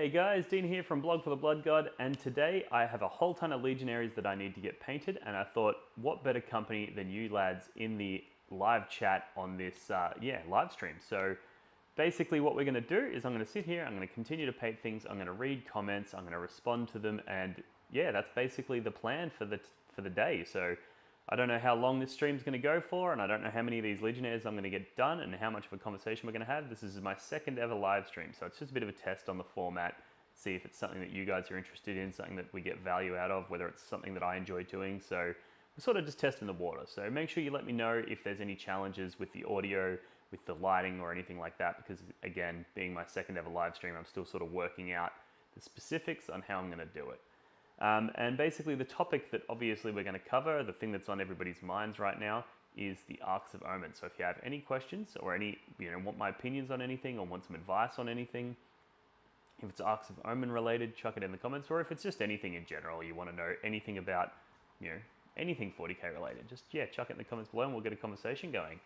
Hey guys, Dean here from Blog for the Blood God, and today I have a whole ton of Legionaries that I need to get painted, and I thought, what better company than you lads in the live chat on this, live stream. So basically what we're going to do is I'm going to sit here, I'm going to continue to paint things, I'm going to read comments, I'm going to respond to them, and yeah, that's basically the plan for the day. So I don't know how long this stream's going to go for, and I don't know how many of these Legionnaires I'm going to get done and how much of a conversation we're going to have. This is my second ever live stream, so it's just a bit of a test on the format, see if it's something that you guys are interested in, something that we get value out of, whether it's something that I enjoy doing. So we're sort of just testing the water. So make sure you let me know if there's any challenges with the audio, with the lighting or anything like that, because again, being my second ever live stream, I'm still sort of working out the specifics on how I'm going to do it. And basically the topic that obviously we're going to cover, the thing that's on everybody's minds right now, is the Arks of Omen. So if you have any questions or want my opinions on anything or want some advice on anything, if it's Arks of Omen related, chuck it in the comments, or if it's just anything in general, you want to know anything about, anything 40k related, just chuck it in the comments below and we'll get a conversation going.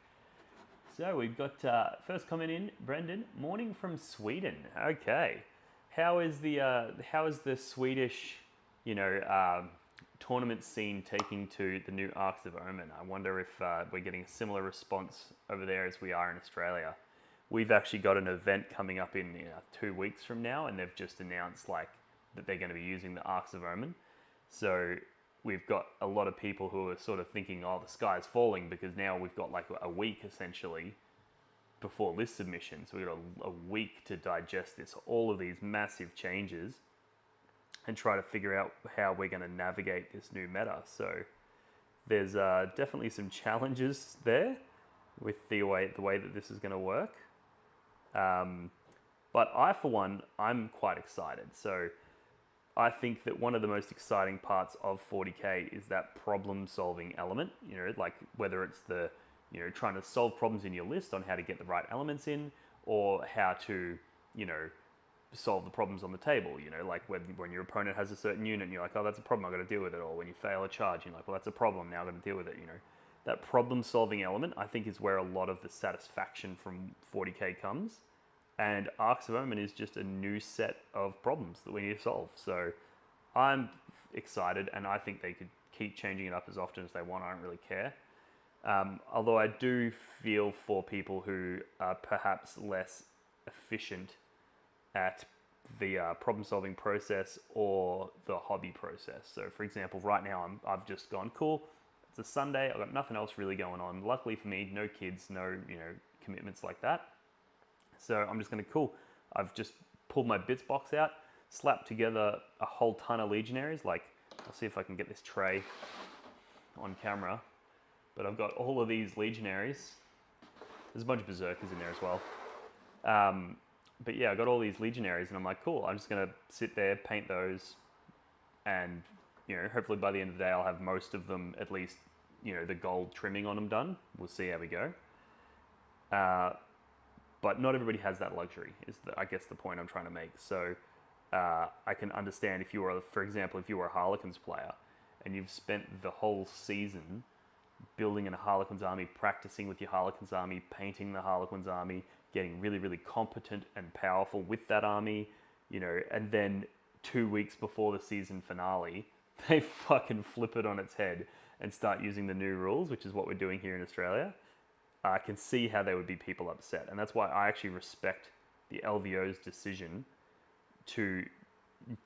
So we've got first comment in, Brendan, morning from Sweden. Okay, how is the Swedish tournament scene taking to the new Arks of Omen? I wonder if we're getting a similar response over there as we are in Australia. We've actually got an event coming up in 2 weeks from now, and they've just announced that they're going to be using the Arks of Omen. So we've got a lot of people who are sort of thinking, oh, the sky's falling, because now we've got like a week essentially before list submission. So we've got a week to digest all of these massive changes and try to figure out how we're going to navigate this new meta. So there's definitely some challenges there with the way that this is going to work. But I, for one, I'm quite excited. So I think that one of the most exciting parts of 40k is that problem-solving element. Like whether it's the trying to solve problems in your list on how to get the right elements in, or how to solve the problems on the table, like when your opponent has a certain unit and you're like, oh, that's a problem, I've got to deal with it. Or when you fail a charge, you're like, well, that's a problem, now I've got to deal with it. That problem solving element, I think, is where a lot of the satisfaction from 40k comes. And Arks of Omen is just a new set of problems that we need to solve. So I'm excited, and I think they could keep changing it up as often as they want. I don't really care. Although I do feel for people who are perhaps less efficient at the problem-solving process or the hobby process. So for example, right now I've just gone, cool, it's a Sunday, I've got nothing else really going on. Luckily for me, no kids, no commitments like that. So I'm just going to, I've just pulled my bits box out, slapped together a whole ton of Legionaries. Like, I'll see if I can get this tray on camera. But I've got all of these Legionaries. There's a bunch of Berserkers in there as well. But yeah, I got all these Legionaries, and I'm like, cool, I'm just going to sit there, paint those, and hopefully by the end of the day I'll have most of them, at least, the gold trimming on them done. We'll see how we go. But not everybody has that luxury, is I guess the point I'm trying to make. So I can understand if you were, for example, if you were a Harlequins player, and you've spent the whole season building a Harlequins army, practicing with your Harlequins army, painting the Harlequins army, getting really, really competent and powerful with that army, and then 2 weeks before the season finale, they fucking flip it on its head and start using the new rules, which is what we're doing here in Australia. I can see how there would be people upset. And that's why I actually respect the LVO's decision to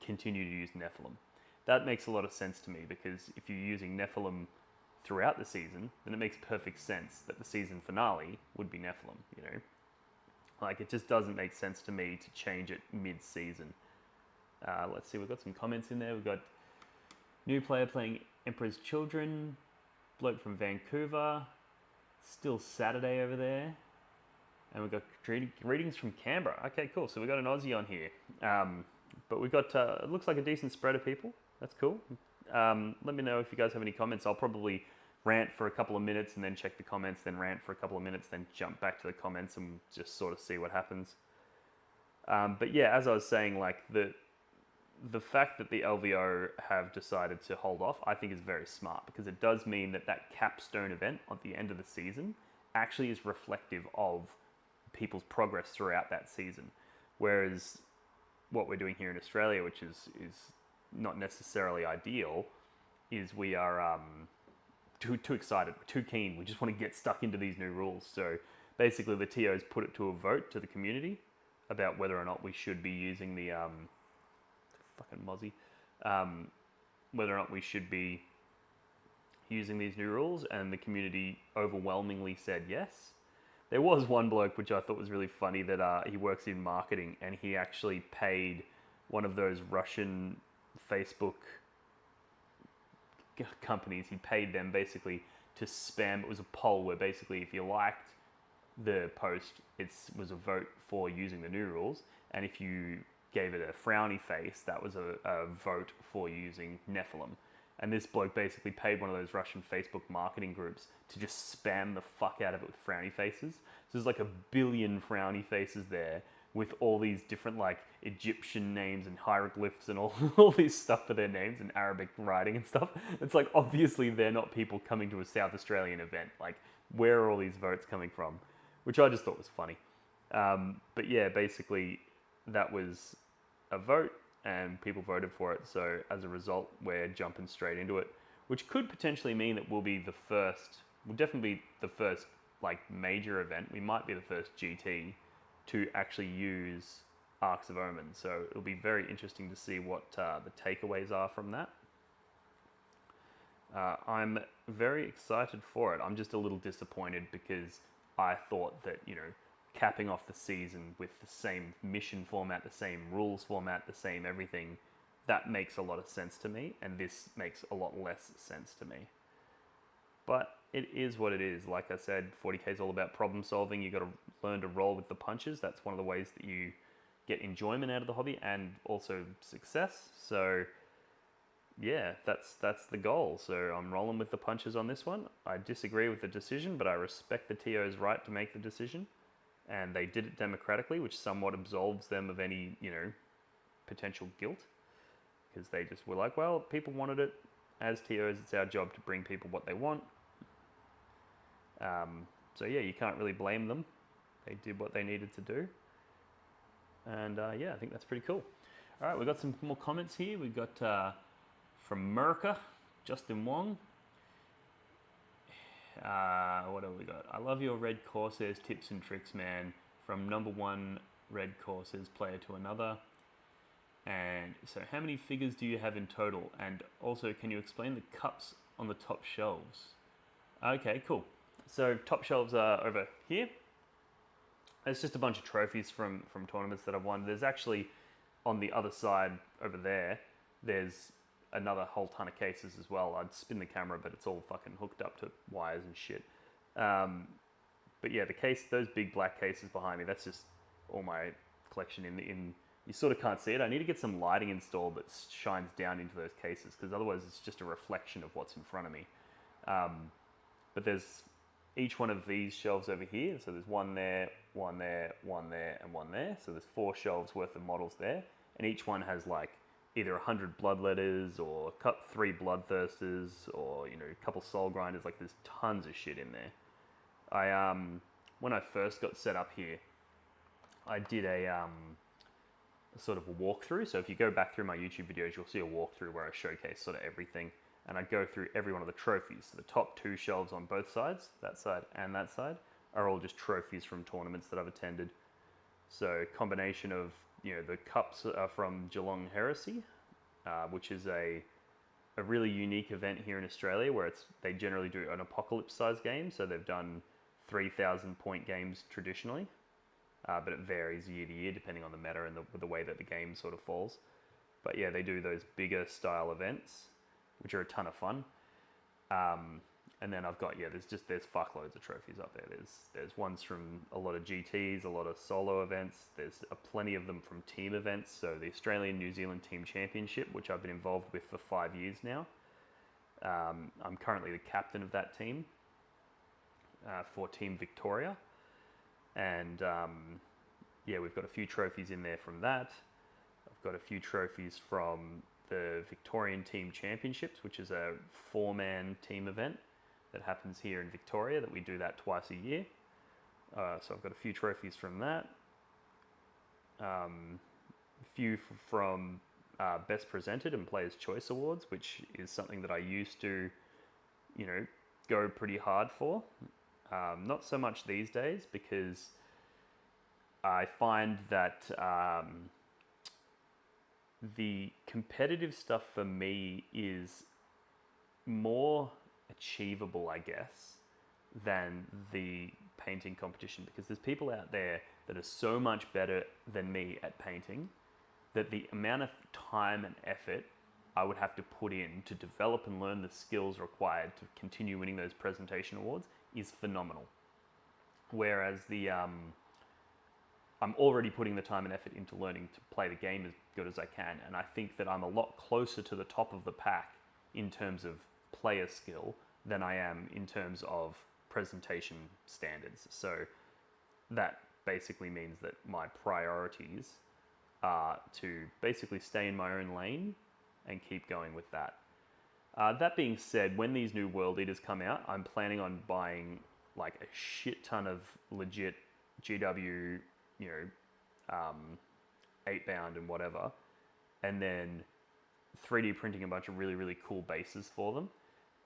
continue to use Nephilim. That makes a lot of sense to me, because if you're using Nephilim throughout the season, then it makes perfect sense that the season finale would be Nephilim, Like, it just doesn't make sense to me to change it mid-season. Let's see, we've got some comments in there. We've got new player playing Emperor's Children, bloke from Vancouver, still Saturday over there. And we've got greetings from Canberra. Okay, cool. So we've got an Aussie on here. But we've got, it looks like a decent spread of people. That's cool. Let me know if you guys have any comments. I'll probably rant for a couple of minutes and then check the comments, then rant for a couple of minutes, then jump back to the comments and just sort of see what happens. But yeah, as I was saying, like the fact that the LVO have decided to hold off, I think is very smart, because it does mean that capstone event at the end of the season actually is reflective of people's progress throughout that season. Whereas what we're doing here in Australia, which is not necessarily ideal, is we are too excited, we're too keen. We just want to get stuck into these new rules. So basically, the TOs put it to a vote to the community about whether or not we should be using the fucking mozzie, whether or not we should be using these new rules, and the community overwhelmingly said yes. There was one bloke which I thought was really funny that he works in marketing, and he actually paid one of those Russian Facebook companies. He paid them basically to spam. It was a poll where basically if you liked the post, it was a vote for using the new rules, and if you gave it a frowny face, that was a vote for using Nephilim. And this bloke basically paid one of those Russian Facebook marketing groups to just spam the fuck out of it with frowny faces. So there's like a billion frowny faces there with all these different like Egyptian names and hieroglyphs and all these stuff for their names and Arabic writing and stuff. It's like, obviously they're not people coming to a South Australian event. Like, where are all these votes coming from? Which I just thought was funny. But yeah, basically that was a vote and people voted for it. So as a result, we're jumping straight into it, which could potentially mean that we'll definitely be the first like major event. We might be the first GT to actually use Arks of Omen. So it'll be very interesting to see what the takeaways are from that. I'm very excited for it. I'm just a little disappointed because I thought that, capping off the season with the same mission format, the same rules format, the same everything, that makes a lot of sense to me, and this makes a lot less sense to me. But it is what it is. Like I said, 40k is all about problem solving. You've got to learn to roll with the punches. That's one of the ways that you get enjoyment out of the hobby and also success. So yeah, that's the goal. So I'm rolling with the punches on this one. I disagree with the decision, but I respect the TO's right to make the decision. And they did it democratically, which somewhat absolves them of any, potential guilt. Because they just were like, well, people wanted it. As TOs, it's our job to bring people what they want. So yeah, you can't really blame them. They did what they needed to do. And yeah, I think that's pretty cool. All right, we've got some more comments here. We've got from Merca, Justin Wong. What have we got? I love your Red Corsairs tips and tricks, man. From number one Red Corsairs player to another. And so how many figures do you have in total? And also, can you explain the cups on the top shelves? Okay, cool. So top shelves are over here. It's just a bunch of trophies from tournaments that I've won. There's actually, on the other side over there, there's another whole ton of cases as well. I'd spin the camera, but it's all fucking hooked up to wires and shit. But yeah, those big black cases behind me, that's just all my collection in you sort of can't see it. I need to get some lighting installed that shines down into those cases, because otherwise it's just a reflection of what's in front of me. But there's each one of these shelves over here. So there's one there, one there, one there, and one there. So there's 4 shelves worth of models there. And each one has like either 100 bloodletters or 3 bloodthirsters or, a couple soul grinders. Like, there's tons of shit in there. When I first got set up here, I did a sort of a walkthrough. So if you go back through my YouTube videos, you'll see a walkthrough where I showcase sort of everything. And I go through every one of the trophies. So the top 2 shelves on both sides, that side and that side, are all just trophies from tournaments that I've attended. So combination of, the cups are from Geelong Heresy, which is a really unique event here in Australia where they generally do an apocalypse size game. So they've done 3,000 point games traditionally, but it varies year to year depending on the meta and the way that the game sort of falls. But yeah, they do those bigger style events, which are a ton of fun. And then I've got, there's fuckloads of trophies up there. There's ones from a lot of GTs, a lot of solo events. There's plenty of them from team events. So the Australian New Zealand Team Championship, which I've been involved with for 5 years now. I'm currently the captain of that team for Team Victoria. And we've got a few trophies in there from that. I've got a few trophies from the Victorian Team Championships, which is a 4-man team event that happens here in Victoria, that we do that twice a year. So I've got a few trophies from that. few from Best Presented and Player's Choice Awards, which is something that I used to, go pretty hard for. Not so much these days because I find that the competitive stuff for me is more achievable, I guess, than the painting competition, because there's people out there that are so much better than me at painting that the amount of time and effort I would have to put in to develop and learn the skills required to continue winning those presentation awards is phenomenal. Whereas I'm already putting the time and effort into learning to play the game as good as I can, and I think that I'm a lot closer to the top of the pack in terms of player skill than I am in terms of presentation standards. So that basically means that my priorities are to basically stay in my own lane and keep going with that. That being said, when these new World Eaters come out, I'm planning on buying like a shit ton of legit GW, 8-bound and whatever, and then 3D printing a bunch of really, really cool bases for them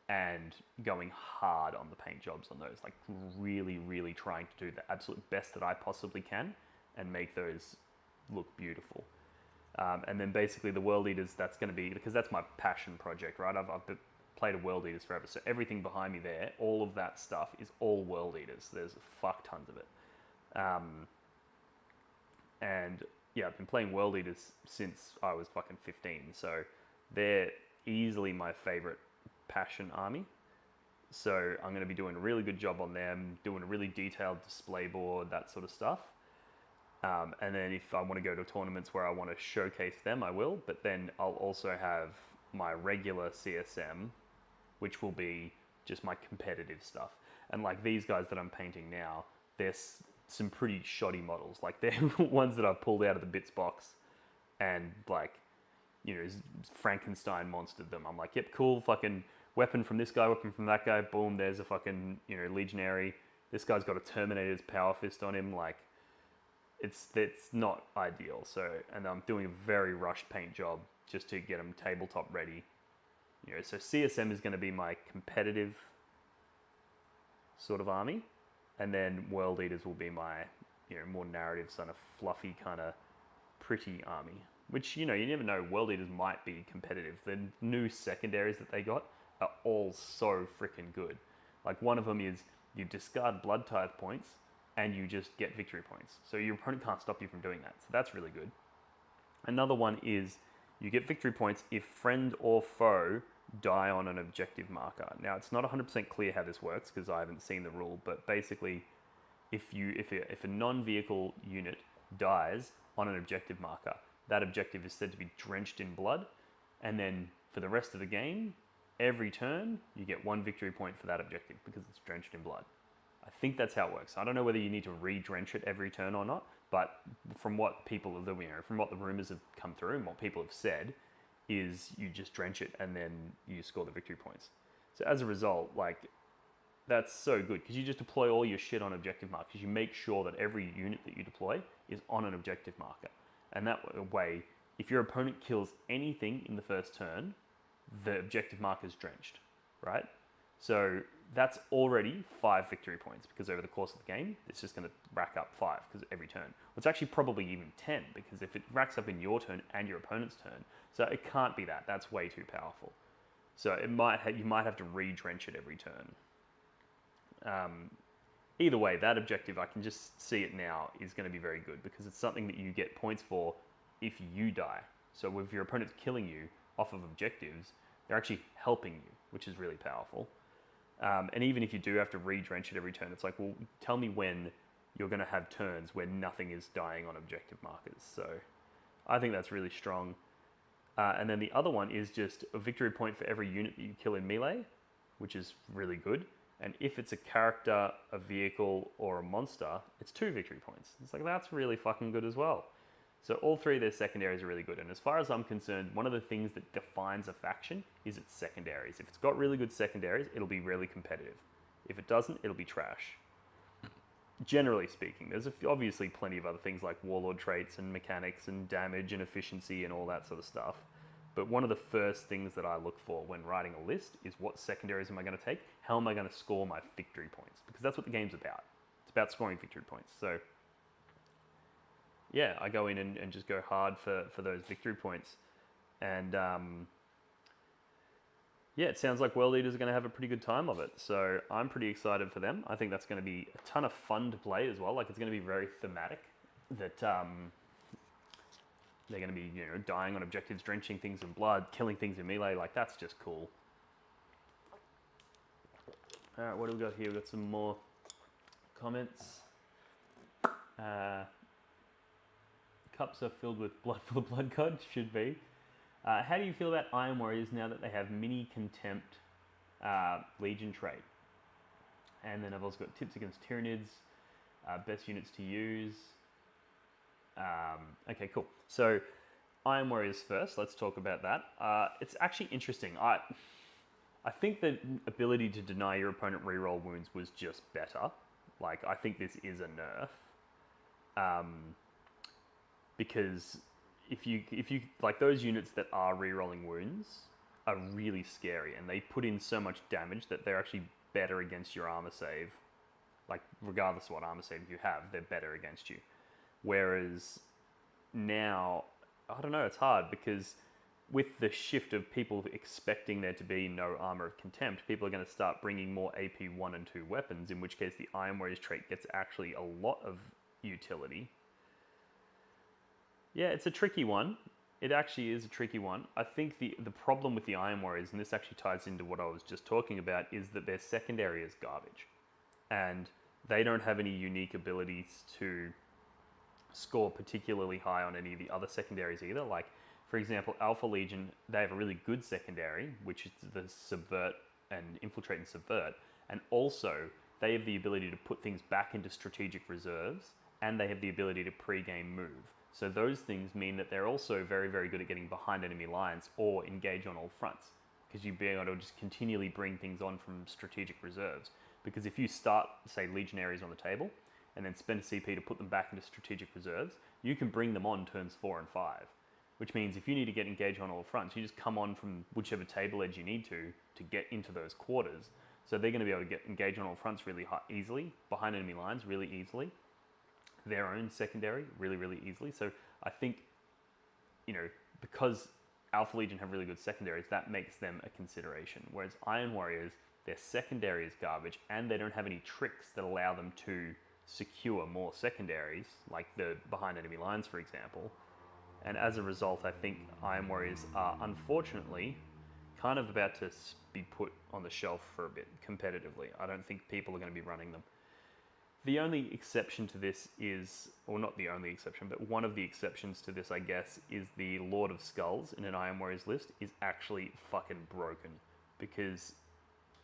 and going hard on the paint jobs on those, like really, really trying to do the absolute best that I possibly can and make those look beautiful. And then basically the World Eaters, that's going to be, because that's my passion project, right? I've played a World Eaters forever, so everything behind me there, all of that stuff is all World Eaters. There's fuck tons of it. And yeah, I've been playing World Eaters since I was fucking 15, so they're easily my favorite passion army. So I'm going to be doing a really good job on them, doing a really detailed display board, that sort of stuff. And then if I want to go to tournaments where I want to showcase them, I will. But then I'll also have my regular CSM, which will be just my competitive stuff. And like these guys that I'm painting now, they're some pretty shoddy models. Like they're ones that I've pulled out of the bits box and like, Frankenstein monstered them. I'm like, yep, cool, fucking weapon from this guy, weapon from that guy, boom, there's a fucking, legionary. This guy's got a Terminator's power fist on him. Like, it's not ideal. So, and I'm doing a very rushed paint job just to get them tabletop ready. So CSM is going to be my competitive sort of army, and then World Eaters will be my, more narrative, sort of fluffy, kind of pretty army. Which, you never know, World Eaters might be competitive. The new secondaries that they got are all so freaking good. Like one of them is you discard blood tithe points and you just get victory points. So your opponent can't stop you from doing that. So that's really good. Another one is you get victory points if friend or foe die on an objective marker. Now it's not 100% clear how this works because I haven't seen the rule, but basically if a non-vehicle unit dies on an objective marker, that objective is said to be drenched in blood, and then for the rest of the game, every turn, you get 1 victory point for that objective because it's drenched in blood. I think that's how it works. I don't know whether you need to re-drench it every turn or not, but from what from what the rumors have come through and what people have said, is you just drench it and then you score the victory points. So as a result, like, that's so good because you just deploy all your shit on objective markers. You make sure that every unit that you deploy is on an objective marker. And that way, if your opponent kills anything in the first turn, the objective marker is drenched, right? So that's already 5 victory points because over the course of the game, it's just going to rack up 5 because every turn. Well, it's actually probably even 10 because if it racks up in your turn and your opponent's turn, so it can't be that. That's way too powerful. So you might have to re-drench it every turn. Either way, that objective, I can just see it now, is going to be very good because it's something that you get points for if you die. So if your opponent's killing you off of objectives, they're actually helping you, which is really powerful. And even if you do have to re-drench it every turn, it's like, well, tell me when you're going to have turns where nothing is dying on objective markers. So I think that's really strong. And then the other one is just a victory point for every unit that you kill in melee, which is really good. And if it's a character, a vehicle, or a monster, it's 2 victory points. It's like, that's really fucking good as well. So all 3 of their secondaries are really good. And as far as I'm concerned, one of the things that defines a faction is its secondaries. If it's got really good secondaries, it'll be really competitive. If it doesn't, it'll be trash. generally speaking. There's obviously plenty of other things like warlord traits and mechanics and damage and efficiency and all that sort of stuff. But one of the first things that I look for when writing a list is what secondaries am I going to take? How am I going to score my victory points? Because that's what the game's about. It's about scoring victory points. So yeah, I go in and just go hard for those victory points. And yeah, it sounds like World Eaters are going to have a pretty good time of it. So I'm pretty excited for them. I think that's going to be a ton of fun to play as well. Like, it's going to be very thematic. That they're going to be, dying on objectives, drenching things in blood, killing things in melee. Like, that's just cool. All right, what do we got here? We've got some more comments. Cups are filled with blood for the blood god. Should be. How do you feel about Iron Warriors now that they have mini contempt Legion trait? And then I've also got tips against Tyranids, best units to use. Okay, cool. So Iron Warriors first. Let's talk about that. It's actually interesting. I think the ability to deny your opponent reroll wounds was just better. Like, I think this is a nerf. Because if you like, those units that are rerolling wounds are really scary, and they put in so much damage that they're actually better against your armor save. Like, regardless of what armor save you have, they're better against you. Whereas now, I don't know, it's hard because with the shift of people expecting there to be no armor of contempt, people are going to start bringing more AP 1 and 2 weapons, in which case the Iron Warriors trait gets actually a lot of utility. Yeah, it's a tricky one. It actually is a tricky one. I think the problem with the Iron Warriors, and this actually ties into what I was just talking about, is that their secondary is garbage. And they don't have any unique abilities to score particularly high on any of the other secondaries either. Like, for example, Alpha Legion, they have a really good secondary, which is the Subvert and Infiltrate and Subvert. And also, they have the ability to put things back into strategic reserves, and they have the ability to pre-game move. So those things mean that they're also very, very good at getting behind enemy lines or engage on all fronts, because you'd be able to just continually bring things on from strategic reserves. Because if you start, say, Legionaries on the table, and then spend a CP to put them back into strategic reserves, you can bring them on turns 4 and 5. Which means if you need to get engaged on all fronts, you just come on from whichever table edge you need to get into those quarters. So they're going to be able to get engaged on all fronts really easily, behind enemy lines really easily, their own secondary really, really easily. So I think, because Alpha Legion have really good secondaries, that makes them a consideration. Whereas Iron Warriors, their secondary is garbage, and they don't have any tricks that allow them to secure more secondaries, like the behind enemy lines, for example. And as a result, I think Iron Warriors are unfortunately kind of about to be put on the shelf for a bit competitively. I don't think people are going to be running them. The only exception to this is, or not the only exception, but one of the exceptions to this, I guess, is the Lord of Skulls in an Iron Warriors list is actually fucking broken. Because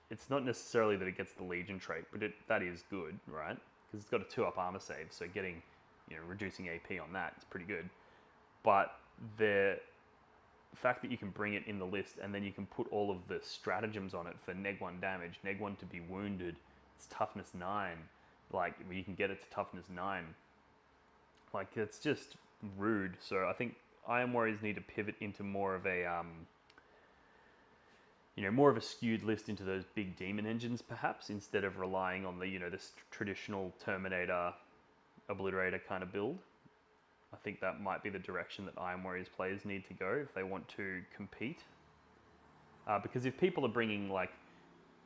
it's not necessarily that it gets the Legion trait, but that is good, right? Because it's got a 2-up armor save, so getting, reducing AP on that is pretty good. But the fact that you can bring it in the list and then you can put all of the stratagems on it for neg 1 damage, neg 1 to be wounded, it's toughness 9, like, you can get it to toughness 9. Like, it's just rude. So I think Iron Warriors need to pivot into more of a, more of a skewed list into those big demon engines, perhaps, instead of relying on the, this traditional Terminator, Obliterator kind of build. I think that might be the direction that Iron Warriors players need to go if they want to compete. Because if people are bringing, like,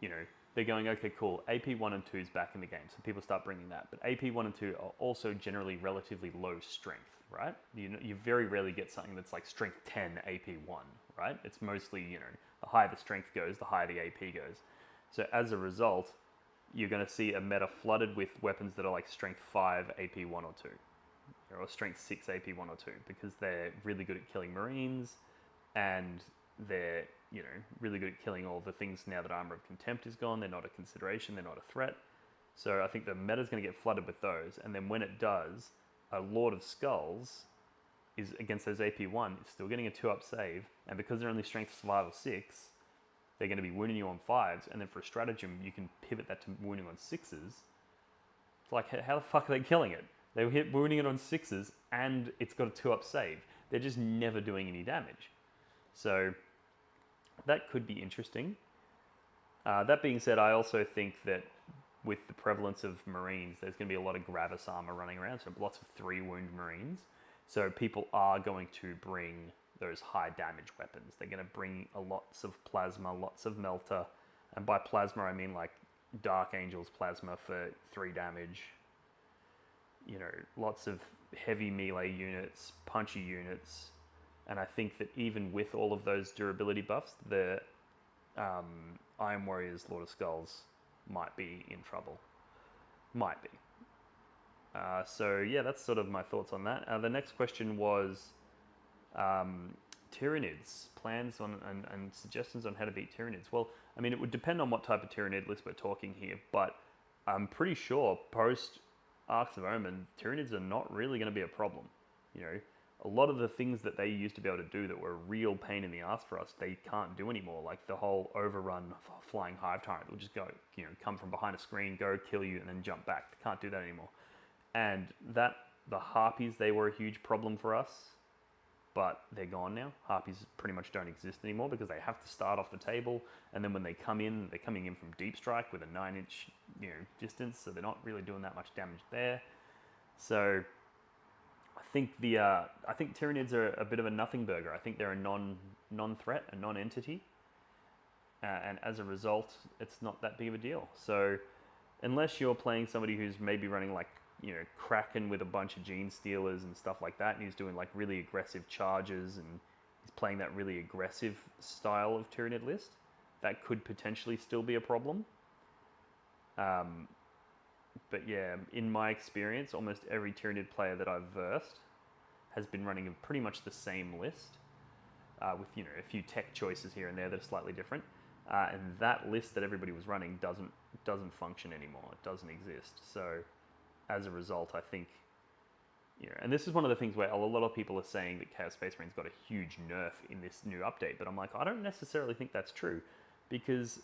they're going, okay, cool, AP 1 and 2 is back in the game, so people start bringing that. But AP 1 and 2 are also generally relatively low strength, right? You very rarely get something that's like strength 10 AP 1, right? It's mostly, the higher the strength goes, the higher the AP goes. So as a result, you're going to see a meta flooded with weapons that are like strength 5 AP 1 or 2. Or strength 6 AP 1 or 2, because they're really good at killing Marines, and they're, really good at killing all the things now that Armor of Contempt is gone. They're not a consideration, they're not a threat. So I think the meta's going to get flooded with those, and then when it does, a Lord of Skulls is against those AP 1, is still getting a 2-up save, and because they're only strength 5 or 6, they're going to be wounding you on 5s, and then for a stratagem, you can pivot that to wounding on 6s, It's like, how the fuck are they killing it? They were wounding it on 6s, and it's got a 2-up save. They're just never doing any damage. So that could be interesting. That being said, I also think that with the prevalence of Marines, there's going to be a lot of Gravis armor running around, so lots of 3-wound Marines. So people are going to bring those high damage weapons. They're going to bring lots of plasma, lots of melter, and by plasma I mean like Dark Angel's plasma for 3 damage. You know, lots of heavy melee units, punchy units, and I think that even with all of those durability buffs, the Iron Warriors, Lord of Skulls might be in trouble. Might be. So yeah, that's sort of my thoughts on that. The next question was Tyranids, plans on and suggestions on how to beat Tyranids. Well, I mean, it would depend on what type of Tyranid list we're talking here, but I'm pretty sure post Arks of Omen, Tyranids are not really going to be a problem. You know, a lot of the things that they used to be able to do that were a real pain in the ass for us, they can't do anymore. Like the whole overrun flying hive tyrant will just go, you know, come from behind a screen, go kill you, and then jump back. They can't do that anymore. And the harpies, they were a huge problem for us, but they're gone now. Harpies pretty much don't exist anymore because they have to start off the table, and then when they come in, they're coming in from deep strike with a 9-inch, you know, distance, so they're not really doing that much damage there. So I think Tyranids are a bit of a nothing burger. I think they're a non-threat, a non-entity, and as a result, it's not that big of a deal. So unless you're playing somebody who's maybe running like, you know, Kraken with a bunch of Gene Stealers and stuff like that, and he's doing like really aggressive charges, and he's playing that really aggressive style of Tyranid list, that could potentially still be a problem. But yeah, in my experience, almost every Tyranid player that I've versed has been running pretty much the same list, with, you know, a few tech choices here and there that are slightly different. And that list that everybody was running doesn't function anymore. It doesn't exist. So as a result, I think, you know, and this is one of the things where a lot of people are saying that Chaos Space Marine's got a huge nerf in this new update, but I'm like, I don't necessarily think that's true, because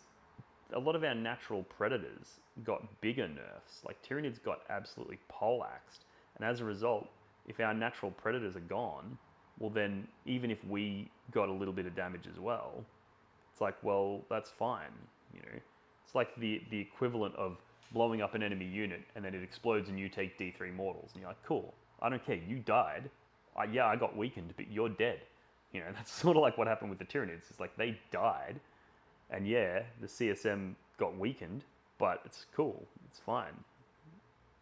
a lot of our natural predators got bigger nerfs. Like Tyranids got absolutely poleaxed, and as a result, if our natural predators are gone, well then, even if we got a little bit of damage as well, it's like, well, that's fine, you know. It's like the equivalent of blowing up an enemy unit and then it explodes and you take D3 mortals, and you're like, cool, I don't care, you died. Yeah, I got weakened, but you're dead. You know, that's sort of like what happened with the Tyranids. It's like they died, and yeah, the CSM got weakened, but it's cool, it's fine.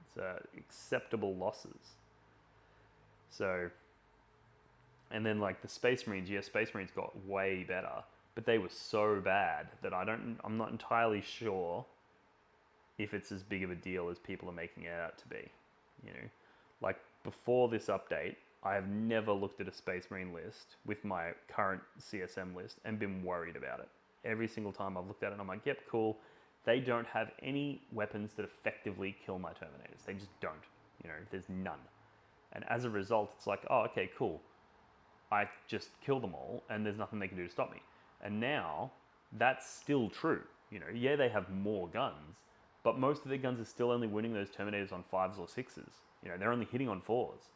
It's acceptable losses. So, and then like the Space Marines, yeah, Space Marines got way better, but they were so bad that I'm not entirely sure if it's as big of a deal as people are making it out to be. You know, like before this update, I have never looked at a Space Marine list with my current CSM list and been worried about it. Every single time I've looked at it, I'm like, yep, cool. They don't have any weapons that effectively kill my Terminators. They just don't. You know, there's none. And as a result, it's like, oh, okay, cool. I just kill them all, and there's nothing they can do to stop me. And now, that's still true. You know, yeah, they have more guns, but most of their guns are still only winning those Terminators on 5s or 6s. You know, they're only hitting on 4s.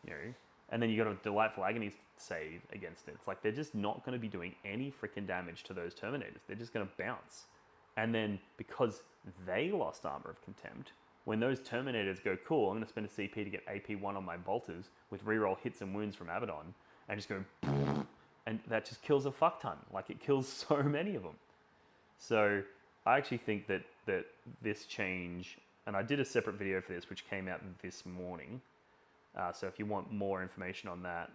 You know, and then you got a Delightful Agony save against it. It's like they're just not going to be doing any freaking damage to those Terminators. They're just going to bounce. And then because they lost Armor of Contempt, when those Terminators go, cool, I'm going to spend a CP to get AP1 on my bolters with reroll hits and wounds from Abaddon, and just go, and that just kills a fuck ton. Like, it kills so many of them. So I actually think that this change, and I did a separate video for this, which came out this morning. So if you want more information on that,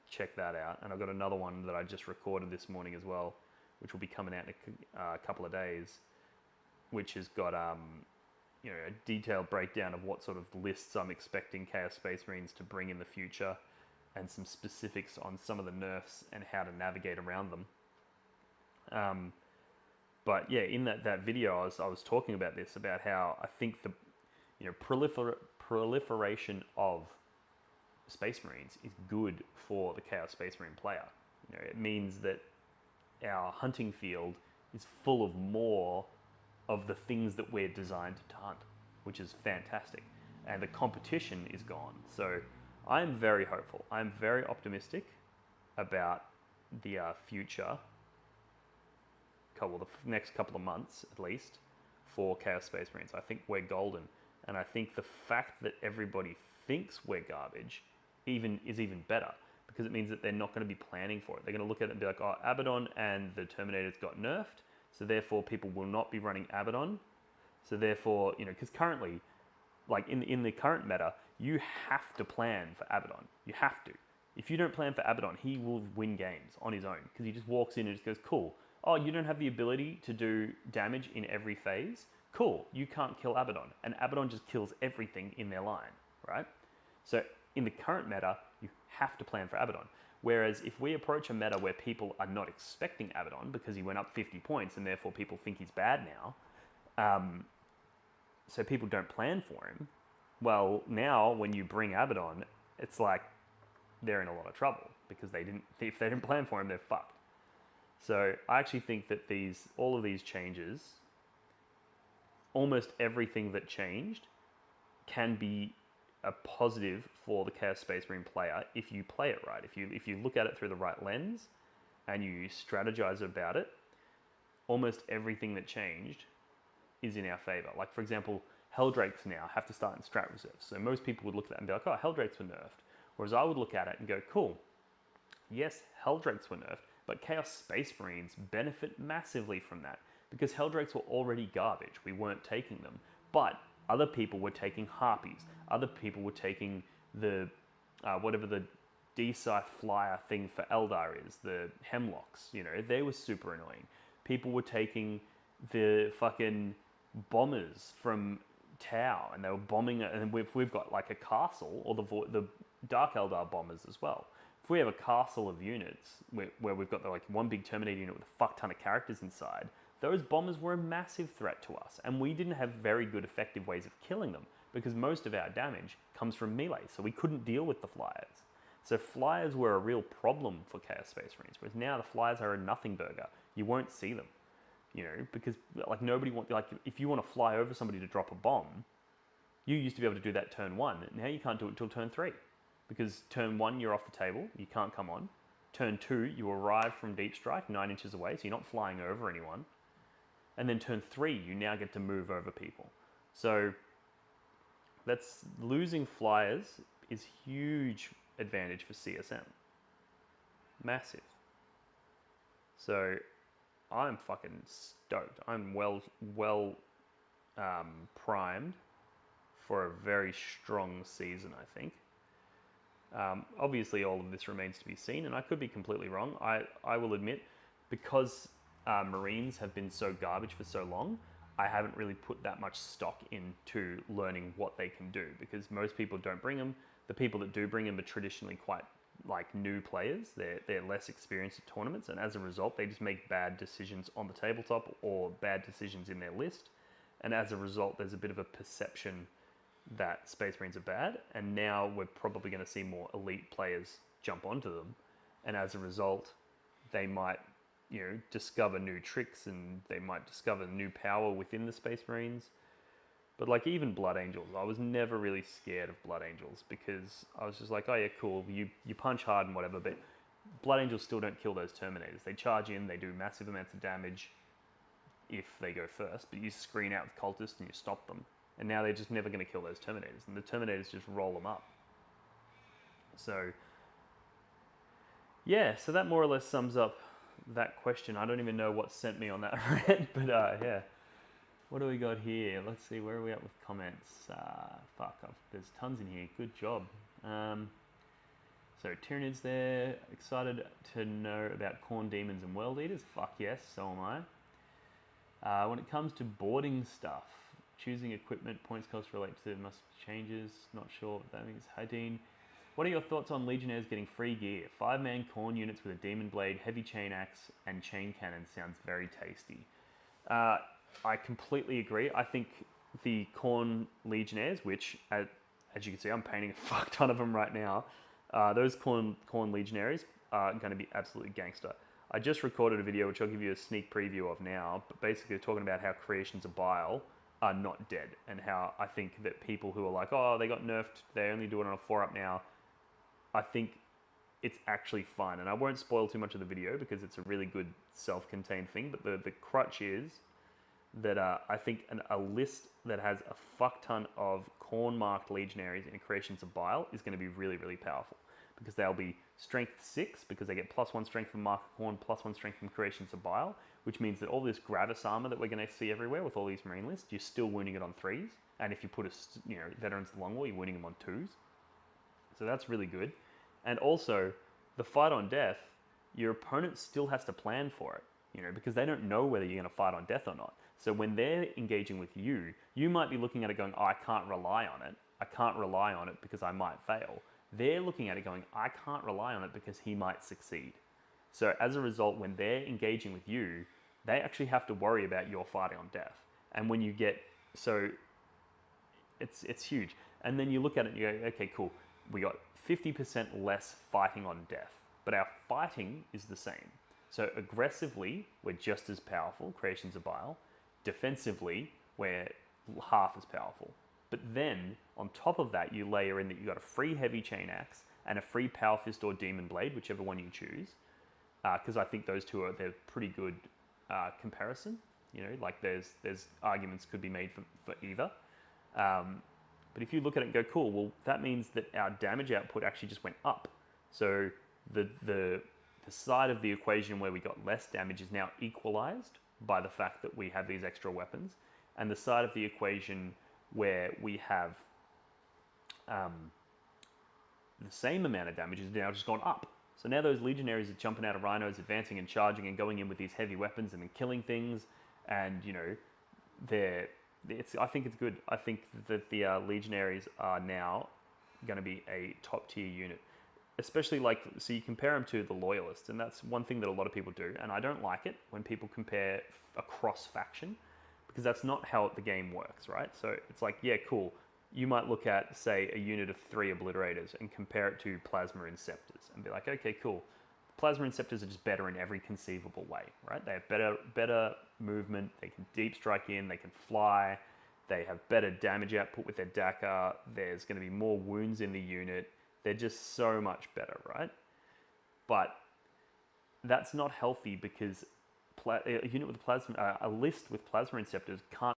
check that out. And I've got another one that I just recorded this morning as well, which will be coming out in a couple of days, which has got you know, a detailed breakdown of what sort of lists I'm expecting Chaos Space Marines to bring in the future, and some specifics on some of the nerfs and how to navigate around them. But yeah, in that video, I was talking about this, about how I think the, you know, proliferation of Space Marines is good for the Chaos Space Marine player. You know, it means that our hunting field is full of more of the things that we're designed to hunt. which is fantastic. And the competition is gone. So I'm very hopeful. I'm very optimistic about the future, the next couple of months at least, for Chaos Space Marines. I think we're golden. And I think the fact that everybody thinks we're garbage is even better, because it means that they're not going to be planning for it. They're going to look at it and be like, oh, Abaddon and the Terminators got nerfed, so therefore people will not be running Abaddon. So therefore, because currently, like in the current meta, you have to plan for Abaddon. You have to. If you don't plan for Abaddon, he will win games on his own, because he just walks in and just goes, cool. Oh, you don't have the ability to do damage in every phase? Cool, you can't kill Abaddon. And Abaddon just kills everything in their line, right? So in the current meta, you have to plan for Abaddon. Whereas if we approach a meta where people are not expecting Abaddon because he went up 50 points and therefore people think he's bad now, so people don't plan for him, well, now when you bring Abaddon, it's like they're in a lot of trouble, because if they didn't plan for him, they're fucked. So I actually think that all of these changes, almost everything that changed, can be a positive for the Chaos Space Marine player if you play it right. If you look at it through the right lens and you strategize about it, almost everything that changed is in our favor. Like, for example, Helldrakes now have to start in strat reserves. So most people would look at that and be like, oh, Helldrakes were nerfed. Whereas I would look at it and go, cool, yes, Helldrakes were nerfed, but Chaos Space Marines benefit massively from that, because Helldrakes were already garbage. We weren't taking them. But other people were taking Harpies. Other people were taking the, whatever the D-Scythe flyer thing for Eldar is, the Hemlocks, they were super annoying. People were taking the fucking bombers from Tau, and they were bombing it, and we've got like a castle, or the Dark Eldar bombers as well. If we have a castle of units where we've got like one big Terminator unit with a fuck ton of characters inside, those bombers were a massive threat to us, and we didn't have very good effective ways of killing them, because most of our damage comes from melee, so we couldn't deal with the flyers. So flyers were a real problem for Chaos Space Marines, whereas now the flyers are a nothing burger. You won't see them, because like nobody wants, like if you want to fly over somebody to drop a bomb, you used to be able to do that turn 1, now you can't do it till turn 3. Because turn 1, you're off the table, you can't come on. Turn 2, you arrive from deep strike 9 inches away, so you're not flying over anyone. And then turn 3, you now get to move over people. So losing flyers is huge advantage for CSM. Massive. So I'm fucking stoked. I'm well primed for a very strong season, I think. Obviously, all of this remains to be seen, and I could be completely wrong. I will admit, because Marines have been so garbage for so long, I haven't really put that much stock into learning what they can do, because most people don't bring them. The people that do bring them are traditionally quite like new players. They're less experienced at tournaments, and as a result, they just make bad decisions on the tabletop or bad decisions in their list. And as a result, there's a bit of a perception that Space Marines are bad, and now we're probably going to see more elite players jump onto them, and as a result, they might, discover new tricks, and they might discover new power within the Space Marines. But like even Blood Angels, I was never really scared of Blood Angels, because I was just like, oh yeah, cool, you punch hard and whatever, but Blood Angels still don't kill those Terminators. They charge in, they do massive amounts of damage if they go first, but you screen out the cultists and you stop them. And now they're just never going to kill those Terminators, and the Terminators just roll them up. So, yeah, so that more or less sums up that question. I don't even know what sent me on that rant, but yeah. What do we got here? Let's see, where are we at with comments? There's tons in here. Good job. So Tyranids there. Excited to know about Corn Demons and World Eaters. Fuck yes, so am I. When it comes to boarding stuff, choosing equipment, points cost relate to must changes. Not sure what that means. Hi Dean. What are your thoughts on Legionnaires getting free gear? 5-man Corn units with a Demon Blade, heavy chain axe, and chain cannon sounds very tasty. I completely agree. I think the Corn Legionnaires, which, as you can see, I'm painting a fuck ton of them right now. Those Corn Legionnaires are going to be absolutely gangster. I just recorded a video, which I'll give you a sneak preview of now, but basically talking about how Creations of Bile are not dead, and how I think that people who are like, oh, they got nerfed, they only do it on a 4-up now, I think it's actually fun. And I won't spoil too much of the video because it's a really good self-contained thing, but the crutch is that I think a list that has a fuck ton of corn-marked legionaries in Creations of Bile is going to be really, really powerful, because they'll be strength 6 because they get +1 strength from Mark of Corn, +1 strength from Creations of Bile, which means that all this Gravis armor that we're going to see everywhere with all these Marine lists, you're still wounding it on 3s, and if you put Veterans of the Long War, you're wounding them on 2s. So that's really good. And also, the fight on death, your opponent still has to plan for it, because they don't know whether you're going to fight on death or not. So when they're engaging with you, you might be looking at it going, oh, I can't rely on it. I can't rely on it because I might fail. They're looking at it going, I can't rely on it because he might succeed. So as a result, when they're engaging with you, they actually have to worry about your fighting on death. And when you get, so it's huge. And then you look at it and you go, okay, cool. We got 50% less fighting on death, but our fighting is the same. So aggressively, we're just as powerful, Creations of Bile. Defensively, we're half as powerful. But then, on top of that, you layer in that you got a free heavy chain axe and a free power fist or demon blade, whichever one you choose. Because I think those two they're pretty good comparison. Like there's arguments could be made for either. But if you look at it and go, cool, well, that means that our damage output actually just went up. So the side of the equation where we got less damage is now equalized by the fact that we have these extra weapons. And the side of the equation where we have the same amount of damage is now just gone up. So now those legionaries are jumping out of rhinos, advancing and charging and going in with these heavy weapons and then killing things. And, I think it's good. I think that the legionaries are now going to be a top tier unit. Especially so you compare them to the loyalists, and that's one thing that a lot of people do. And I don't like it when people compare across faction, because that's not how the game works, right? So it's like, yeah, cool. You might look at, say, a unit of 3 Obliterators and compare it to Plasma Inceptors and be like, okay, cool. Plasma Inceptors are just better in every conceivable way, right? They have better movement, they can deep strike in, they can fly, they have better damage output with their Dakar, there's going to be more wounds in the unit, they're just so much better, right? But that's not healthy because a unit with a list with Plasma Inceptors can't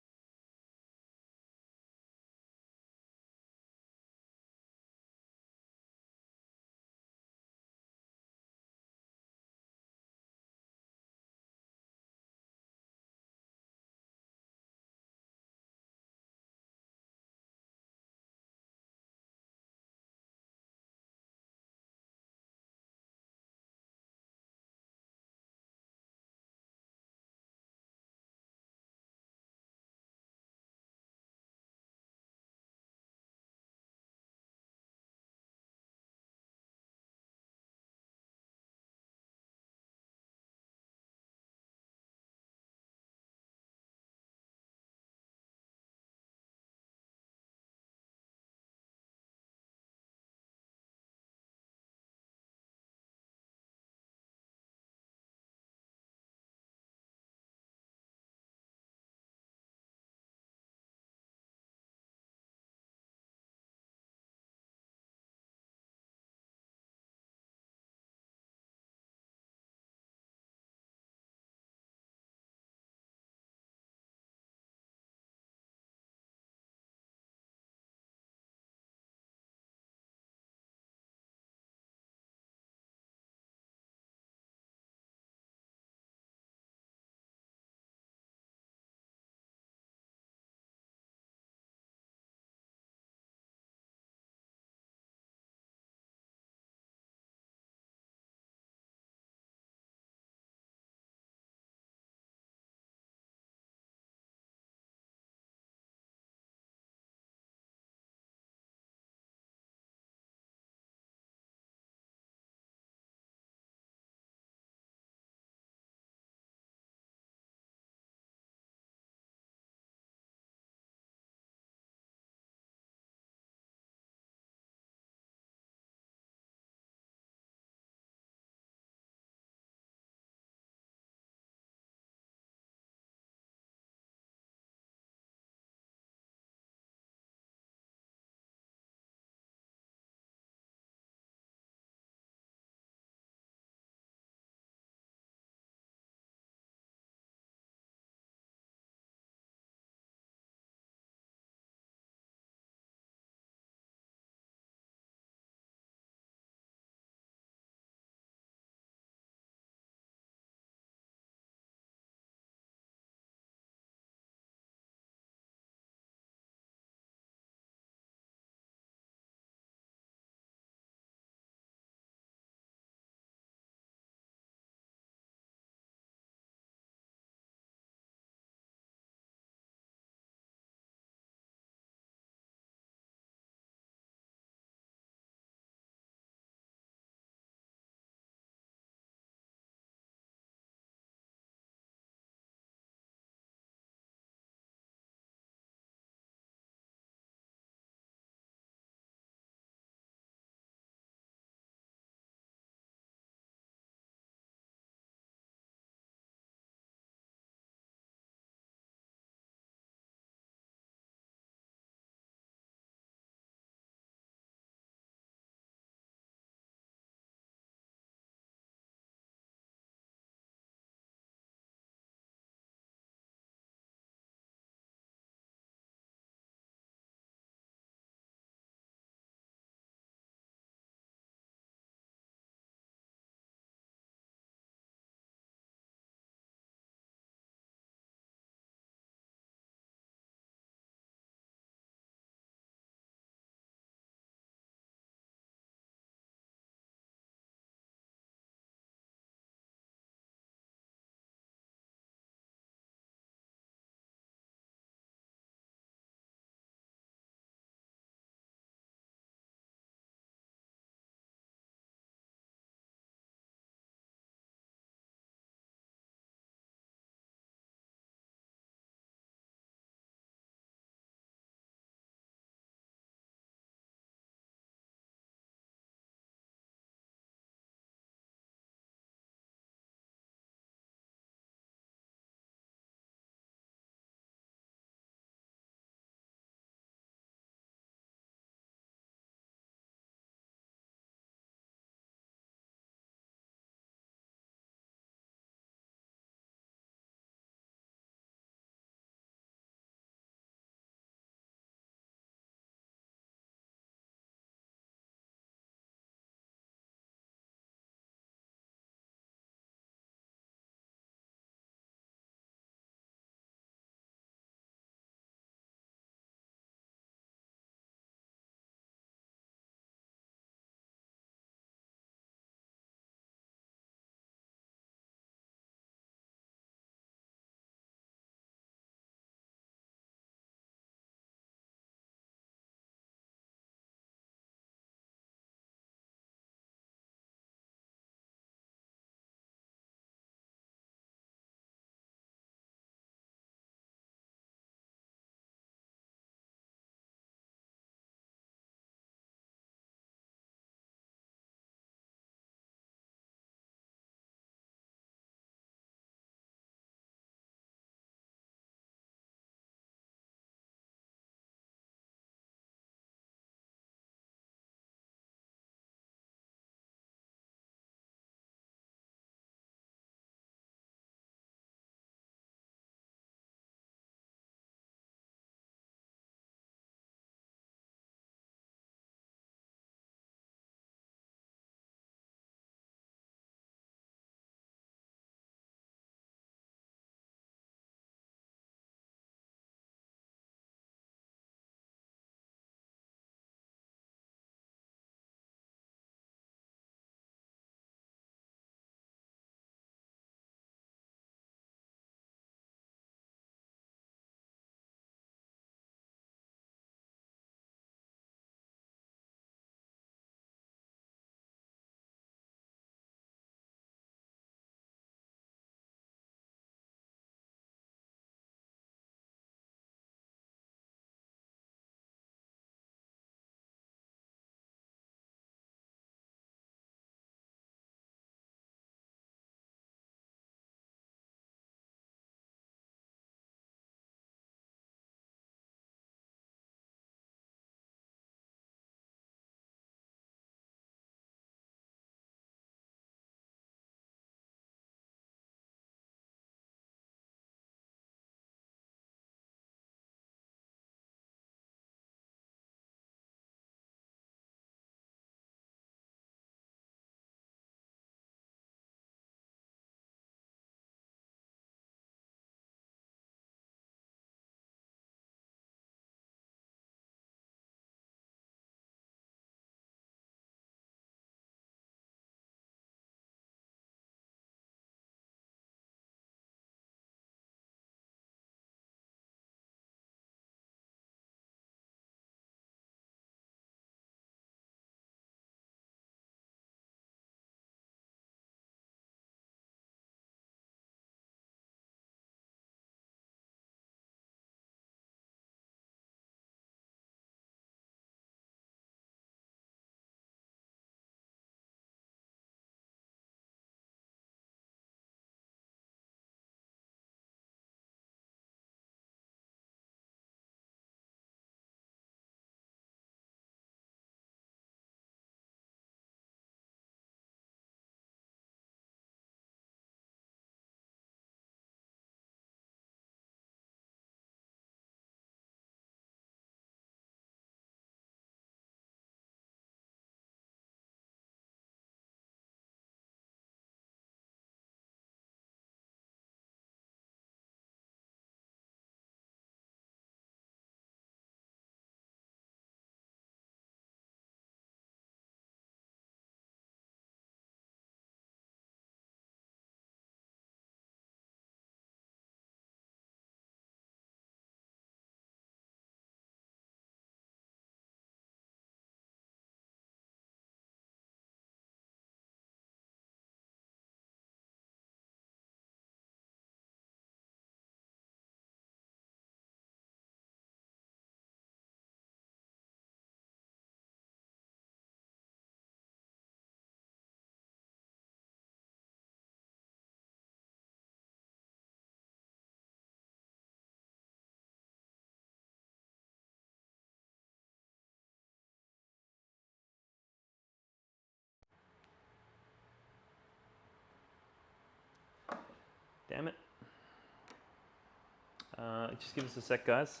Just give us a sec, guys.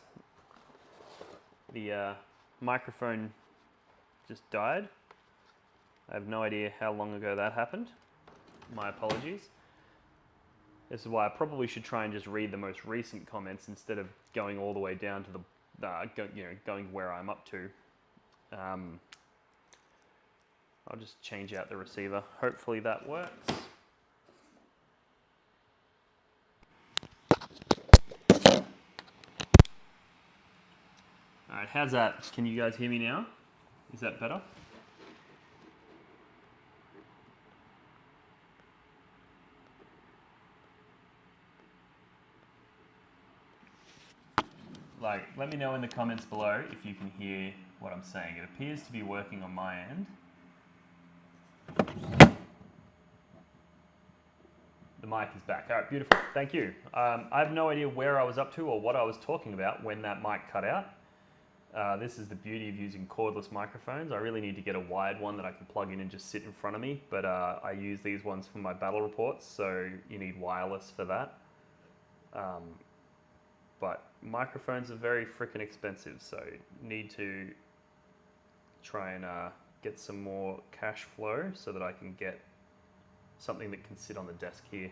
The microphone just died. I have no idea how long ago that happened. My apologies. This is why I probably should try and just read the most recent comments instead of going all the way down to going where I'm up to. I'll just change out the receiver. Hopefully that works. Alright, how's that? Can you guys hear me now? Is that better? Let me know in the comments below if you can hear what I'm saying. It appears to be working on my end. The mic is back. All right, beautiful. Thank you. I have no idea where I was up to or what I was talking about when that mic cut out. This is the beauty of using cordless microphones. I really need to get a wired one that I can plug in and just sit in front of me, but I use these ones for my battle reports, so you need wireless for that. But microphones are very freaking expensive, so need to try and get some more cash flow so that I can get something that can sit on the desk here.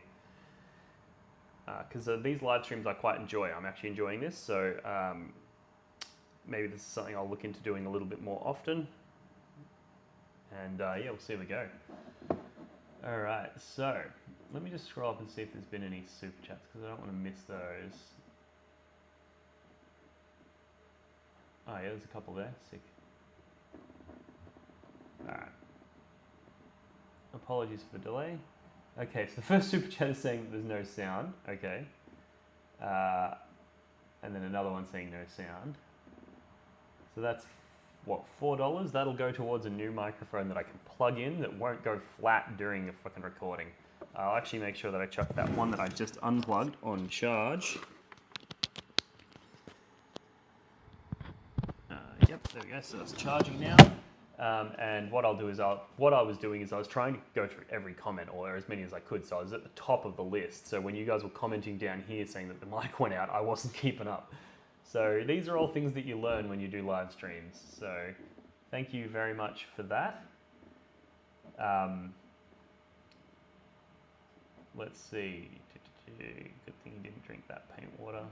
Because these live streams I quite enjoy. I'm actually enjoying this, so maybe this is something I'll look into doing a little bit more often. And yeah, we'll see how we go. All right, so let me just scroll up and see if there's been any super chats because I don't want to miss those. Oh yeah, there's a couple there. Sick. All right. Apologies for the delay. Okay, so the first super chat is saying that there's no sound. Okay. And then another one saying no sound. So that's, what, $4? That'll go towards a new microphone that I can plug in that won't go flat during the fucking recording. I'll actually make sure that I chuck that one that I just unplugged on charge. Yep, there we go. So that's charging now. And what I'll do is what I was doing is I was trying to go through every comment or as many as I could. So I was at the top of the list. So when you guys were commenting down here saying that the mic went out, I wasn't keeping up. So these are all things that you learn when you do live streams. So thank you very much for that. Let's see. Good thing you didn't drink that paint water.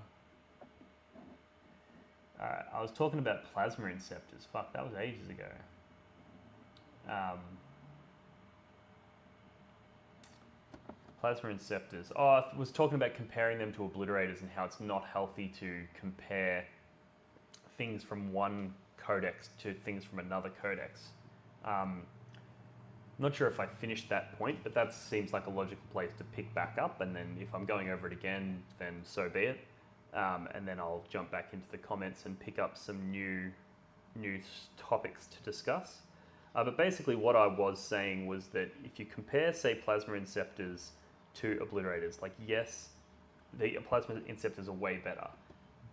Alright, I was talking about plasma inceptors. Fuck, that was ages ago. Plasma inceptors. Oh, I was talking about comparing them to obliterators and how it's not healthy to compare things from one codex to things from another codex. I'm not sure if I finished that point, but that seems like a logical place to pick back up, and then if I'm going over it again, then so be it. And then I'll jump back into the comments and pick up some new topics to discuss. But basically what I was saying was that if you compare, say, plasma inceptors to obliterators, like yes, the plasma inceptors are way better,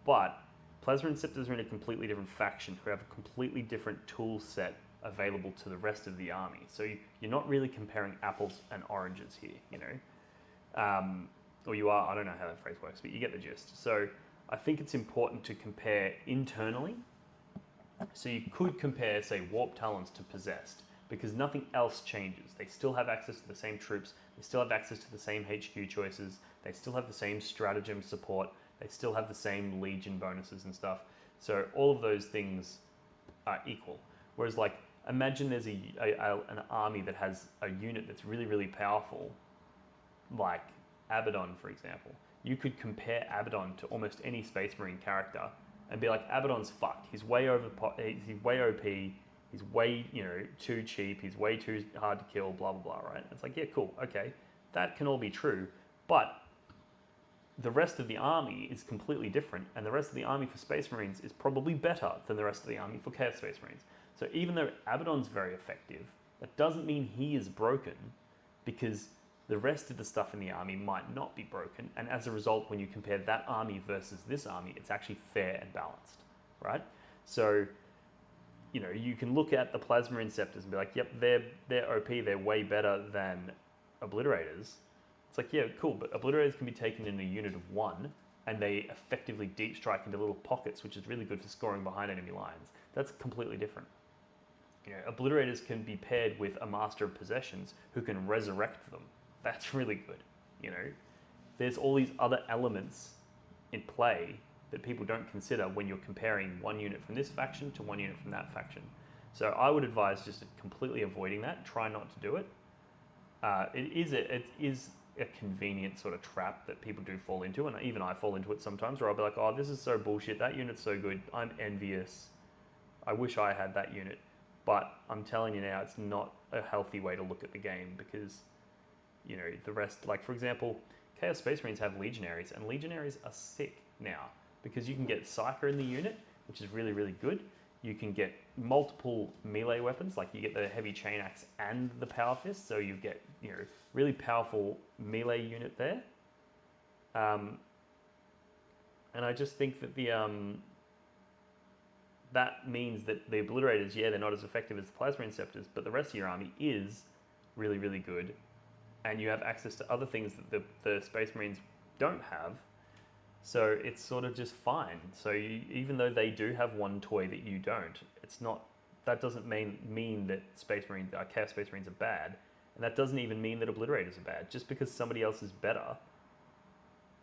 but plasma inceptors are in a completely different faction who have a completely different tool set available to the rest of the army. So you're not really comparing apples and oranges here, you know. Or you are, I don't know how that phrase works, but you get the gist. So I think it's important to compare internally. So you could compare, say, Warp Talons to Possessed, because nothing else changes. They still have access to the same troops, they still have access to the same HQ choices, they still have the same stratagem support, they still have the same Legion bonuses and stuff. So all of those things are equal. Whereas, like, imagine there's an army that has a unit that's really, really powerful, like Abaddon, for example. You could compare Abaddon to almost any Space Marine character and be like, Abaddon's fucked. He's way he's way OP. He's way, too cheap. He's way too hard to kill, blah, blah, blah, right? It's like, yeah, cool, okay. That can all be true, but the rest of the army is completely different, and the rest of the army for Space Marines is probably better than the rest of the army for Chaos Space Marines. So even though Abaddon's very effective, that doesn't mean he is broken, because the rest of the stuff in the army might not be broken, and as a result, when you compare that army versus this army, it's actually fair and balanced, right? So, you can look at the Plasma Inceptors and be like, yep, they're OP, they're way better than Obliterators. It's like, yeah, cool, but Obliterators can be taken in a unit of 1, and they effectively deep strike into little pockets, which is really good for scoring behind enemy lines. That's completely different. Obliterators can be paired with a master of possessions who can resurrect them. That's really good. There's all these other elements in play that people don't consider when you're comparing one unit from this faction to one unit from that faction. So I would advise just completely avoiding that. Try not to do it. It is a convenient sort of trap that people do fall into, and even I fall into it sometimes, where I'll be like, oh, this is so bullshit, that unit's so good, I'm envious, I wish I had that unit. But I'm telling you now, it's not a healthy way to look at the game, because the rest, like for example, Chaos Space Marines have Legionaries, and Legionaries are sick now, because you can get Psyker in the unit, which is really, really good. You can get multiple melee weapons, like you get the heavy chain axe and the power fist, so you get really powerful melee unit there. And I just think that that means that the Obliterators, they're not as effective as the Plasma Inceptors, but the rest of your army is really, really good, and you have access to other things that the Space Marines don't have. So it's sort of just fine. So even though they do have one toy that you don't, that doesn't mean that Chaos Space Marines are bad, and that doesn't even mean that Obliterators are bad. Just because somebody else is better,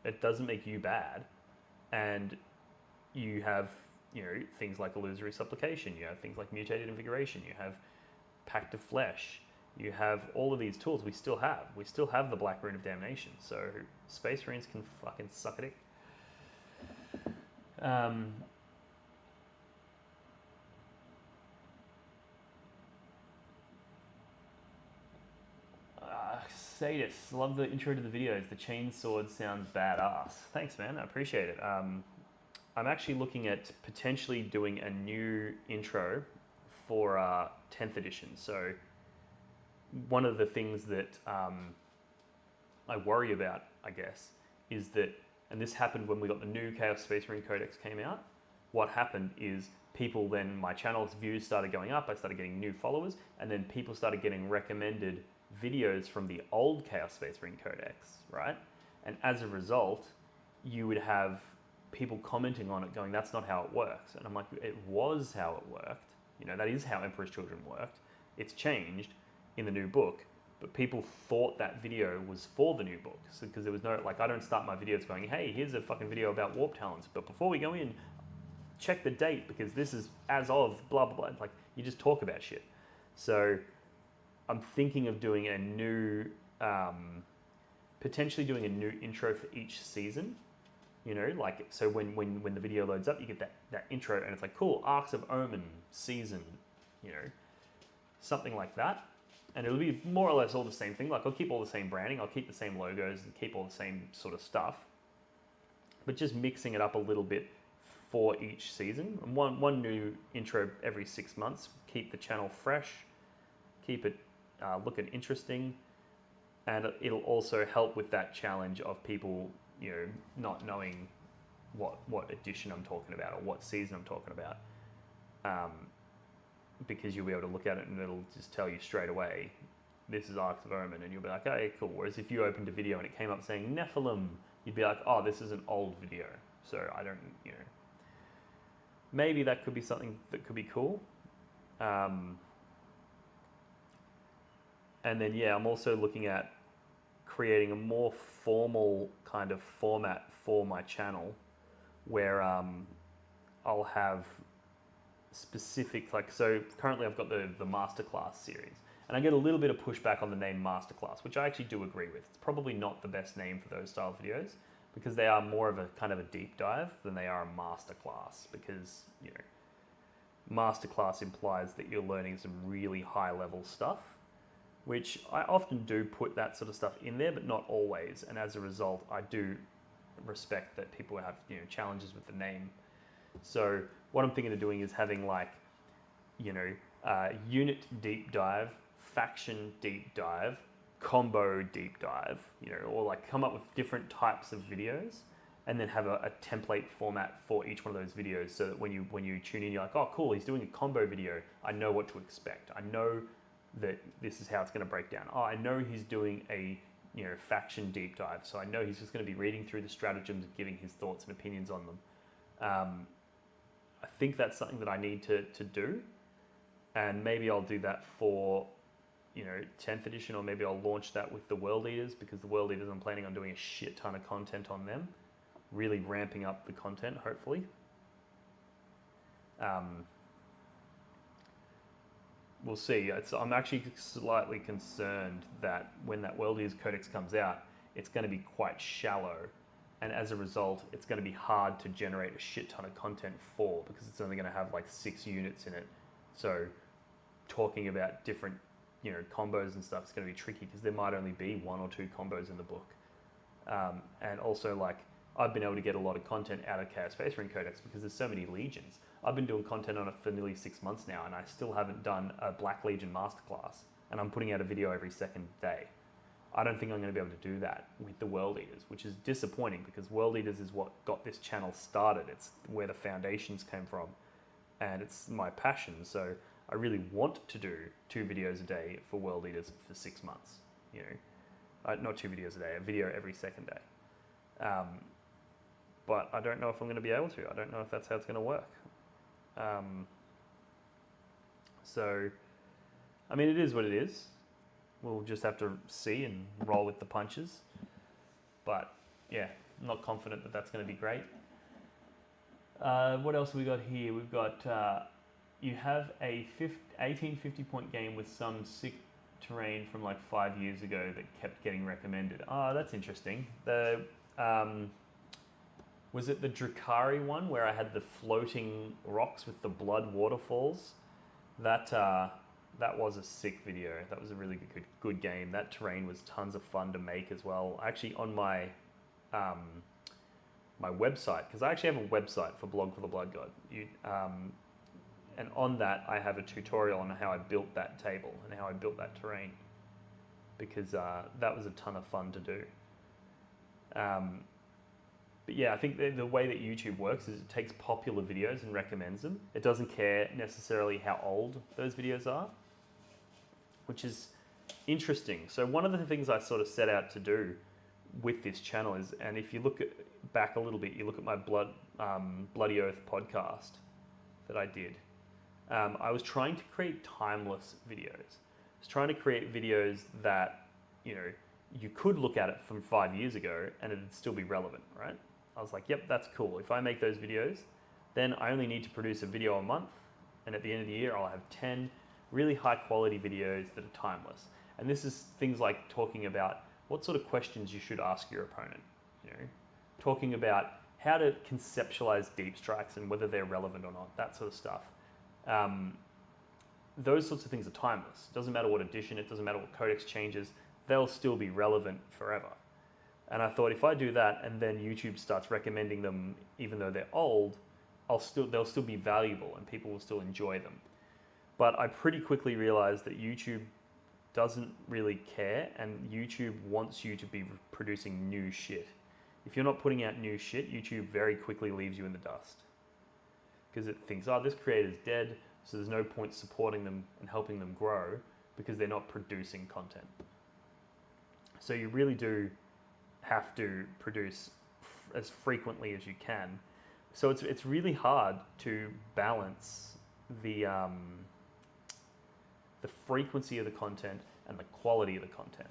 it doesn't make you bad. And you have things like Illusory Supplication, you have things like Mutated Invigoration, you have Pact of Flesh, you have all of these tools. We still have the Black Rune of Damnation. So Space Marines can fucking suck at it. Sadis, love the intro to the videos. The chainsword sounds badass. Thanks, man. I appreciate it. I'm actually looking at potentially doing a new intro for 10th edition. So one of the things that I worry about, I guess, is that, and this happened when we got the new Chaos Space Marine Codex came out, what happened is my channel's views started going up, I started getting new followers, and then people started getting recommended videos from the old Chaos Space Marine Codex, right? And as a result, you would have people commenting on it going, that's not how it works. And I'm like, it was how it worked. That is how Emperor's Children worked. It's changed in the new book, but people thought that video was for the new book. So, because there was no, I don't start my videos going, hey, here's a fucking video about warp talents, but before we go in, check the date, because this is as of blah, blah, blah. You just talk about shit. So I'm thinking of doing a new, potentially doing a new intro for each season. So when the video loads up, you get that intro, and it's like, cool, Arks of Omen season, something like that. And it'll be more or less all the same thing. I'll keep all the same branding, I'll keep the same logos, and keep all the same sort of stuff, but just mixing it up a little bit for each season. And one new intro every 6 months. Keep the channel fresh, keep it looking interesting, and it'll also help with that challenge of people, not knowing what edition I'm talking about or what season I'm talking about. Because you'll be able to look at it and it'll just tell you straight away, this is Arks of Omen, and you'll be like, okay, cool. Whereas if you opened a video and it came up saying Nephilim, you'd be like, oh, this is an old video, so I don't, maybe that could be something that could be cool. And then, I'm also looking at creating a more formal kind of format for my channel, where I'll have specific, so currently I've got the Masterclass series, and I get a little bit of pushback on the name Masterclass, which I actually do agree with. It's probably not the best name for those style videos, because they are more of a kind of a deep dive than they are a masterclass, because masterclass implies that you're learning some really high level stuff, which I often do put that sort of stuff in there, but not always. And as a result, I do respect that people have challenges with the name. So what I'm thinking of doing is having unit deep dive, faction deep dive, combo deep dive, or come up with different types of videos, and then have a template format for each one of those videos, so that when you tune in, you're like, oh cool, he's doing a combo video, I know what to expect. I know that this is how it's going to break down. Oh, I know he's doing a faction deep dive. So I know he's just going to be reading through the stratagems and giving his thoughts and opinions on them. I think that's something that I need to do, and maybe I'll do that for 10th edition, or maybe I'll launch that with the World Eaters, because the World Eaters, I'm planning on doing a shit ton of content on them, really ramping up the content, hopefully. We'll see. I'm actually slightly concerned that when that World Eaters Codex comes out, it's going to be quite shallow, and as a result, it's going to be hard to generate a shit ton of content for, because it's only going to have like 6 units in it. So talking about different combos and stuff is going to be tricky, because there might only be 1 or 2 combos in the book. And also, like, I've been able to get a lot of content out of Chaos Space Marine Codex because there's so many legions. I've been doing content on it for nearly 6 months now, and I still haven't done a Black Legion masterclass, and I'm putting out a video every second day. I don't think I'm going to be able to do that with the World Eaters, which is disappointing, because World Eaters is what got this channel started. It's where the foundations came from, and it's my passion. So I really want to do 2 videos a day for World Eaters for 6 months. Not 2 videos a day, a video every second day. But I don't know if I'm going to be able to. I don't know if that's how it's going to work. So, I mean, it is what it is. We'll just have to see and roll with the punches. But yeah, I'm not confident that that's going to be great. What else have we got here? We've got, you have a 1850 point game with some sick terrain from like 5 years ago that kept getting recommended. Oh, that's interesting. Was it the Drakari one where I had the floating rocks with the blood waterfalls? That was a sick video. That was a really good game. That terrain was tons of fun to make as well. Actually, on my my website, because I actually have a website for Blog for the Blood God. And on that, I have a tutorial on how I built that table and how I built that terrain, because that was a ton of fun to do. But yeah, I think the way that YouTube works is it takes popular videos and recommends them. It doesn't care necessarily how old those videos are, which is interesting. So one of the things I sort of set out to do with this channel is, and if you look back a little bit, you look at my Bloody Oath podcast that I did. I was trying to create timeless videos. I was trying to create videos that, you could look at it from 5 years ago and it'd still be relevant, right? I was like, yep, that's cool. If I make those videos, then I only need to produce a video a month, and at the end of the year, I'll have 10 really high quality videos that are timeless. And this is things like talking about what sort of questions you should ask your opponent, talking about how to conceptualize deep strikes and whether they're relevant or not, that sort of stuff. Those sorts of things are timeless. Doesn't matter what edition, it doesn't matter what codex changes, they'll still be relevant forever. And I thought, if I do that and then YouTube starts recommending them even though they're old, they'll still be valuable and people will still enjoy them. But I pretty quickly realized that YouTube doesn't really care, and YouTube wants you to be producing new shit. If you're not putting out new shit, YouTube very quickly leaves you in the dust, because it thinks, oh, this creator's dead, so there's no point supporting them and helping them grow because they're not producing content. So you really do have to produce as frequently as you can. So it's really hard to balance the frequency of the content and the quality of the content,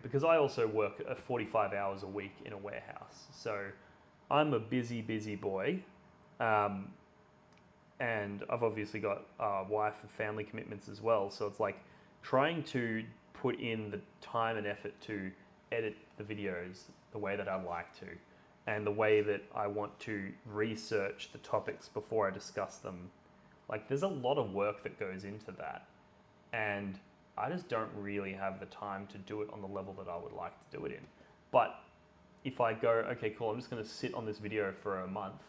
because I also work 45 hours a week in a warehouse. So I'm a busy boy, and I've obviously got a wife and family commitments as well. So it's like trying to put in the time and effort to edit the videos the way that I like to, and the way that I want to research the topics before I discuss them. Like, there's a lot of work that goes into that, and I just don't really have the time to do it on the level that I would like to do it in. But if I go, okay, cool, I'm just going to sit on this video for a month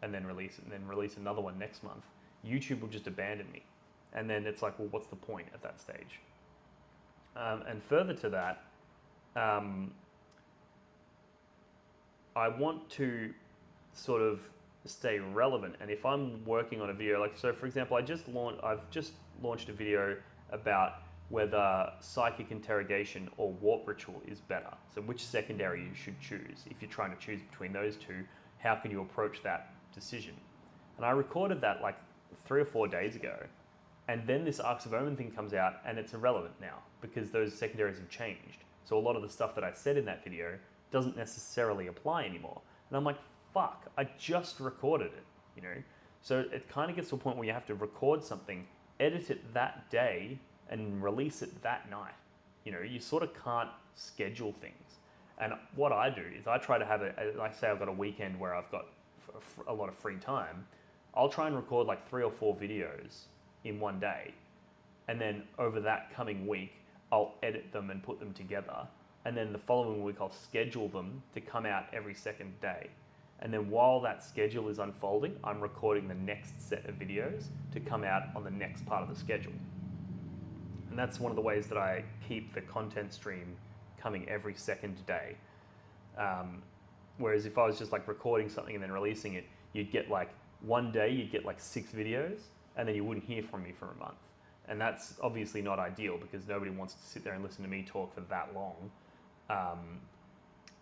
and then release it, and then release another one next month, YouTube will just abandon me. And then it's like, well, what's the point at that stage? And further to that, I want to sort of stay relevant. And if I'm working on a video, like, so for example, I've just launched a video about whether psychic interrogation or warp ritual is better. So which secondary you should choose. If you're trying to choose between those two, how can you approach that decision? And I recorded that like 3 or 4 days ago. And then this Arks of Omen thing comes out and it's irrelevant now because those secondaries have changed. So a lot of the stuff that I said in that video doesn't necessarily apply anymore. And I'm like, fuck, I just recorded it, you know? So it kind of gets to a point where you have to record something, edit it that day, and release it that night. You know, you sort of can't schedule things. And what I do is I try to have like say I've got a weekend where I've got a lot of free time. I'll try and record like 3 or 4 videos in one day. And then over that coming week, I'll edit them and put them together. And then the following week, I'll schedule them to come out every second day. And then while that schedule is unfolding, I'm recording the next set of videos to come out on the next part of the schedule. And that's one of the ways that I keep the content stream coming every second day. Whereas if I was just like recording something and then releasing it, you'd get like one day, you'd get like 6 videos, and then you wouldn't hear from me for a month. And that's obviously not ideal because nobody wants to sit there and listen to me talk for that long.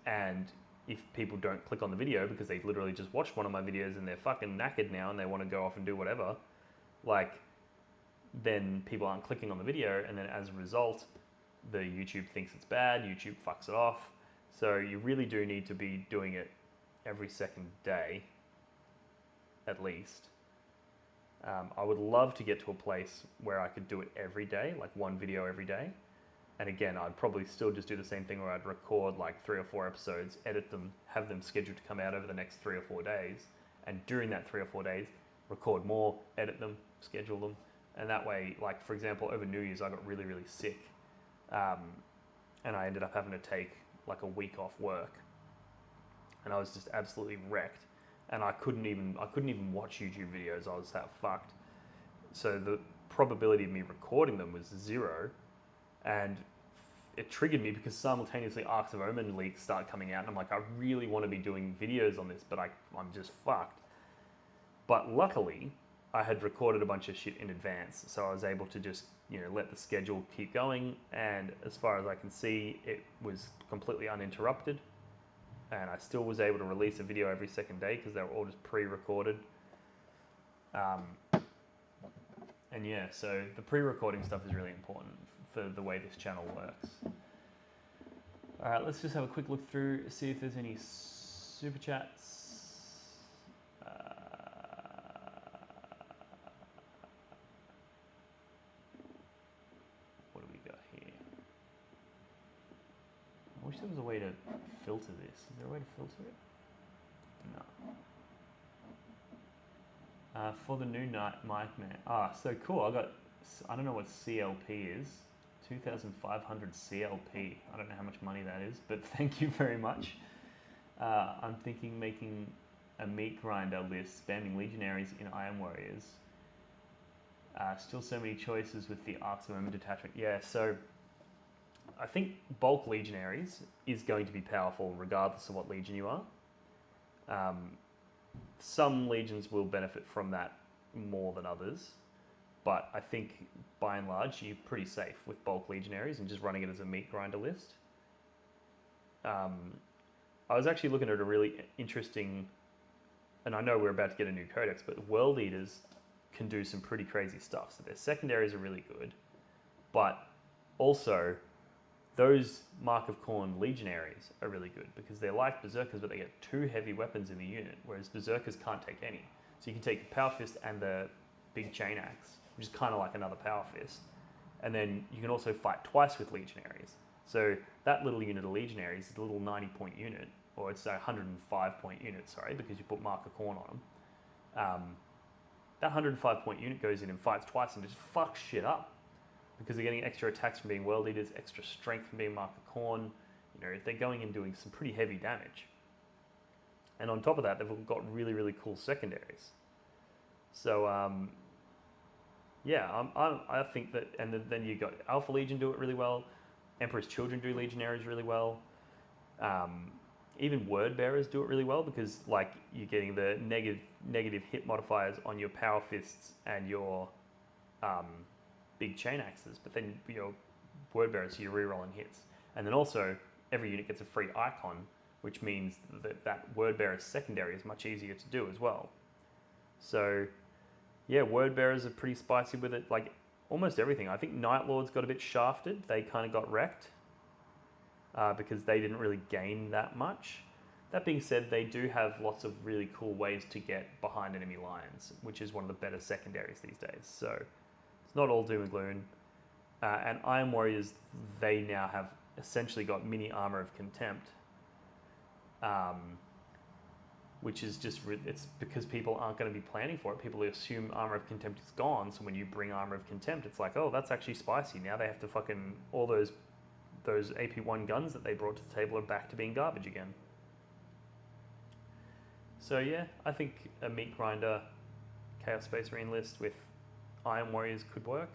And if people don't click on the video because they literally just watched one of my videos and they're fucking knackered now and they want to go off and do whatever, like, then people aren't clicking on the video, and then as a result, the YouTube thinks it's bad, YouTube fucks it off. So you really do need to be doing it every second day, at least. I would love to get to a place where I could do it every day, like one video every day. And again, I'd probably still just do the same thing where I'd record like 3 or 4 episodes, edit them, have them scheduled to come out over the next 3 or 4 days. And during that 3 or 4 days, record more, edit them, schedule them. And that way, like for example, over New Year's, I got really, really sick. And I ended up having to take like a week off work. And I was just absolutely wrecked. And I couldn't even watch YouTube videos. I was that fucked. So the probability of me recording them was 0. And it triggered me because simultaneously Arks of Omen leaks start coming out. And I'm like, I really want to be doing videos on this, but I'm just fucked. But luckily, I had recorded a bunch of shit in advance. So I was able to just, you know, let the schedule keep going. And as far as I can see, it was completely uninterrupted. And I still was able to release a video every second day because they were all just pre-recorded. And yeah, so the pre-recording stuff is really important for the way this channel works. All right, let's just have a quick look through, see if there's any super chats. What do we got here? I wish there was a way to filter this. Is there a way to filter it? No. For the new night mic man. So cool. I don't know what CLP is. 2,500 CLP. I don't know how much money that is, but thank you very much. I'm thinking making a meat grinder list, spamming legionaries in Iron Warriors. Still so many choices with the Arks of Omen detachment. Yeah, so I think bulk legionaries is going to be powerful regardless of what legion you are. Some legions will benefit from that more than others, but I think by and large you're pretty safe with bulk legionaries and just running it as a meat grinder list. I was actually looking at a really interesting, and I know we're about to get a new codex, but World Eaters can do some pretty crazy stuff. So their secondaries are really good, but also those Mark of Khorne legionaries are really good because they're like berserkers, but they get 2 heavy weapons in the unit, whereas berserkers can't take any. So you can take the power fist and the big chain axe, which is kind of like another power fist. And then you can also fight twice with legionaries. So that little unit of legionaries is a little 90-point unit, or it's a 105-point unit, sorry, because you put Mark of Khorne on them. That 105-point unit goes in and fights twice and just fucks shit up, because they're getting extra attacks from being World Eaters, extra strength from being Mark of Khorne. You know, they're going and doing some pretty heavy damage. And on top of that, they've got really, really cool secondaries. So, yeah, I think that, and then you got Alpha Legion do it really well. Emperor's Children do legionaries really well. Even Word Bearers do it really well because, like, you're getting the negative hit modifiers on your power fists and your big chain axes, but then your word bearer, so you're re-rolling hits. And then also, every unit gets a free icon, which means that word bearer's secondary is much easier to do as well. So, yeah, word bearers are pretty spicy with it. Like, almost everything. I think Night Lords got a bit shafted. They kind of got wrecked because they didn't really gain that much. That being said, they do have lots of really cool ways to get behind enemy lines, which is one of the better secondaries these days. So it's not all doom and gloom. And Iron Warriors, they now have essentially got mini armor of contempt, which is just, it's because people aren't going to be planning for it. People assume armor of contempt is gone, so when you bring armor of contempt, it's like, oh, that's actually spicy. Now they have to fucking, all those AP1 guns that they brought to the table are back to being garbage again. So yeah, I think a meat grinder Chaos Space Marine list with Iron Warriors could work.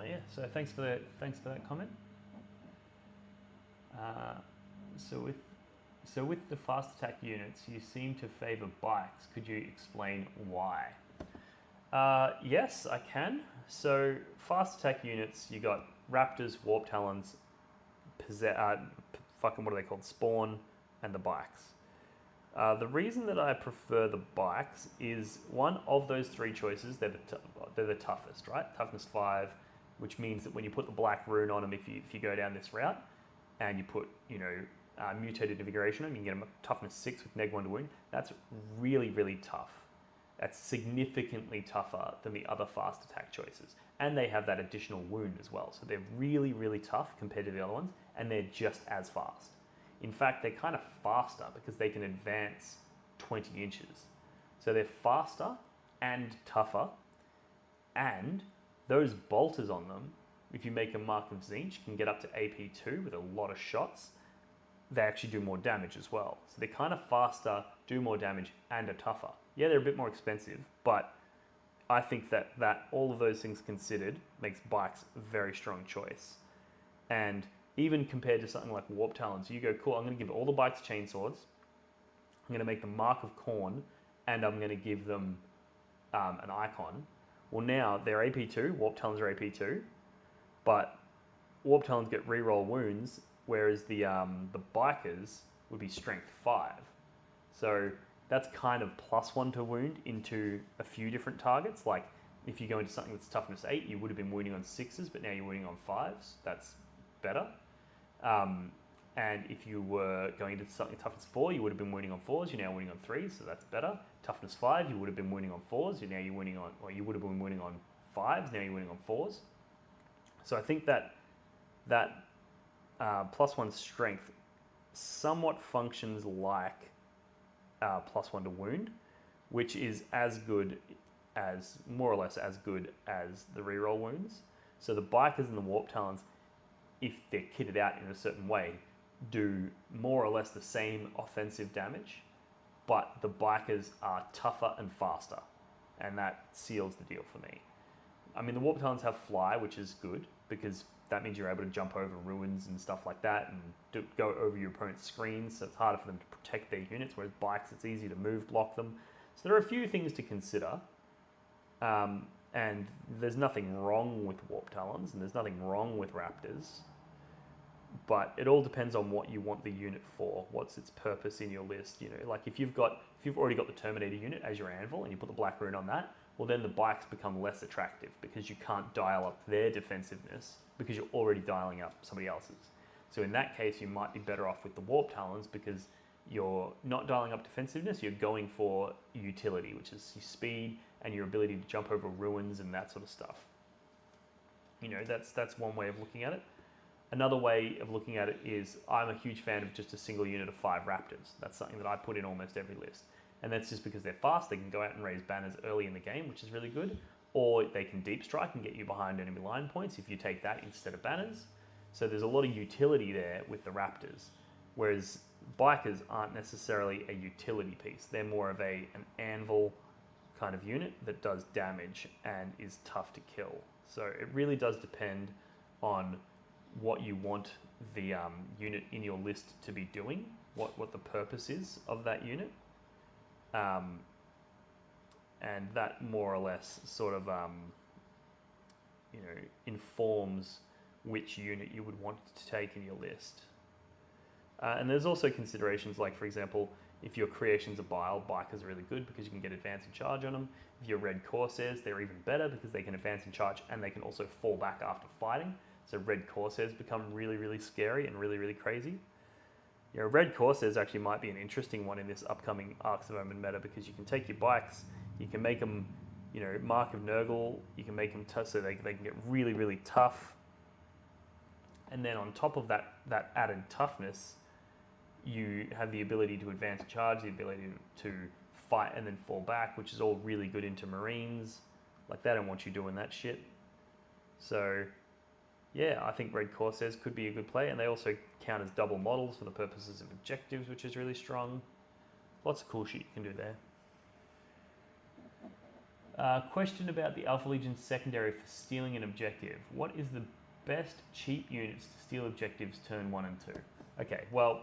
Yeah, so thanks for that comment. So with the fast attack units, you seem to favour bikes. Could you explain why? Yes, I can. So fast attack units, you got Raptors, Warp Talons, fucking what are they called? Spawn, and the bikes. The reason that I prefer the bikes is one of those three choices, they're the toughest, right? Toughness 5, which means that when you put the black rune on them, if you go down this route, and you put, mutated invigoration on them, you can get them a toughness 6 with neg 1 to wound. That's really, really tough. That's significantly tougher than the other fast attack choices. And they have that additional wound as well. So they're really, really tough compared to the other ones, and they're just as fast. In fact, they're kind of faster because they can advance 20 inches. So they're faster and tougher, and those bolters on them, if you make a Mark of Tzeentch, can get up to AP2 with a lot of shots. They actually do more damage as well. So they're kind of faster, do more damage, and are tougher. Yeah, they're a bit more expensive, but I think that all of those things considered makes bikes a very strong choice. And even compared to something like Warp Talons, you go, cool, I'm going to give all the bikes chainswords, I'm going to make them Mark of Khorne, and I'm going to give them an icon. Well, now they're AP2, Warp Talons are AP2, but Warp Talons get reroll wounds, whereas the bikers would be strength 5. So that's kind of +1 to wound into a few different targets. Like if you go into something that's toughness 8, you would have been wounding on 6s, but now you're wounding on 5s. That's better. And if you were going into something toughness 4, you would have been wounding on 4s. You're now wounding on 3s, so that's better. Toughness 5, you would have been wounding on 4s. Now you're wounding on, or you would have been wounding on 5s. Now you're wounding on 4s. So I think that +1 strength somewhat functions like +1 to wound, which is more or less as good as the reroll wounds. So the bikers and the Warp Talons, if they're kitted out in a certain way, do more or less the same offensive damage, but the bikers are tougher and faster, and that seals the deal for me. I mean, the Warp Talons have fly, which is good, because that means you're able to jump over ruins and stuff like that and go over your opponent's screens, so it's harder for them to protect their units, whereas bikes, it's easy to move block them. So there are a few things to consider, and there's nothing wrong with Warp Talons, and there's nothing wrong with Raptors, but it all depends on what you want the unit for, what's its purpose in your list. Like if you've already got the Terminator unit as your anvil, and you put the black rune on that, well then the bikes become less attractive because you can't dial up their defensiveness because you're already dialing up somebody else's. So in that case, you might be better off with the Warp Talons because you're not dialing up defensiveness, you're going for utility, which is your speed and your ability to jump over ruins and that sort of stuff. That's one way of looking at it. Another way of looking at it is I'm a huge fan of just a single unit of 5 Raptors. That's something that I put in almost every list. And that's just because they're fast, they can go out and raise banners early in the game, which is really good. Or they can deep strike and get you behind enemy line points if you take that instead of banners. So there's a lot of utility there with the Raptors. Whereas bikers aren't necessarily a utility piece. They're more of an anvil kind of unit that does damage and is tough to kill. So it really does depend on what you want the unit in your list to be doing, what the purpose is of that unit. and that more or less sort of informs which unit you would want to take in your list. And there's also considerations like, for example, if your creations are bile, bikers are really good because you can get advance and charge on them. If you're red corsairs, they're even better because they can advance and charge and they can also fall back after fighting. So red corsairs become really, really scary and really, really crazy. Red corsairs actually might be an interesting one in this upcoming Arks of Omen meta because you can take your bikes, you can make them, Mark of Nurgle, you can make them tough so they can get really, really tough. And then on top of that added toughness, you have the ability to advance and charge, the ability to fight and then fall back, which is all really good into Marines. Like, they don't want you doing that shit. So, yeah, I think Red Corsairs could be a good play, and they also count as double models for the purposes of objectives, which is really strong. Lots of cool shit you can do there. Question about the Alpha Legion secondary for stealing an objective. What is the best cheap units to steal objectives turn 1 and 2? Okay, well,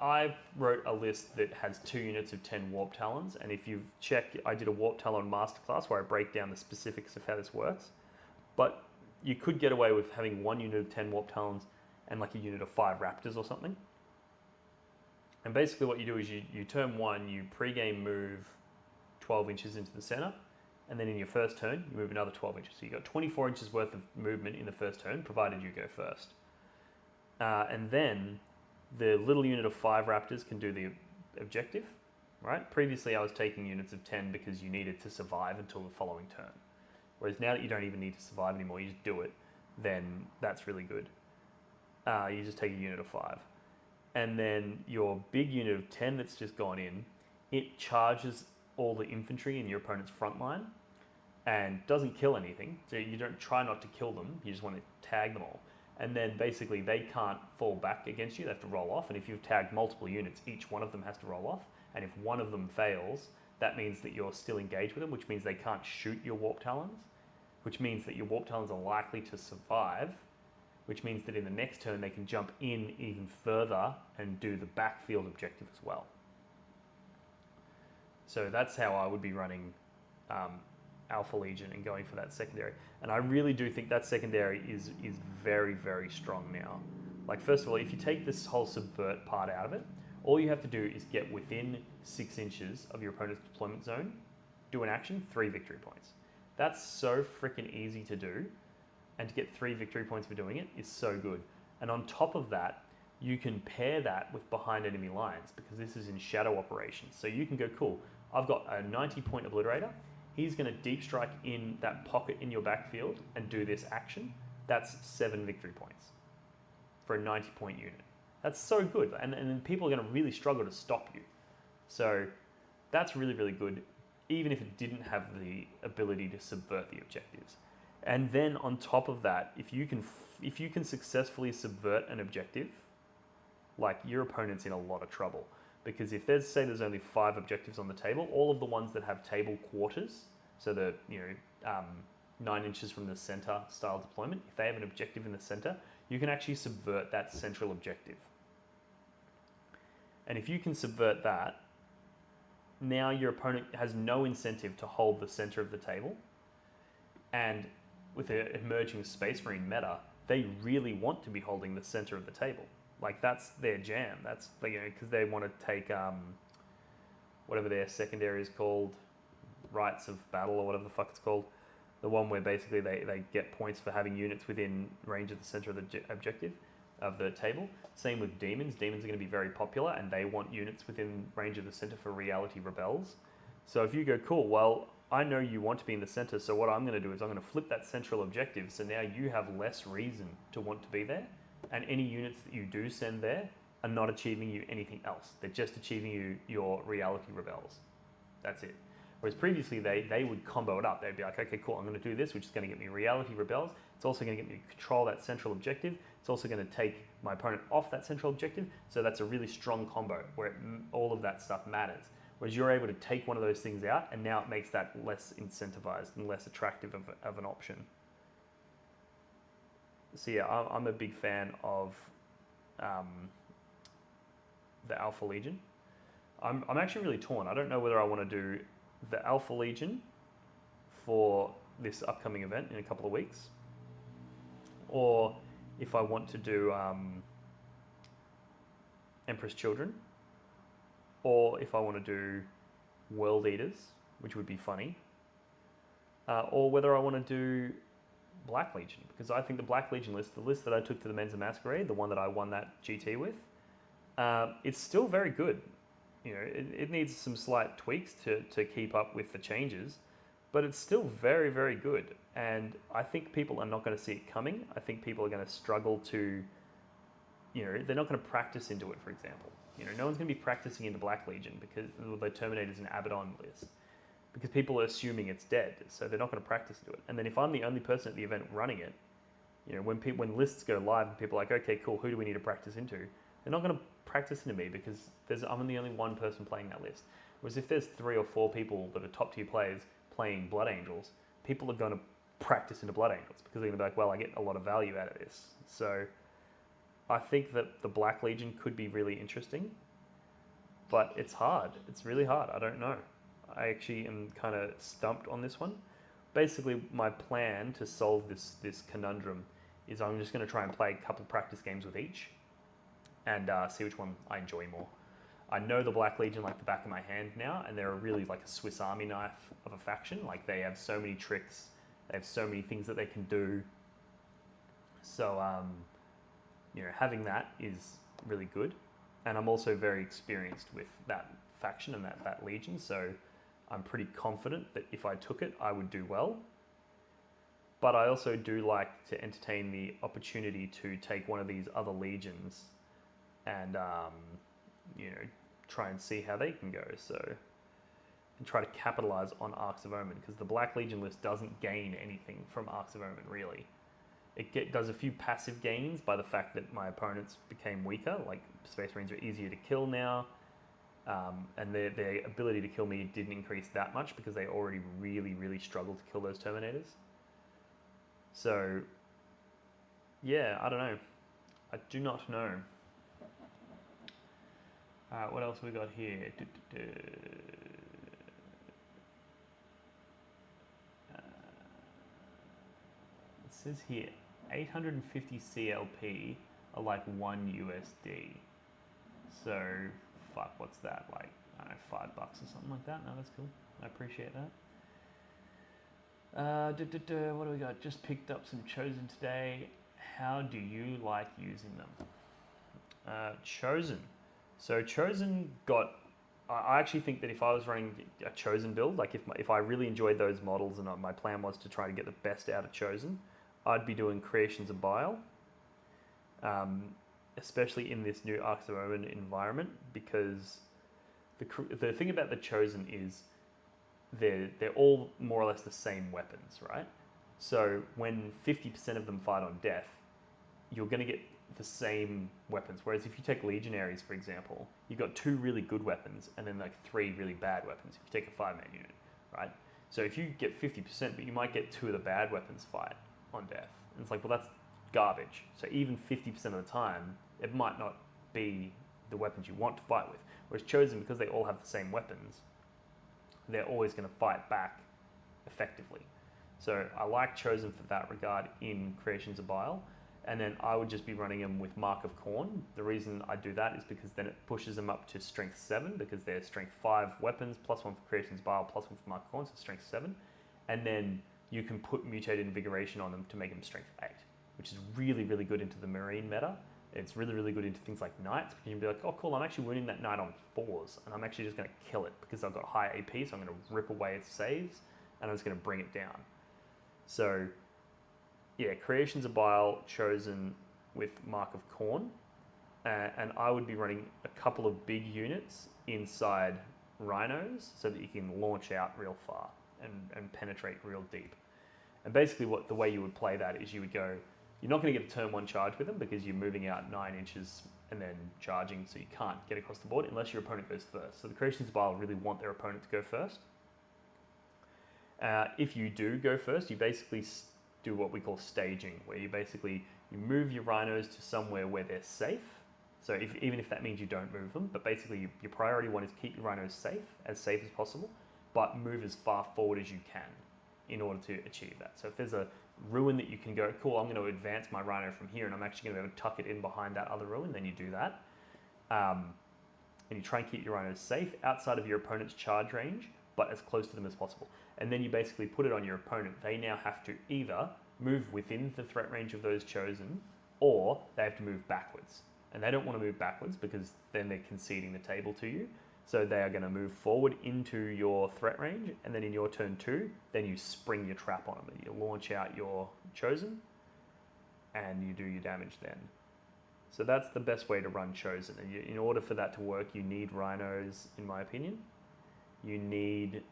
I wrote a list that has 2 units of 10 Warp Talons, and if you've checked, I did a Warp Talon masterclass where I break down the specifics of how this works. But you could get away with having 1 unit of 10 Warp Talons and like a unit of 5 Raptors or something. And basically what you do is you turn 1, you pre-game move 12 inches into the center, and then in your first turn, you move another 12 inches. So you've got 24 inches worth of movement in the first turn, provided you go first. And then the little unit of 5 Raptors can do the objective, right? Previously, I was taking units of 10 because you needed to survive until the following turn. Whereas now that you don't even need to survive anymore, you just do it, then that's really good. You just take a unit of 5. And then your big unit of 10 that's just gone in, it charges all the infantry in your opponent's front line and doesn't kill anything. So you don't try not to kill them, you just want to tag them all. And then basically they can't fall back against you, they have to roll off. And if you've tagged multiple units, each one of them has to roll off. And if one of them fails, that means that you're still engaged with them, which means they can't shoot your Warp Talons, which means that your Warp Talons are likely to survive, which means that in the next turn they can jump in even further and do the backfield objective as well. So that's how I would be running Alpha Legion and going for that secondary. And I really do think that secondary is very, very strong now. Like, first of all, if you take this whole subvert part out of it, all you have to do is get within 6 inches of your opponent's deployment zone, do an action, 3 victory points. That's so freaking easy to do, and to get 3 victory points for doing it is so good. And on top of that, you can pair that with behind enemy lines, because this is in shadow operations. So you can go, cool, I've got a 90-point obliterator. He's going to deep strike in that pocket in your backfield and do this action. That's 7 victory points for a 90-point unit. That's so good, and then people are going to really struggle to stop you. So that's really, really good, even if it didn't have the ability to subvert the objectives. And then on top of that, if you can successfully subvert an objective, like, your opponent's in a lot of trouble. Because if there's only 5 objectives on the table, all of the ones that have table quarters, so the 9 inches from the center style deployment, if they have an objective in the center, you can actually subvert that central objective. And if you can subvert that, now your opponent has no incentive to hold the center of the table. And with the emerging Space Marine meta, they really want to be holding the center of the table. Like, that's their jam. That's, because they want to take whatever their secondary is called, Rites of Battle or whatever the fuck it's called. The one where basically they get points for having units within range of the center of the objective of the table. Same with demons. Demons are going to be very popular, and they want units within range of the center for reality rebels. So if you go, cool, well, I know you want to be in the center, so what I'm going to do is I'm going to flip that central objective, so now you have less reason to want to be there. And any units that you do send there are not achieving you anything else. They're just achieving you your reality rebels. That's it. Whereas previously they would combo it up. They'd be like, okay, cool, I'm going to do this, which is going to get me reality rebels. It's also going to get me to control that central objective. It's also going to take my opponent off that central objective. So that's a really strong combo where all of that stuff matters. Whereas you're able to take one of those things out, and now it makes that less incentivized and less attractive of an option. So yeah, I'm a big fan of the Alpha Legion. I'm actually really torn. I don't know whether I want to do the Alpha Legion for this upcoming event in a couple of weeks, or if I want to do Empress Children, or if I want to do World Eaters, which would be funny, or whether I want to do Black Legion, because I think the Black Legion list, the list that I took to the Men's and Masquerade, the one that I won that GT with, it's still very good. You know, it needs some slight tweaks to keep up with the changes, but it's still very, very good. And I think people are not going to see it coming. I think people are going to struggle to, you know, they're not going to practice into it, for example. You know, no one's going to be practicing into Black Legion because the Terminator's an Abaddon list, because people are assuming it's dead, so they're not going to practice into it. And then if I'm the only person at the event running it, you know, when lists go live and people are like, okay, cool, who do we need to practice into? They're not going to practice into me because I'm the only one person playing that list. Whereas if there's 3 or 4 people that are top tier players playing Blood Angels, people are going to practice into Blood Angels because they're going to be like, well, I get a lot of value out of this. So I think that the Black Legion could be really interesting, but it's hard. It's really hard. I don't know. I actually am kind of stumped on this one. Basically, my plan to solve this conundrum is I'm just going to try and play a couple practice games with each and see which one I enjoy more. I know the Black Legion like the back of my hand now, and they're really like a Swiss Army knife of a faction. Like, they have so many tricks, they have so many things that they can do. So, you know, having that is really good. And I'm also very experienced with that faction and that legion, so I'm pretty confident that if I took it, I would do well. But I also do like to entertain the opportunity to take one of these other legions and, you know, try and see how they can go. So, and try to capitalize on Arks of Omen, because the Black Legion list doesn't gain anything from Arks of Omen, really. It does a few passive gains by the fact that my opponents became weaker, like Space Marines are easier to kill now, and their ability to kill me didn't increase that much because they already really, really struggled to kill those Terminators. So, yeah, I don't know. I do not know. What else we got here? It says here, 850 CLP are like 1 USD. So, fuck, what's that? Like, I don't know, $5 or something like that? No, that's cool. I appreciate that. What do we got? Just picked up some Chosen today. How do you like using them? Chosen. So Chosen got... I actually think that if I was running a Chosen build, like if I really enjoyed those models and my plan was to try to get the best out of Chosen, I'd be doing Creations of Bile, especially in this new Arks of Omen environment, because the thing about the Chosen is they're all more or less the same weapons, right? So when 50% of them fight on death, you're going to get the same weapons. Whereas if you take Legionaries, for example, you've got 2 really good weapons and then like 3 really bad weapons if you take a 5-man unit, right? So if you get 50%, but you might get 2 of the bad weapons fight on death. And it's like, well, that's garbage. So even 50% of the time, it might not be the weapons you want to fight with. Whereas Chosen, because they all have the same weapons, they're always going to fight back effectively. So I like Chosen for that regard in Creations of Bile. And then I would just be running them with Mark of Khorne. The reason I do that is because then it pushes them up to Strength 7, because they're Strength 5 weapons, +1 for Creations of Bile, +1 for Mark of Khorne, so Strength 7. And then you can put Mutated Invigoration on them to make them Strength 8, which is really, really good into the Marine meta. It's really, really good into things like Knights, because you can be like, oh cool, I'm actually winning that Knight on 4s, and I'm actually just going to kill it because I've got high AP, so I'm going to rip away its saves, and I'm just going to bring it down. So, yeah, Creations of Bile, Chosen with Mark of Khorne, and I would be running a couple of big units inside Rhinos so that you can launch out real far and penetrate real deep. And basically the way you would play that is you would go, you're not going to get a turn 1 charge with them because you're moving out 9 inches and then charging, so you can't get across the board unless your opponent goes first. So the Creations of Bile really want their opponent to go first. If you do go first, you basically do what we call staging, where you move your Rhinos to somewhere where they're safe. So even if that means you don't move them, but basically your priority one is keep your Rhinos safe as possible. but move as far forward as you can in order to achieve that. So if there's a ruin that you can go, cool, I'm going to advance my rhino from here and I'm actually going to be able to tuck it in behind that other ruin, then you do that. And you try and keep your rhinos safe outside of your opponent's charge range, but as close to them as possible. And then you basically put it on your opponent. They now have to either move within the threat range of those chosen, or they have to move backwards. And they don't want to move backwards because then they're conceding the table to you. So they are going to move forward into your threat range, and then in your turn 2, then you spring your trap on them. You launch out your chosen, and you do your damage then. So that's the best way to run chosen. And in order for that to work, you need rhinos, in my opinion. You need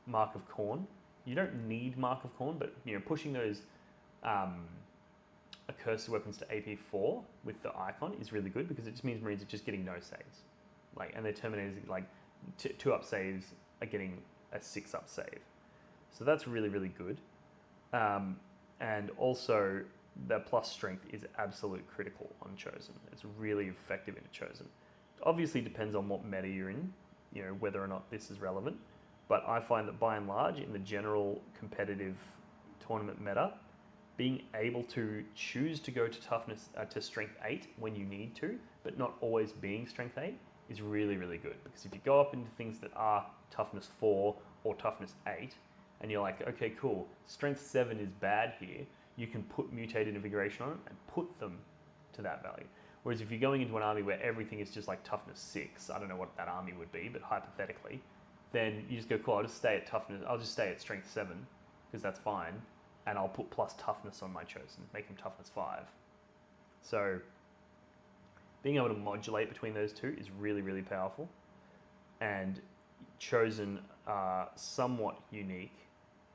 Mark of Corn. You don't need Mark of Corn, but pushing those accursed weapons to AP4 with the icon is really good because it just means Marines are just getting no saves. And their Terminators, 2 up saves are getting a 6 up save. So that's really, really good. And also, the plus strength is absolute critical on Chosen. It's really effective in a Chosen. Obviously depends on what meta you're in, whether or not this is relevant. But I find that by and large, in the general competitive tournament meta, being able to choose to go to toughness to strength 8 when you need to, but not always being strength 8, is really, really good. Because if you go up into things that are toughness 4 or toughness 8, and you're like, okay, cool, strength 7 is bad here, you can put mutated invigoration on it and put them to that value. Whereas if you're going into an army where everything is just like toughness 6, I don't know what that army would be, but hypothetically, then you just go, cool, I'll just stay at strength 7, because that's fine, and I'll put plus toughness on my chosen, make him toughness 5. So being able to modulate between those two is really, really powerful. And chosen are somewhat unique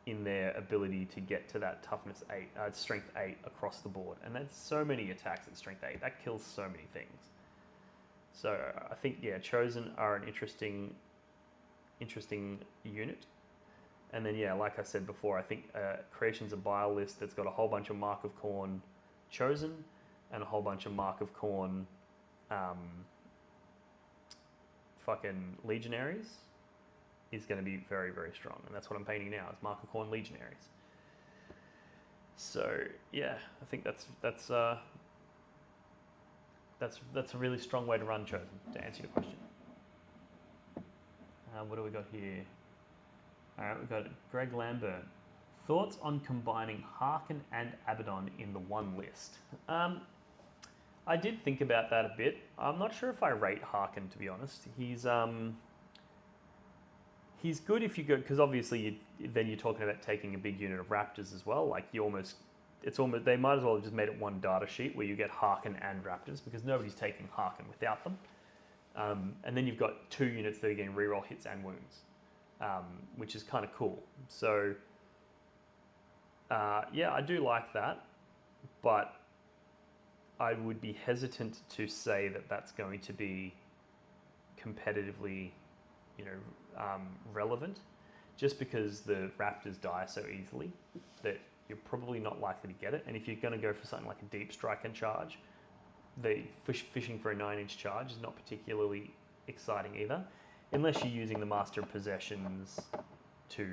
in their ability to get to that toughness 8, strength 8 across the board. And there's so many attacks at strength 8. That kills so many things. So I think, yeah, chosen are an interesting unit. And then, yeah, like I said before, I think creation's a bile list that's got a whole bunch of Mark of Corn chosen and a whole bunch of Mark of Corn fucking legionaries is going to be very, very strong. And that's what I'm painting now, is Mark of Corn legionaries. So, yeah, I think that's a really strong way to run chosen, to answer your question. What do we got here? All right, we've got Greg Lambert. Thoughts on combining Harken and Abaddon in the one list? I did think about that a bit. I'm not sure if I rate Harken, to be honest. He's good if you go, because obviously then you're talking about taking a big unit of Raptors as well. Like they might as well have just made it one data sheet where you get Harken and Raptors, because nobody's taking Harken without them. And then you've got 2 units that are getting reroll hits and wounds, which is kind of cool. So, yeah, I do like that, but I would be hesitant to say that that's going to be competitively, relevant, just because the Raptors die so easily that you're probably not likely to get it. And if you're going to go for something like a deep strike and charge, the fishing for a 9-inch charge is not particularly exciting either, unless you're using the Master of Possessions to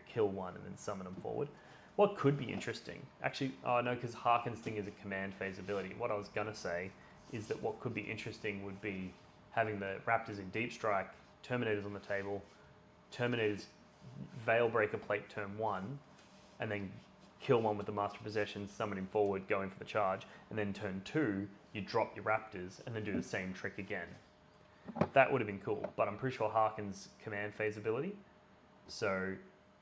kill one and then summon them forward. What could be interesting, actually, because Harken's thing is a command phase ability. What I was going to say is that what could be interesting would be having the Raptors in deep strike, Terminators on the table, Terminators Veilbreaker plate turn 1, and then kill one with the Master of Possessions, summon him forward, go in for the charge, and then turn 2, you drop your Raptors, and then do the same trick again. That would have been cool, but I'm pretty sure Harken's command phase ability, so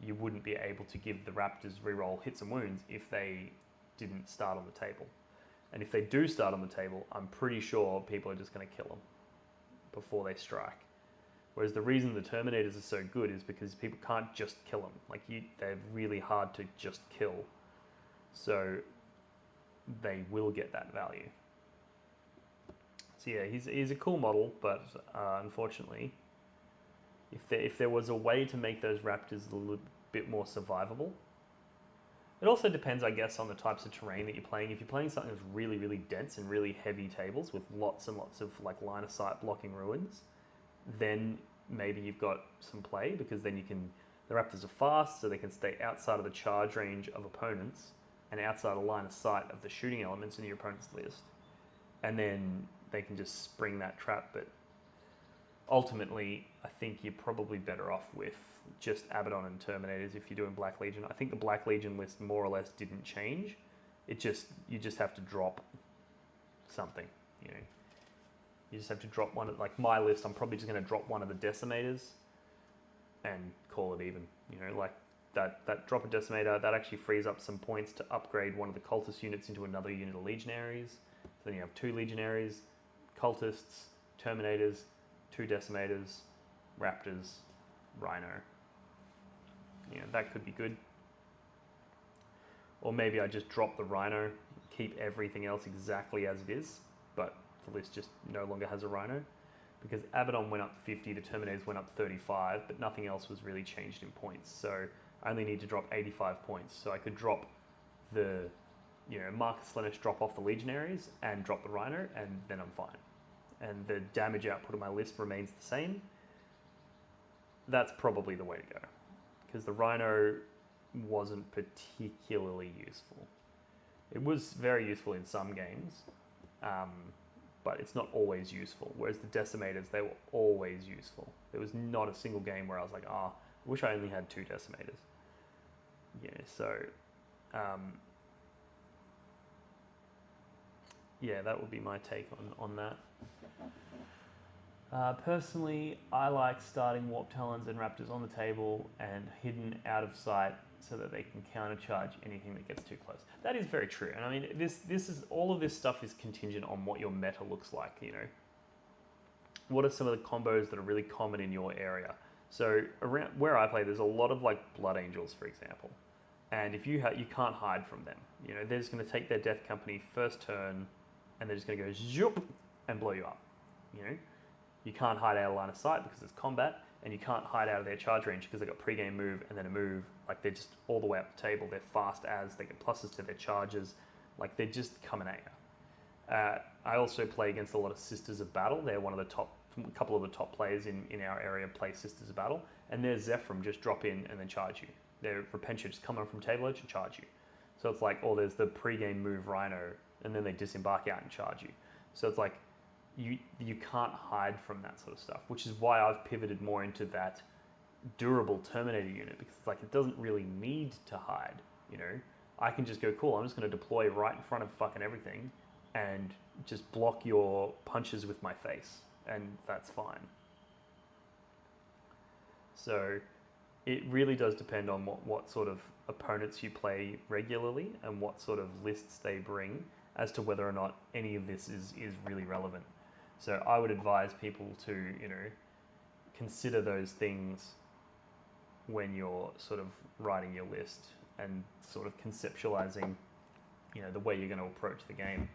you wouldn't be able to give the Raptors reroll hits and wounds if they didn't start on the table. And if they do start on the table, I'm pretty sure people are just going to kill them before they strike. Whereas the reason the Terminators are so good is because people can't just kill them. They're really hard to just kill. So they will get that value. So yeah, he's a cool model, but unfortunately, if there was a way to make those Raptors a little bit more survivable, It also depends, I guess, on the types of terrain that you're playing. If you're playing something that's really, really dense and really heavy tables with lots and lots of like line of sight blocking ruins, then maybe you've got some play because then the Raptors are fast, so they can stay outside of the charge range of opponents and outside of line of sight of the shooting elements in your opponent's list. And then they can just spring that trap. But ultimately, I think you're probably better off with just Abaddon and Terminators if you're doing Black Legion. I think the Black Legion list more or less didn't change. You just have to drop something, you know. You just have to drop one of, like my list, I'm probably just going to drop one of the Decimators and call it even, you know, like that drop a Decimator, that actually frees up some points to upgrade one of the Cultist units into another unit of Legionaries. So then you have 2 Legionaries, Cultists, Terminators, 2 Decimators, Raptors, Rhino. You know, that could be good. Or maybe I just drop the Rhino, keep everything else exactly as it is, but the list just no longer has a Rhino. Because Abaddon went up 50, the Terminators went up 35, but nothing else was really changed in points. So I only need to drop 85 points. So I could drop the, you know, Marcus Lennish, drop off the Legionaries and drop the Rhino, and then I'm fine. And the damage output of my list remains the same. That's probably the way to go. Because the Rhino wasn't particularly useful. It was very useful in some games, but it's not always useful. Whereas the Decimators, they were always useful. There was not a single game where I was like, I wish I only had 2 Decimators. Yeah, so, yeah, that would be my take on that. Personally, I like starting Warp Talons and Raptors on the table and hidden out of sight so that they can countercharge anything that gets too close. That is very true. And I mean, this is all of this stuff is contingent on what your meta looks like, you know. What are some of the combos that are really common in your area? So around where I play, there's a lot of like Blood Angels, for example. And if you can't hide from them. You know, they're just going to take their Death Company first turn and they're just going to go zoop and blow you up, you know. You can't hide out of line of sight because it's combat, and you can't hide out of their charge range because they've got pre-game move and then a move. Like, they're just all the way up the table. They're fast as, they get pluses to their charges. Like, they're just coming at you. I also play against a lot of Sisters of Battle. They're one of the top, a couple of the top players in our area play Sisters of Battle. And their Zephyr just drop in and then charge you. Their Repentia just come on from table edge and charge you. So it's like, there's the pre-game move Rhino, and then they disembark out and charge you. So it's like, you can't hide from that sort of stuff, which is why I've pivoted more into that durable Terminator unit, because it's like it doesn't really need to hide, you know. I can just go, cool, I'm just going to deploy right in front of fucking everything and just block your punches with my face, and that's fine. So it really does depend on what sort of opponents you play regularly and what sort of lists they bring as to whether or not any of this is really relevant. So I would advise people to, you know, consider those things when you're sort of writing your list and sort of conceptualizing, you know, the way you're going to approach the game.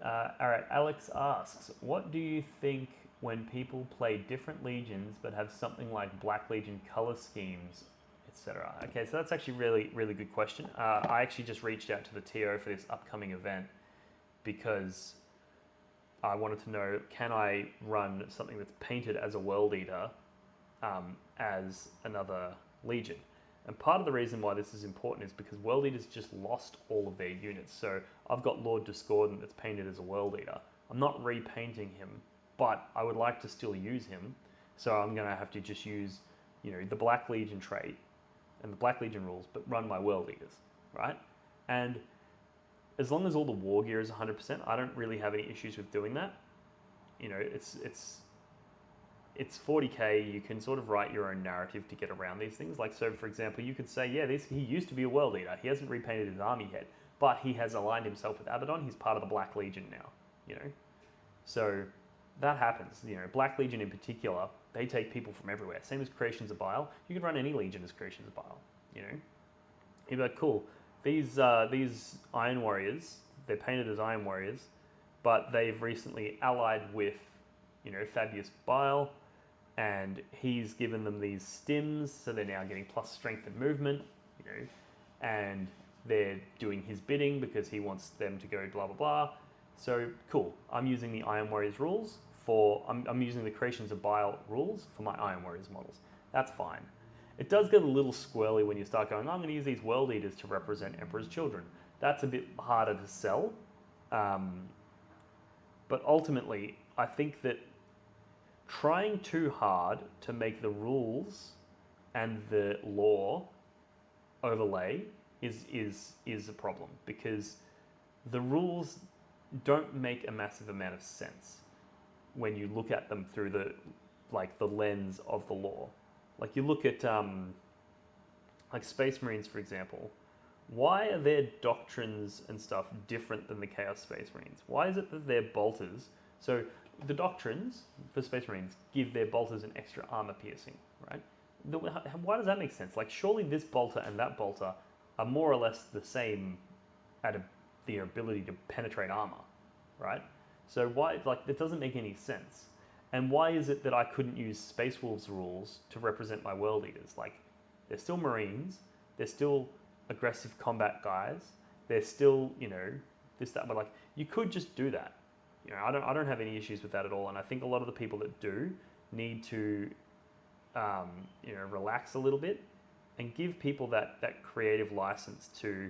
All right, Alex asks, what do you think when people play different legions but have something like Black Legion color schemes, etc.? Okay, so that's actually really, really good question. I actually just reached out to the TO for this upcoming event because I wanted to know, can I run something that's painted as a World Eater as another Legion? And part of the reason why this is important is because World Eaters just lost all of their units. So I've got Lord Discordant that's painted as a World Eater. I'm not repainting him, but I would like to still use him. So I'm going to have to just use, you know, the Black Legion trait and the Black Legion rules, but run my World Eaters, right? And as long as all the war gear is 100%, I don't really have any issues with doing that. You know, it's 40k, you can sort of write your own narrative to get around these things. Like, so for example, you could say, yeah, he used to be a World Eater. He hasn't repainted his army yet, but he has aligned himself with Abaddon. He's part of the Black Legion now, you know? So that happens, you know. Black Legion in particular, they take people from everywhere. Same as Creations of Bile. You could run any Legion as Creations of Bile, you know? You'd be like, cool. These Iron Warriors, they're painted as Iron Warriors, but they've recently allied with, you know, Fabius Bile, and he's given them these stims, so they're now getting plus strength and movement, you know, and they're doing his bidding because he wants them to go blah blah blah. So cool. I'm using the Iron Warriors rules I'm using the Creations of Bile rules for my Iron Warriors models. That's fine. It does get a little squirrely when you start going, I'm going to use these World Eaters to represent Emperor's children. That's a bit harder to sell. But ultimately, I think that trying too hard to make the rules and the lore overlay is a problem, because the rules don't make a massive amount of sense when you look at them through the lens of the lore. Like you look at like Space Marines, for example. Why are their doctrines and stuff different than the Chaos Space Marines? Why is it that their bolters... So the doctrines for Space Marines give their bolters an extra armor piercing, right? Why does that make sense? Like, surely this bolter and that bolter are more or less the same at their ability to penetrate armor, right? So why, like, it doesn't make any sense. And why is it that I couldn't use Space Wolves rules to represent my World Eaters? Like, they're still Marines, they're still aggressive combat guys, they're still, you know, this, that, but like, you could just do that. You know, I don't have any issues with that at all, and I think a lot of the people that do need to, you know, relax a little bit and give people that creative license to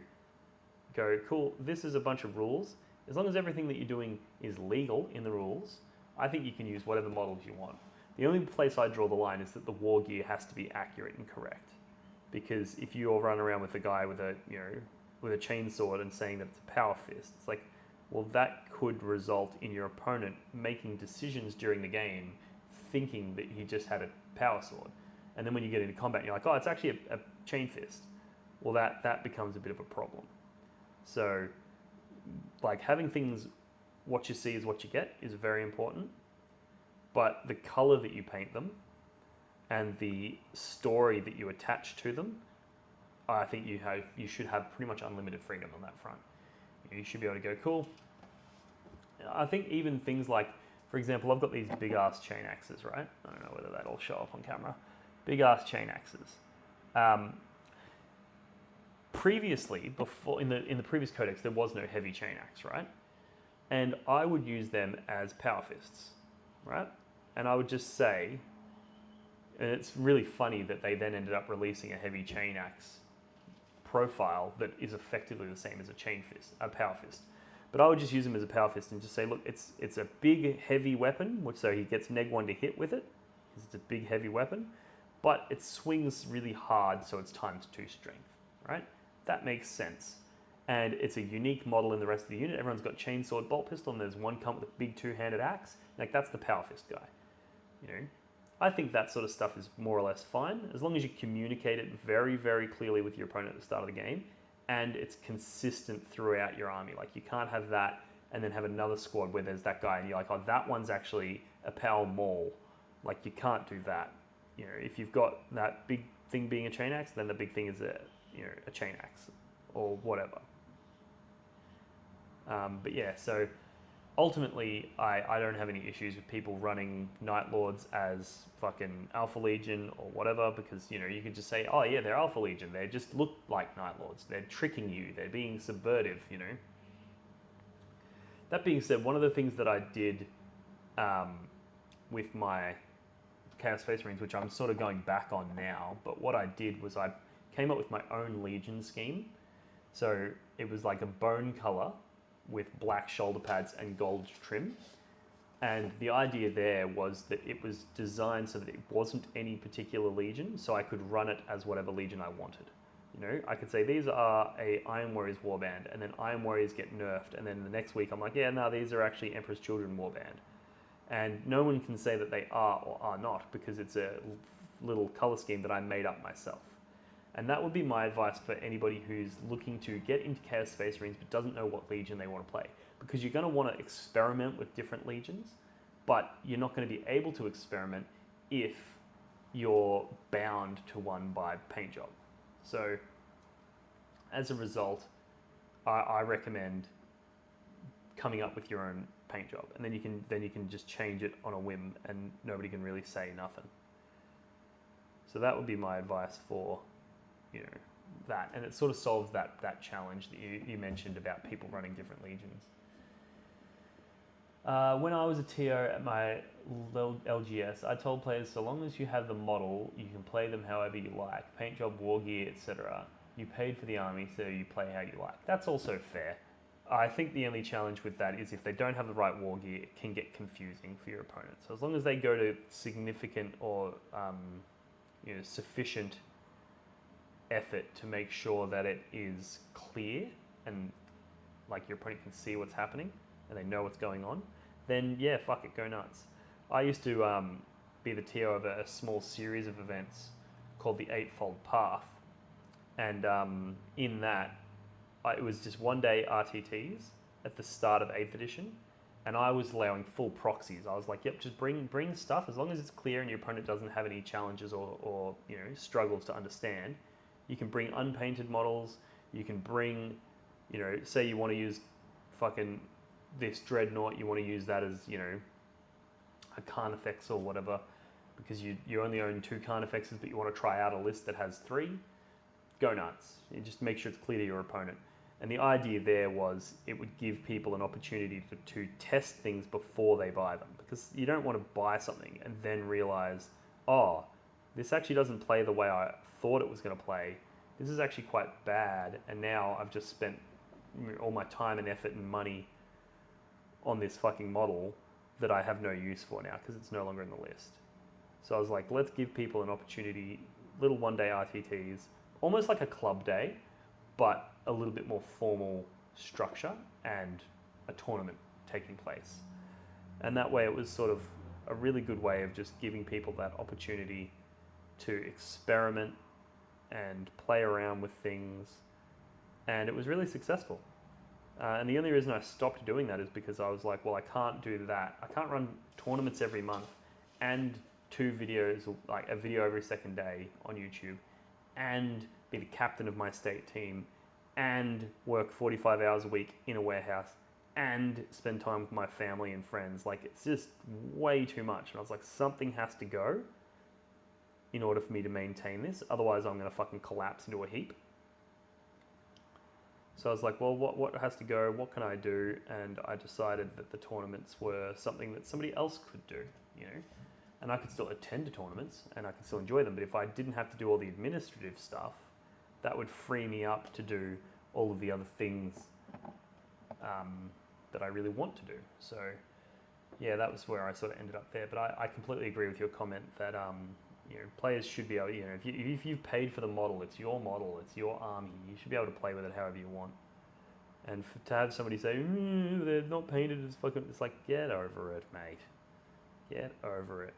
go, cool, this is a bunch of rules. As long as everything that you're doing is legal in the rules, I think you can use whatever models you want. The only place I draw the line is that the war gear has to be accurate and correct. Because if you all run around with a guy with a, you know, with a chainsword and saying that it's a power fist, it's like, well, that could result in your opponent making decisions during the game thinking that he just had a power sword. And then when you get into combat, you're like, oh, it's actually a chain fist. Well, that becomes a bit of a problem. So, like, having things, what you see is what you get, is very important. But the color that you paint them and the story that you attach to them, I think you should have pretty much unlimited freedom on that front. You should be able to go, cool. I think even things like, for example, I've got these big ass chain axes, right? I don't know whether that'll show up on camera. Big ass chain axes. Previously, before in the previous codex, there was no heavy chain axe, right? And I would use them as power fists, right? And I would just say, and it's really funny that they then ended up releasing a heavy chain axe profile that is effectively the same as a power fist. But I would just use them as a power fist and just say, look, it's a big heavy weapon, which so he gets neg1 to hit with it, because it's a big heavy weapon, but it swings really hard, so it's times 2 strength, right? That makes sense. And it's a unique model in the rest of the unit. Everyone's got chainsword bolt pistol, and there's one come with a big 2-handed axe. Like, that's the power fist guy. You know, I think that sort of stuff is more or less fine, as long as you communicate it very, very clearly with your opponent at the start of the game, and it's consistent throughout your army. Like, you can't have that and then have another squad where there's that guy and you're like, oh, that one's actually a power maul. Like, you can't do that. You know, if you've got that big thing being a chain axe, then the big thing is a chain axe or whatever. But yeah, so ultimately, I don't have any issues with people running Night Lords as fucking Alpha Legion or whatever, because, you know, you can just say, oh yeah, they're Alpha Legion. They just look like Night Lords. They're tricking you. They're being subversive, you know. That being said, one of the things that I did with my Chaos Space Marines, which I'm sort of going back on now, but what I did was I came up with my own Legion scheme. So it was like a bone color with black shoulder pads and gold trim. And the idea there was that it was designed so that it wasn't any particular Legion, so I could run it as whatever Legion I wanted. You know, I could say these are a Iron Warriors warband, and then Iron Warriors get nerfed, and then the next week I'm like, yeah, no, these are actually Emperor's Children warband. And no one can say that they are or are not, because it's a little color scheme that I made up myself. And that would be my advice for anybody who's looking to get into Chaos Space Marines but doesn't know what Legion they want to play. Because you're going to want to experiment with different Legions, but you're not going to be able to experiment if you're bound to one by paint job. So as a result, I recommend coming up with your own paint job, and then you can just change it on a whim and nobody can really say nothing. So that would be my advice for, you know, that, and it sort of solves that challenge that you mentioned about people running different legions. When I was a TO at my LGS, I told players, so long as you have the model, you can play them however you like. Paint job, war gear, etc. You paid for the army, so you play how you like. That's also fair. I think the only challenge with that is if they don't have the right war gear, it can get confusing for your opponent. So as long as they go to significant or sufficient effort to make sure that it is clear and like your opponent can see what's happening and they know what's going on, then yeah, fuck it, go nuts. I used to be the TO of a small series of events called the Eightfold Path, and in that, it was just one day RTTs at the start of 8th edition, and I was allowing full proxies. I was like, yep, just bring stuff, as long as it's clear and your opponent doesn't have any challenges or struggles to understand. You can bring unpainted models, you can bring, say you want to use fucking this dreadnought, you want to use that as, a Carnifex or whatever, because you only own 2 Carnifexes, but you want to try out a list that has 3, go nuts. You just make sure it's clear to your opponent. And the idea there was it would give people an opportunity to test things before they buy them, because you don't want to buy something and then realize, oh, this actually doesn't play the way I thought it was going to play. This is actually quite bad, and now I've just spent all my time and effort and money on this fucking model that I have no use for now because it's no longer in the list. So I was like, let's give people an opportunity, little one-day RTTs, almost like a club day, but a little bit more formal structure and a tournament taking place. And that way it was sort of a really good way of just giving people that opportunity to experiment and play around with things. And it was really successful. And the only reason I stopped doing that is because I was like, well, I can't do that. I can't run tournaments every month and 2 videos, like a video every second day on YouTube, and be the captain of my state team, and work 45 hours a week in a warehouse, and spend time with my family and friends. Like, it's just way too much. And I was like, something has to go in order for me to maintain this. Otherwise, I'm going to fucking collapse into a heap. So I was like, well, what has to go? What can I do? And I decided that the tournaments were something that somebody else could do, And I could still attend to tournaments and I could still enjoy them. But if I didn't have to do all the administrative stuff, that would free me up to do all of the other things that I really want to do. So yeah, that was where I sort of ended up there. But I completely agree with your comment that players should be able, if you've paid for the model, it's your model, it's your army, you should be able to play with it however you want. And to have somebody say, they're not painted as fucking, it's like, get over it, mate. Get over it.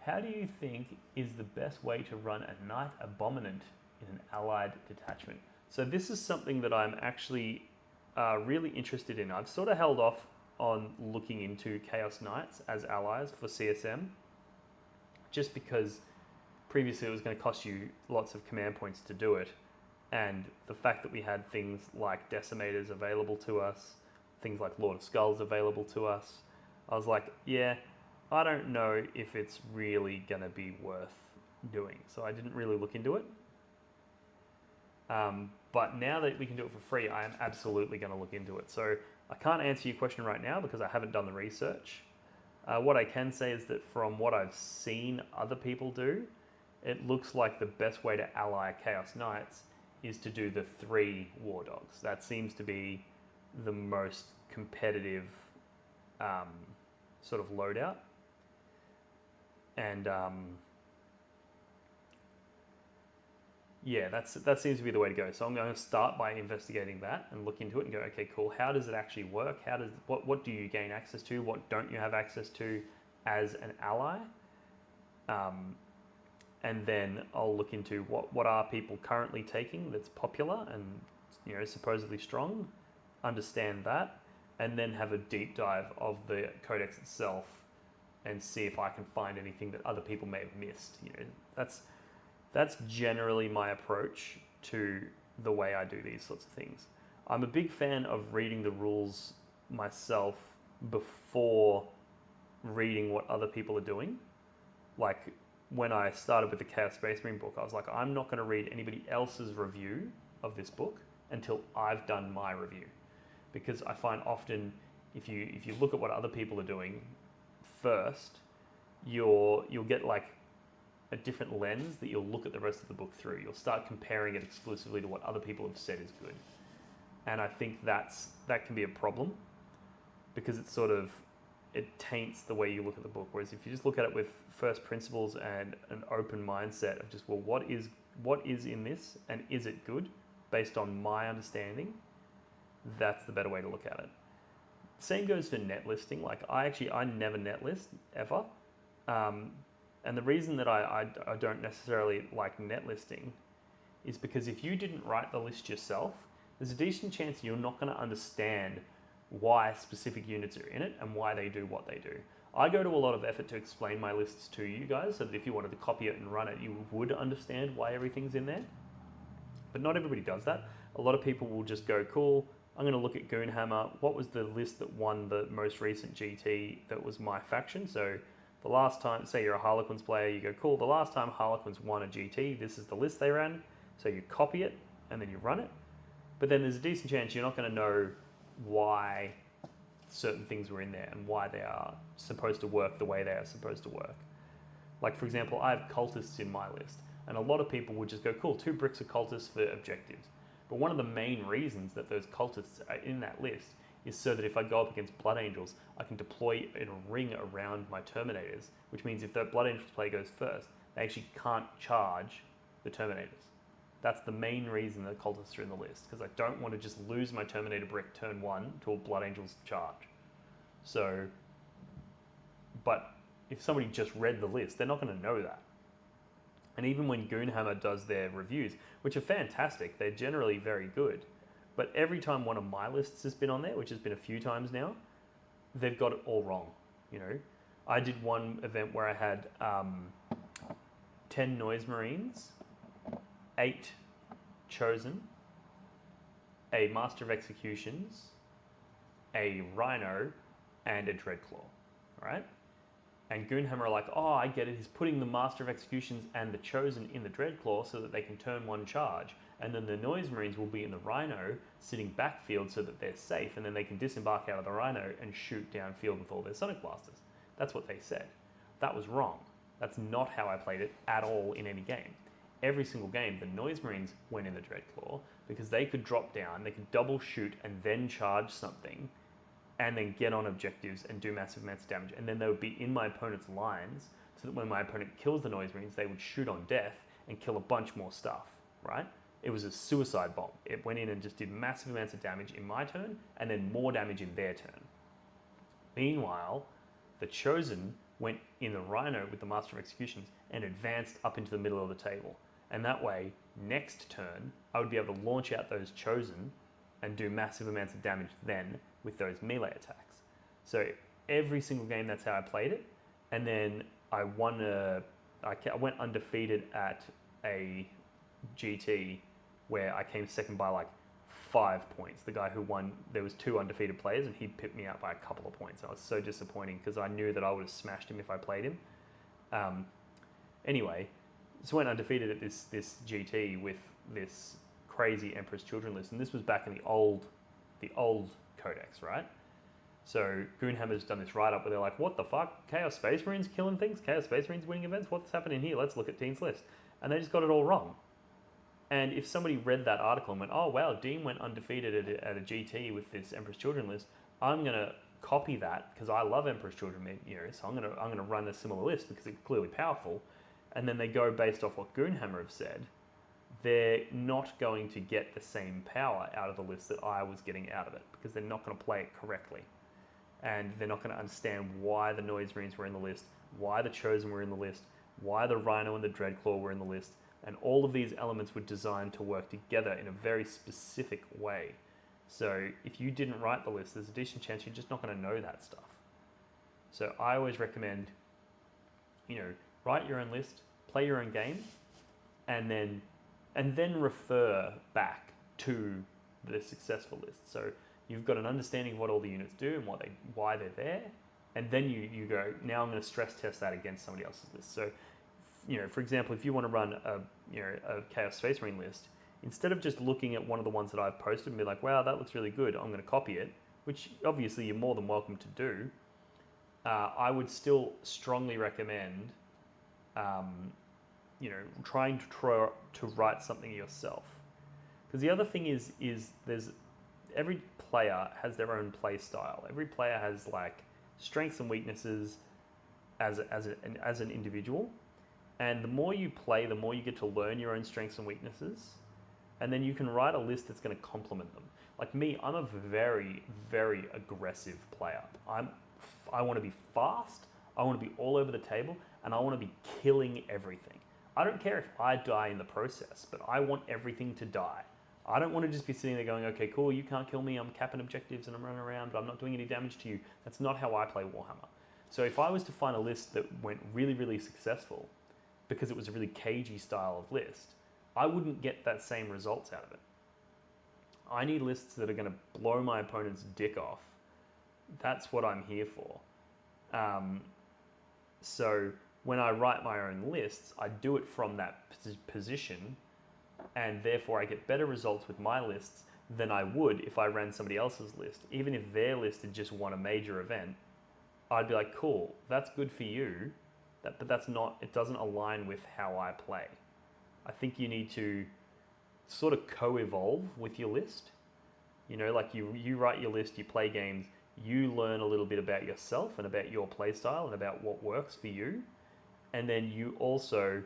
How do you think is the best way to run a Knight Abominant in an allied detachment? So this is something that I'm actually really interested in. I've sort of held off on looking into Chaos Knights as allies for CSM, just because previously it was going to cost you lots of command points to do it, and the fact that we had things like Decimators available to us, things like Lord of Skulls available to us, I was like, yeah, I don't know if it's really going to be worth doing. So I didn't really look into it. But now that we can do it for free, I am absolutely going to look into it. So I can't answer your question right now because I haven't done the research. What I can say is that from what I've seen other people do, it looks like the best way to ally Chaos Knights is to do the 3 War Dogs. That seems to be the most competitive sort of loadout. And yeah, that seems to be the way to go. So I'm going to start by investigating that and look into it and go, okay, cool. How does it actually work? What do you gain access to? What don't you have access to as an ally? And then I'll look into what are people currently taking that's popular and supposedly strong. Understand that, and then have a deep dive of the codex itself and see if I can find anything that other people may have missed. That's generally my approach to the way I do these sorts of things. I'm a big fan of reading the rules myself before reading what other people are doing. Like when I started with the Chaos Space Marine book, I was like, I'm not going to read anybody else's review of this book until I've done my review, because I find often if you look at what other people are doing first, you'll get like a different lens that you'll look at the rest of the book through. You'll start comparing it exclusively to what other people have said is good, and I think that can be a problem, because it taints the way you look at the book. Whereas if you just look at it with first principles and an open mindset of just, well, what is in this, and is it good based on my understanding, that's the better way to look at it. Same goes for net listing. Like I never net list ever. And the reason that I don't necessarily like net listing is because if you didn't write the list yourself, there's a decent chance you're not going to understand why specific units are in it and why they do what they do. I go to a lot of effort to explain my lists to you guys so that if you wanted to copy it and run it, you would understand why everything's in there. But not everybody does that. A lot of people will just go, cool, I'm going to look at Goonhammer. What was the list that won the most recent GT that was my faction? So the last time, say you're a Harlequins player, you go, cool, the last time Harlequins won a GT, this is the list they ran. So you copy it and then you run it. But then there's a decent chance you're not going to know why certain things were in there and why they are supposed to work the way they are supposed to work. Like, for example, I have cultists in my list, and a lot of people would just go, cool, 2 bricks of cultists for objectives. But one of the main reasons that those cultists are in that list is so that if I go up against Blood Angels, I can deploy in a ring around my Terminators, which means if the Blood Angels player goes first, they actually can't charge the Terminators. That's the main reason that cultists are in the list, because I don't want to just lose my Terminator brick turn 1 to a Blood Angels charge. So, but if somebody just read the list, they're not going to know that. And even when Goonhammer does their reviews, which are fantastic, they're generally very good, but every time one of my lists has been on there, which has been a few times now, they've got it all wrong. You know, I did one event where I had 10 Noise Marines, 8 Chosen, a Master of Executions, a Rhino, and a Dreadclaw, right? And Goonhammer are like, oh, I get it, he's putting the Master of Executions and the Chosen in the Dreadclaw so that they can turn 1 charge, and then the Noise Marines will be in the Rhino, sitting backfield so that they're safe, and then they can disembark out of the Rhino and shoot downfield with all their Sonic Blasters. That's what they said. That was wrong. That's not how I played it at all in any game. Every single game, the Noise Marines went in the Dreadclaw because they could drop down, they could double shoot and then charge something, and then get on objectives and do massive amounts of damage. And then they would be in my opponent's lines so that when my opponent kills the Noise Marines, they would shoot on death and kill a bunch more stuff, right? It was a suicide bomb. It went in and just did massive amounts of damage in my turn and then more damage in their turn. Meanwhile, the Chosen went in the Rhino with the Master of Executions and advanced up into the middle of the table. And that way, next turn, I would be able to launch out those Chosen and do massive amounts of damage then with those melee attacks. So every single game, that's how I played it. And then I won I went undefeated at a GT where I came second by like 5 points. The guy who won, there was 2 undefeated players and he pipped me out by a couple of points. I was so disappointing because I knew that I would have smashed him if I played him. Anyway, so went undefeated at this GT with this crazy Emperor's Children list, and this was back in the old codex, right? So Goonhammer's done this write-up where they're like, what the fuck? Chaos Space Marines killing things? Chaos Space Marines winning events? What's happening here? Let's look at Dean's list. And they just got it all wrong. And if somebody read that article and went, oh wow, Dean went undefeated at a GT with this Emperor's Children list, I'm gonna copy that because I love Emperor's Children, you know, so I'm gonna run a similar list because it's clearly powerful. And then they go based off what Goonhammer have said, they're not going to get the same power out of the list that I was getting out of it because they're not going to play it correctly. And they're not going to understand why the Noise Marines were in the list, why the Chosen were in the list, why the Rhino and the Dreadclaw were in the list, and all of these elements were designed to work together in a very specific way. So if you didn't write the list, there's a decent chance you're just not going to know that stuff. So I always recommend, you know, write your own list, play your own game, and then refer back to the successful list. So you've got an understanding of what all the units do and why they're there, and then you go, now I'm going to stress test that against somebody else's list. So, for example, if you want to run a Chaos Space Marine list, instead of just looking at one of the ones that I've posted and be like, wow, that looks really good, I'm going to copy it, which obviously you're more than welcome to do, I would still strongly recommend, trying to write something yourself. Because the other thing is there's every player has their own play style. Every player has like strengths and weaknesses as an individual, and the more you play, the more you get to learn your own strengths and weaknesses, and then you can write a list that's going to complement them. Like me, I'm a very, very aggressive player. I want to be fast, I want to be all over the table, and I want to be killing everything. I don't care if I die in the process, but I want everything to die. I don't want to just be sitting there going, okay, cool, you can't kill me, I'm capping objectives and I'm running around, but I'm not doing any damage to you. That's not how I play Warhammer. So if I was to find a list that went really, really successful, because it was a really cagey style of list, I wouldn't get that same results out of it. I need lists that are going to blow my opponent's dick off. That's what I'm here for. So when I write my own lists, I do it from that position, and therefore I get better results with my lists than I would if I ran somebody else's list. Even if their list had just won a major event, I'd be like, cool, that's good for you, but that's not, it doesn't align with how I play. I think you need to sort of co-evolve with your list. Like you write your list, you play games, you learn a little bit about yourself and about your play style and about what works for you. And then you also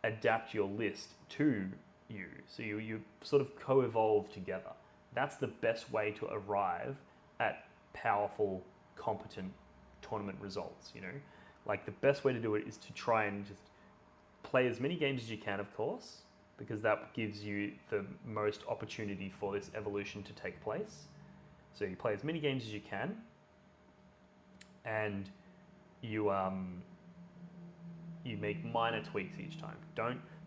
adapt your list to you. So you sort of co-evolve together. That's the best way to arrive at powerful, competent tournament results, Like the best way to do it is to try and just play as many games as you can, of course, because that gives you the most opportunity for this evolution to take place. So you play as many games as you can, and you make minor tweaks each time.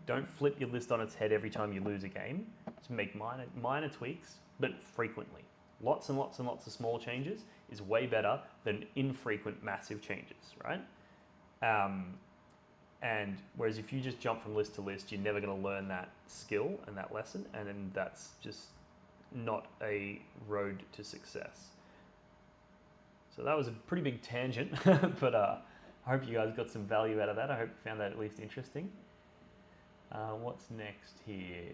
Don't flip your list on its head every time you lose a game. Just make minor tweaks, but frequently. Lots and lots and lots of small changes is way better than infrequent massive changes, right? And whereas if you just jump from list to list, you're never going to learn that skill and that lesson, and then that's just not a road to success. So that was a pretty big tangent, but I hope you guys got some value out of that. I hope you found that at least interesting. What's next here?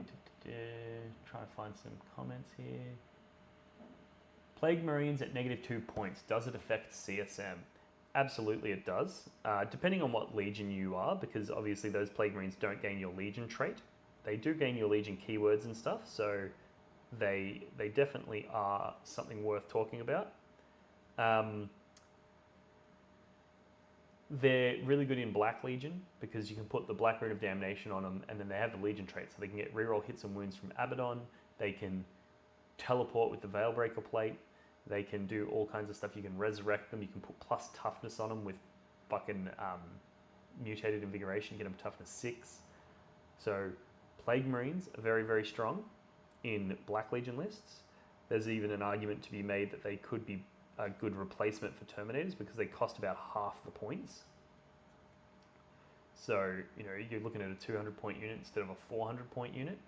Try to find some comments here. Plague Marines at -2 points. Does it affect CSM? Absolutely it does. Depending on what Legion you are, because obviously those Plague Marines don't gain your Legion trait. They do gain your Legion keywords and stuff, so they definitely are something worth talking about. They're really good in Black Legion because you can put the Black Rune of Damnation on them, and then they have the Legion trait, so they can get reroll hits and wounds from Abaddon. They can teleport with the Veilbreaker plate. They can do all kinds of stuff. You can resurrect them. You can put plus toughness on them with fucking mutated invigoration, get them toughness 6. So Plague Marines are very, very strong in Black Legion lists. There's even an argument to be made that they could be a good replacement for Terminators because they cost about half the points. So, you're looking at a 200-point unit instead of a 400-point unit,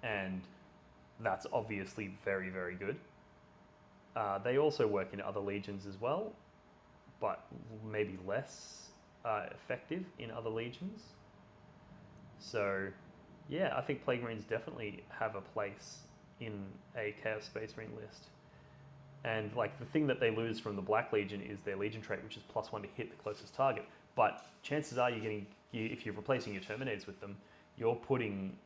and that's obviously very, very good. They also work in other legions as well, but maybe less effective in other legions. So, yeah, I think Plague Marines definitely have a place in a Chaos Space Marine list. And like the thing that they lose from the Black Legion is their Legion trait, which is +1 to hit the closest target. But chances are if you're replacing your Terminators with them, you're putting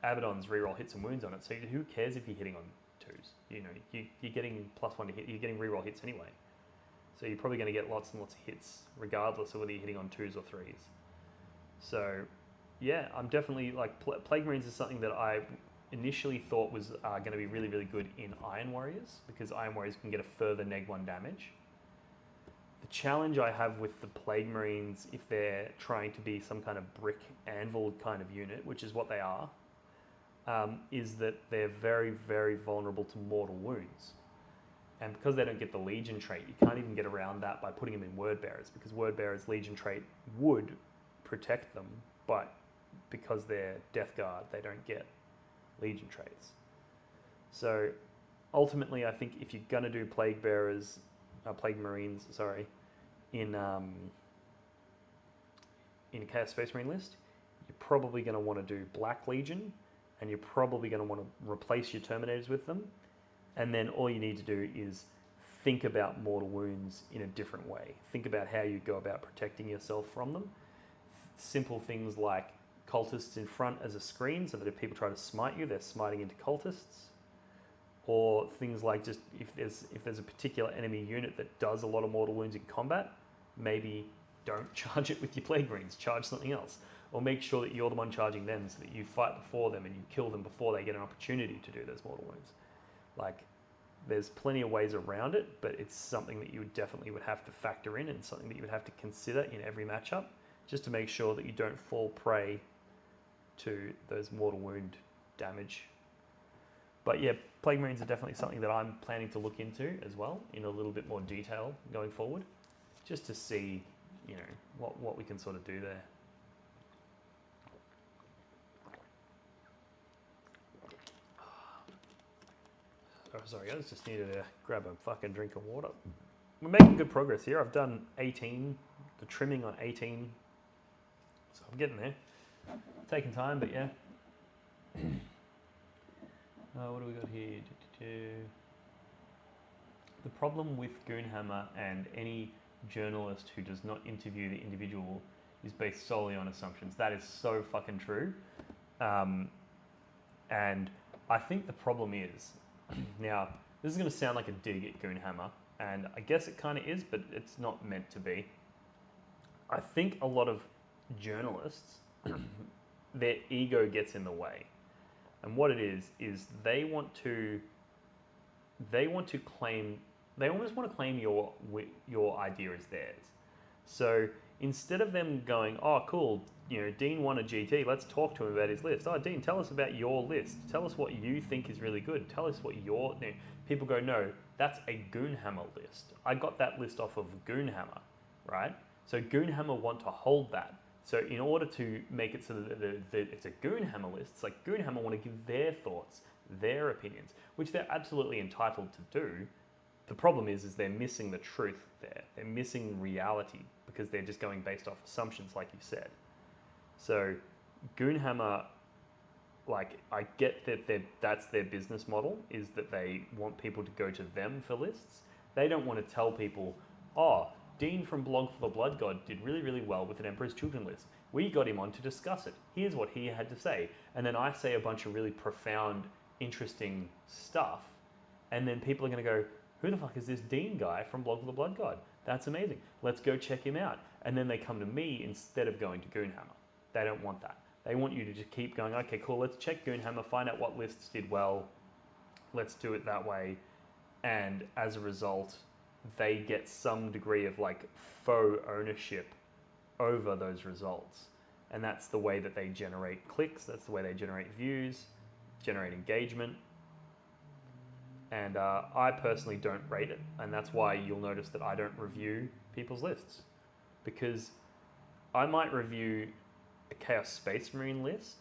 Abaddon's reroll hits and wounds on it. So who cares if you're hitting on 2s? You're getting +1 to hit. You're getting reroll hits anyway. So you're probably going to get lots and lots of hits, regardless of whether you're hitting on 2s or 3s. So yeah, I'm definitely like Plague Marines is something that I initially thought was going to be really, really good in Iron Warriors, because Iron Warriors can get a further -1 damage. The challenge I have with the Plague Marines, if they're trying to be some kind of brick anvil kind of unit, which is what they are, is that they're very, very vulnerable to mortal wounds. And because they don't get the Legion trait, you can't even get around that by putting them in Word Bearers, because Word Bearers' Legion trait would protect them, but because they're Death Guard, they don't get Legion traits. So ultimately, I think if you're going to do Plague Marines, in a Chaos Space Marine list, you're probably going to want to do Black Legion, and you're probably going to want to replace your Terminators with them. And then all you need to do is think about mortal wounds in a different way. Think about how you go about protecting yourself from them. Simple things like cultists in front as a screen, so that if people try to smite you, they're smiting into cultists. Or things like just if there's a particular enemy unit that does a lot of mortal wounds in combat, maybe don't charge it with your Plague Marines, charge something else. Or make sure that you're the one charging them, so that you fight before them and you kill them before they get an opportunity to do those mortal wounds. Like, there's plenty of ways around it, but it's something that you definitely would have to factor in, and something that you would have to consider in every matchup, just to make sure that you don't fall prey to those mortal wound damage. But yeah, Plague Marines are definitely something that I'm planning to look into as well, in a little bit more detail going forward, just to see, what we can sort of do there. Oh, sorry guys, just needed to grab a fucking drink of water. We're making good progress here. I've done 18, the trimming on 18, so I'm getting there. Taking time, but yeah. What do we got here? The problem with Goonhammer and any journalist who does not interview the individual is based solely on assumptions. That is so fucking true. And I think the problem is, now, this is going to sound like a dig at Goonhammer, and I guess it kind of is, but it's not meant to be. I think a lot of journalists, their ego gets in the way. And what it is they want to claim, they almost want to claim your idea as theirs. So instead of them going, oh, cool, Dean won a GT, let's talk to him about his list. Oh, Dean, tell us about your list. Tell us what you think is really good. Tell us what your... People go, no, that's a Goonhammer list. I got that list off of Goonhammer, right? So Goonhammer want to hold that. So in order to make it so that it's a Goonhammer list, it's like Goonhammer want to give their thoughts, their opinions, which they're absolutely entitled to do. The problem is they're missing the truth there. They're missing reality because they're just going based off assumptions, like you said. So Goonhammer, like, I get that that's their business model, is that they want people to go to them for lists. They don't want to tell people, oh, Dean from Blog for the Blood God did really, really well with an Emperor's Children list. We got him on to discuss it. Here's what he had to say. And then I say a bunch of really profound, interesting stuff. And then people are going to go, who the fuck is this Dean guy from Blog for the Blood God? That's amazing. Let's go check him out. And then they come to me instead of going to Goonhammer. They don't want that. They want you to just keep going, okay, cool, let's check Goonhammer, find out what lists did well. Let's do it that way. And as a result, they get some degree of like faux ownership over those results. And that's the way that they generate clicks. That's the way they generate views, generate engagement. And I personally don't rate it. And that's why you'll notice that I don't review people's lists. Because I might review a Chaos Space Marine list,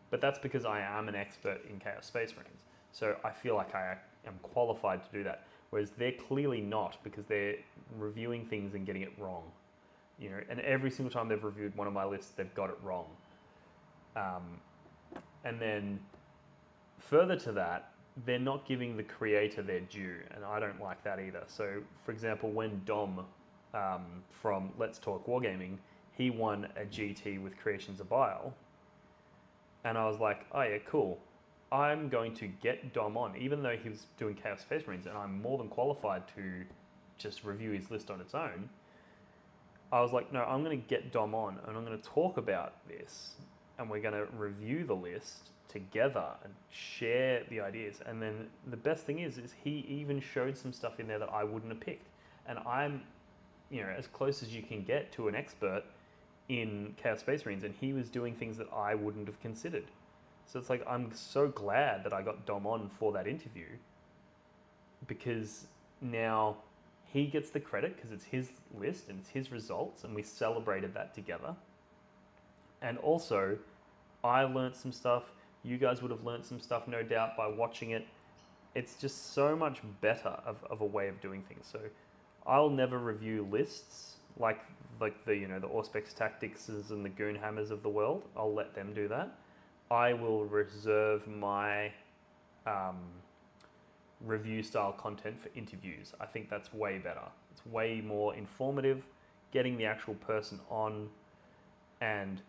but that's because I am an expert in Chaos Space Marines. So I feel like I am qualified to do that. Whereas they're clearly not, because they're reviewing things and getting it wrong. And every single time they've reviewed one of my lists, they've got it wrong. And then further to that, they're not giving the creator their due, and I don't like that either. So, for example, when Dom from Let's Talk Wargaming, he won a GT with Creations of Bile, and I was like, oh yeah, cool. I'm going to get Dom on, even though he was doing Chaos Space Marines, and I'm more than qualified to just review his list on its own. I was like, no, I'm going to get Dom on, and I'm going to talk about this, and we're going to review the list together and share the ideas. And then the best thing is he even showed some stuff in there that I wouldn't have picked. And I'm, as close as you can get to an expert in Chaos Space Marines, and he was doing things that I wouldn't have considered. So it's like, I'm so glad that I got Dom on for that interview, because Now, he gets the credit because it's his list and it's his results, and we celebrated that together. And also, I learnt some stuff. You guys would have learnt some stuff, no doubt, by watching it. It's just so much better of a way of doing things. So, I'll never review lists like the the Auspex Tactics and the Goonhammers of the world. I'll let them do that. I will reserve my review style content for interviews. I think that's way better. It's way more informative, getting the actual person on, and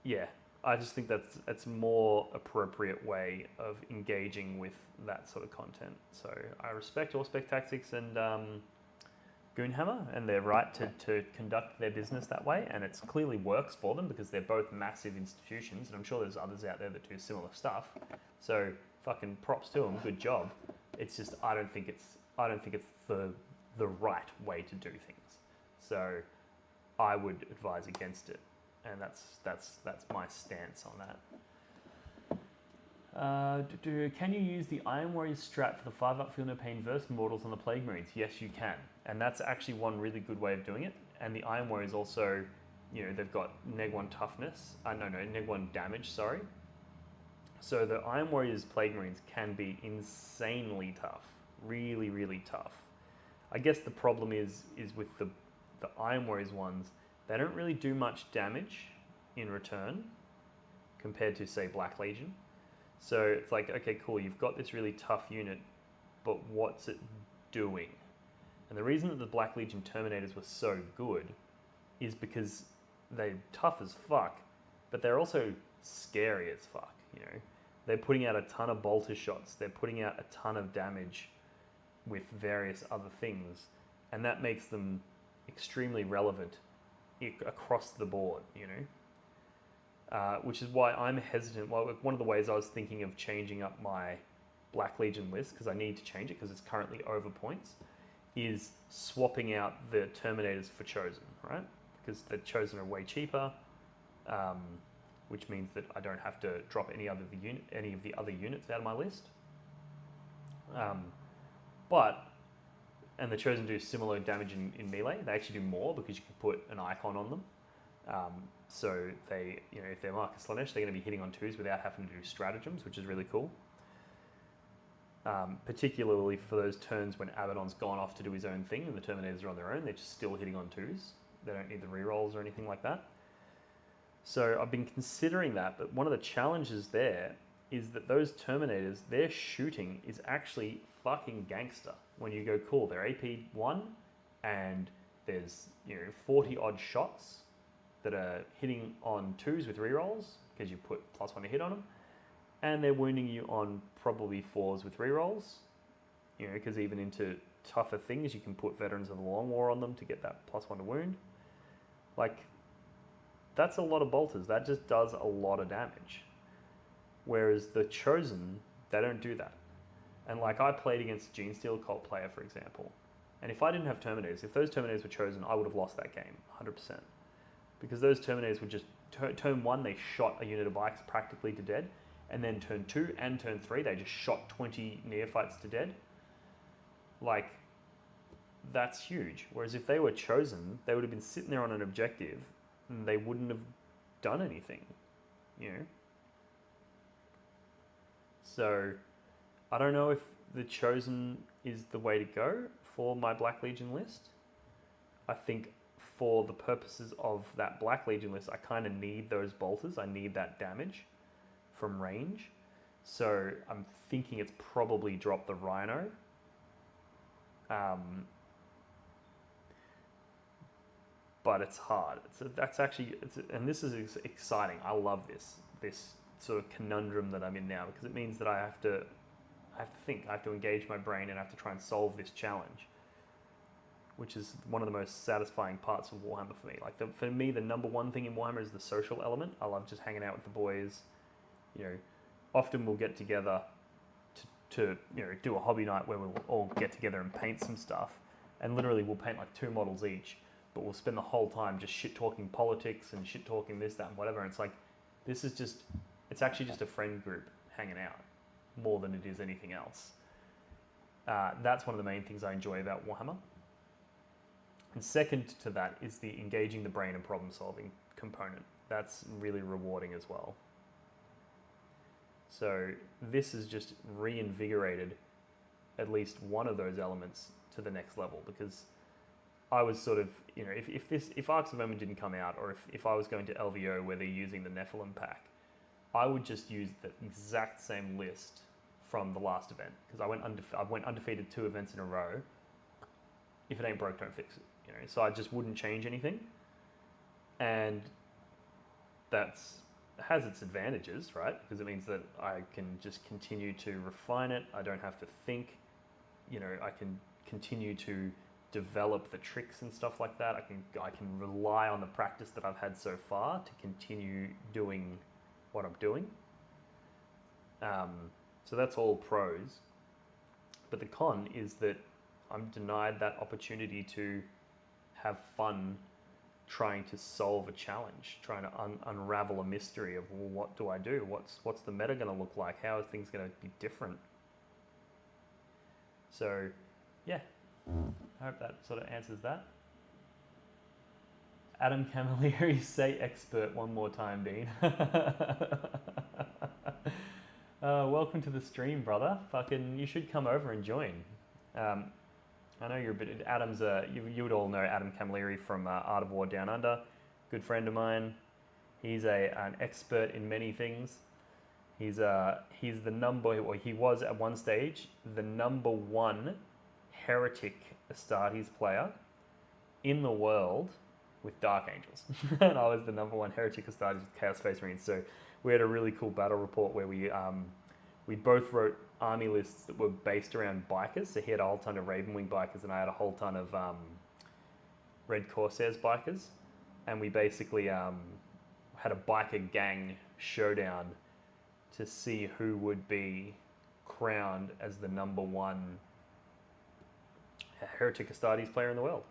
yeah, I just think that's more appropriate way of engaging with that sort of content. So I respect Auspex Tactics and Goonhammer and their right to conduct their business that way, and it clearly works for them because they're both massive institutions, and I'm sure there's others out there that do similar stuff. So fucking props to them, good job. It's just I don't think it's the right way to do things. So I would advise against it, and that's my stance on that. Can you use the Iron Warriors strat for the 5-up Feel No Pain verse mortals on the Plague Marines? Yes, you can. And that's actually one really good way of doing it. And the Iron Warriors also, they've got neg 1 toughness. Neg 1 damage, sorry. So the Iron Warriors Plague Marines can be insanely tough. Really, really tough. I guess the problem is with the Iron Warriors ones, they don't really do much damage in return compared to, say, Black Legion. So it's like, okay, cool, you've got this really tough unit, but what's it doing? And the reason that the Black Legion Terminators were so good is because they're tough as fuck, but they're also scary as fuck, They're putting out a ton of bolter shots, they're putting out a ton of damage with various other things, and that makes them extremely relevant across the board, which is why I'm hesitant. Well, one of the ways I was thinking of changing up my Black Legion list, because I need to change it because it's currently over points, is swapping out the Terminators for Chosen, right? Because the Chosen are way cheaper, which means that I don't have to drop any of the other units out of my list. And the Chosen do similar damage in melee. They actually do more because you can put an icon on them. So they, if they're Marcus Slanesh, they're going to be hitting on 2s without having to do stratagems, which is really cool. Particularly for those turns when Abaddon's gone off to do his own thing and the Terminators are on their own, they're just still hitting on 2s. They don't need the rerolls or anything like that. So I've been considering that, but one of the challenges there is that those Terminators, their shooting is actually fucking gangster. When you go, cool, they're AP 1 and there's 40 odd shots that are hitting on 2s with rerolls because you put +1 to hit on them, and they're wounding you on probably 4s with rerolls, because even into tougher things you can put Veterans of the Long War on them to get that +1 to wound. Like, that's a lot of bolters. That just does a lot of damage. Whereas the Chosen, they don't do that. And like, I played against a Genestealer Cult player, for example, and if I didn't have Terminators, if those Terminators were Chosen, I would have lost that game 100%. Because those Terminators would just, turn 1, they shot a unit of bikes practically to dead, and then turn 2 and turn 3, they just shot 20 neophytes to dead. Like, that's huge. Whereas if they were Chosen, they would have been sitting there on an objective, and they wouldn't have done anything, So, I don't know if the Chosen is the way to go for my Black Legion list. I think for the purposes of that Black Legion list, I kind of need those bolters. I need that damage from range. So I'm thinking it's probably drop the Rhino. But it's hard. And this is exciting. I love this sort of conundrum that I'm in now, because it means that I have to think, I have to engage my brain, and I have to try and solve this challenge, which is one of the most satisfying parts of Warhammer for me. Like, for me, the number one thing in Warhammer is the social element. I love just hanging out with the boys. Often we'll get together to do a hobby night where we'll all get together and paint some stuff, and literally we'll paint like 2 models each, but we'll spend the whole time just shit-talking politics and shit-talking this, that, and whatever. And it's like, it's actually just a friend group hanging out more than it is anything else. That's one of the main things I enjoy about Warhammer. And second to that is the engaging the brain and problem solving component. That's really rewarding as well. So this has just reinvigorated at least one of those elements to the next level, because I was sort of, if Arks of Omen didn't come out, or if I was going to LVO where they're using the Nephilim pack, I would just use the exact same list from the last event, because I went undefeated 2 events in a row. If it ain't broke, don't fix it. So I just wouldn't change anything, and that's has its advantages, right? Because it means that I can just continue to refine it. I don't have to think. I can continue to develop the tricks and stuff like that. I can rely on the practice that I've had so far to continue doing what I'm doing. So that's all pros. But the con is that I'm denied that opportunity to have fun trying to solve a challenge, trying to unravel a mystery of, well, what do I do? What's the meta going to look like? How are things going to be different? So, yeah, I hope that sort of answers that. Adam Camilleri, say expert one more time, Dean. Welcome to the stream, brother. You should come over and join. I know you're a bit. Adam's you would all know Adam Camilleri from Art of War Down Under, good friend of mine. He's an expert in many things. He's the number, or he was at one stage the number 1 heretic Astartes player in the world with Dark Angels, and I was the number 1 heretic Astartes with Chaos Space Marines. So we had a really cool battle report where we both wrote army lists that were based around bikers. So he had a whole ton of Ravenwing bikers, and I had a whole ton of Red Corsairs bikers, and we basically had a biker gang showdown to see who would be crowned as the number 1 Heretic Astartes player in the world.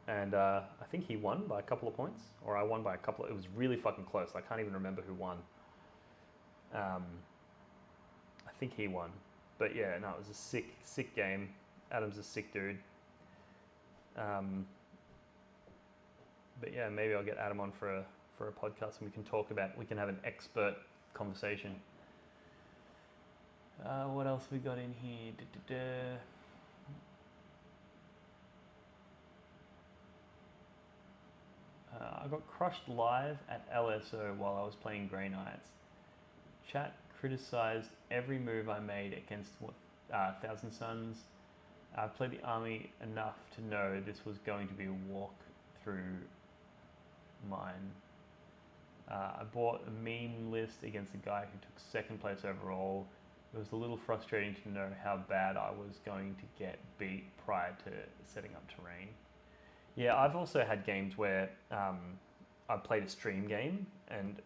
And I think he won by a couple of points, or I won by a couple. It was really fucking close. I can't even remember who won. I think he won. But yeah, no, it was a sick game. Adam's a sick dude. But yeah, maybe I'll get Adam on for a podcast, and we can have an expert conversation. What else we got in here? I got crushed live at LSO while I was playing Grey Knights. Chat criticized every move I made against Thousand Suns. I played the army enough to know this was going to be a walk through mine. I bought a meme list against a guy who took 2nd place overall. It was a little frustrating to know how bad I was going to get beat prior to setting up terrain. Yeah, I've also had games where I played a stream game, and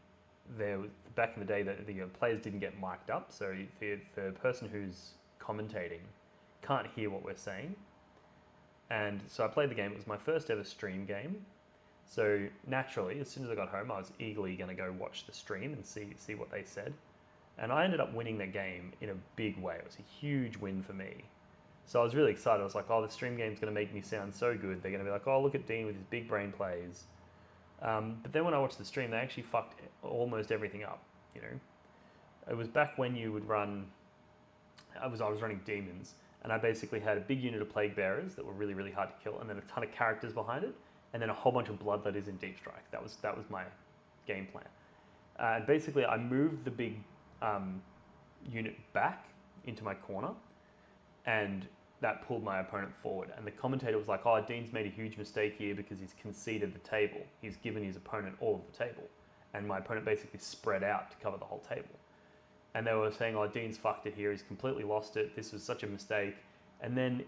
back in the day the players didn't get mic'd up, so the person who's commentating can't hear what we're saying. And so I played the game. It was my first ever stream game. So naturally, as soon as I got home, I was eagerly going to go watch the stream and see what they said. And I ended up winning the game in a big way. It was a huge win for me. So I was really excited. I was like, oh, the stream game's going to make me sound so good. They're going to be like, oh, look at Dean with his big brain plays. But then when I watched the stream, they actually fucked almost everything up. It was back when you would run. I was running demons, and I basically had a big unit of plague bearers that were really, really hard to kill, and then a ton of characters behind it, and then a whole bunch of bloodletters in deep strike. That was my game plan. And basically, I moved the big unit back into my corner, and that pulled my opponent forward. And the commentator was like, oh, Dean's made a huge mistake here because he's conceded the table. He's given his opponent all of the table. And my opponent basically spread out to cover the whole table. And they were saying, oh, Dean's fucked it here. He's completely lost it. This was such a mistake. And then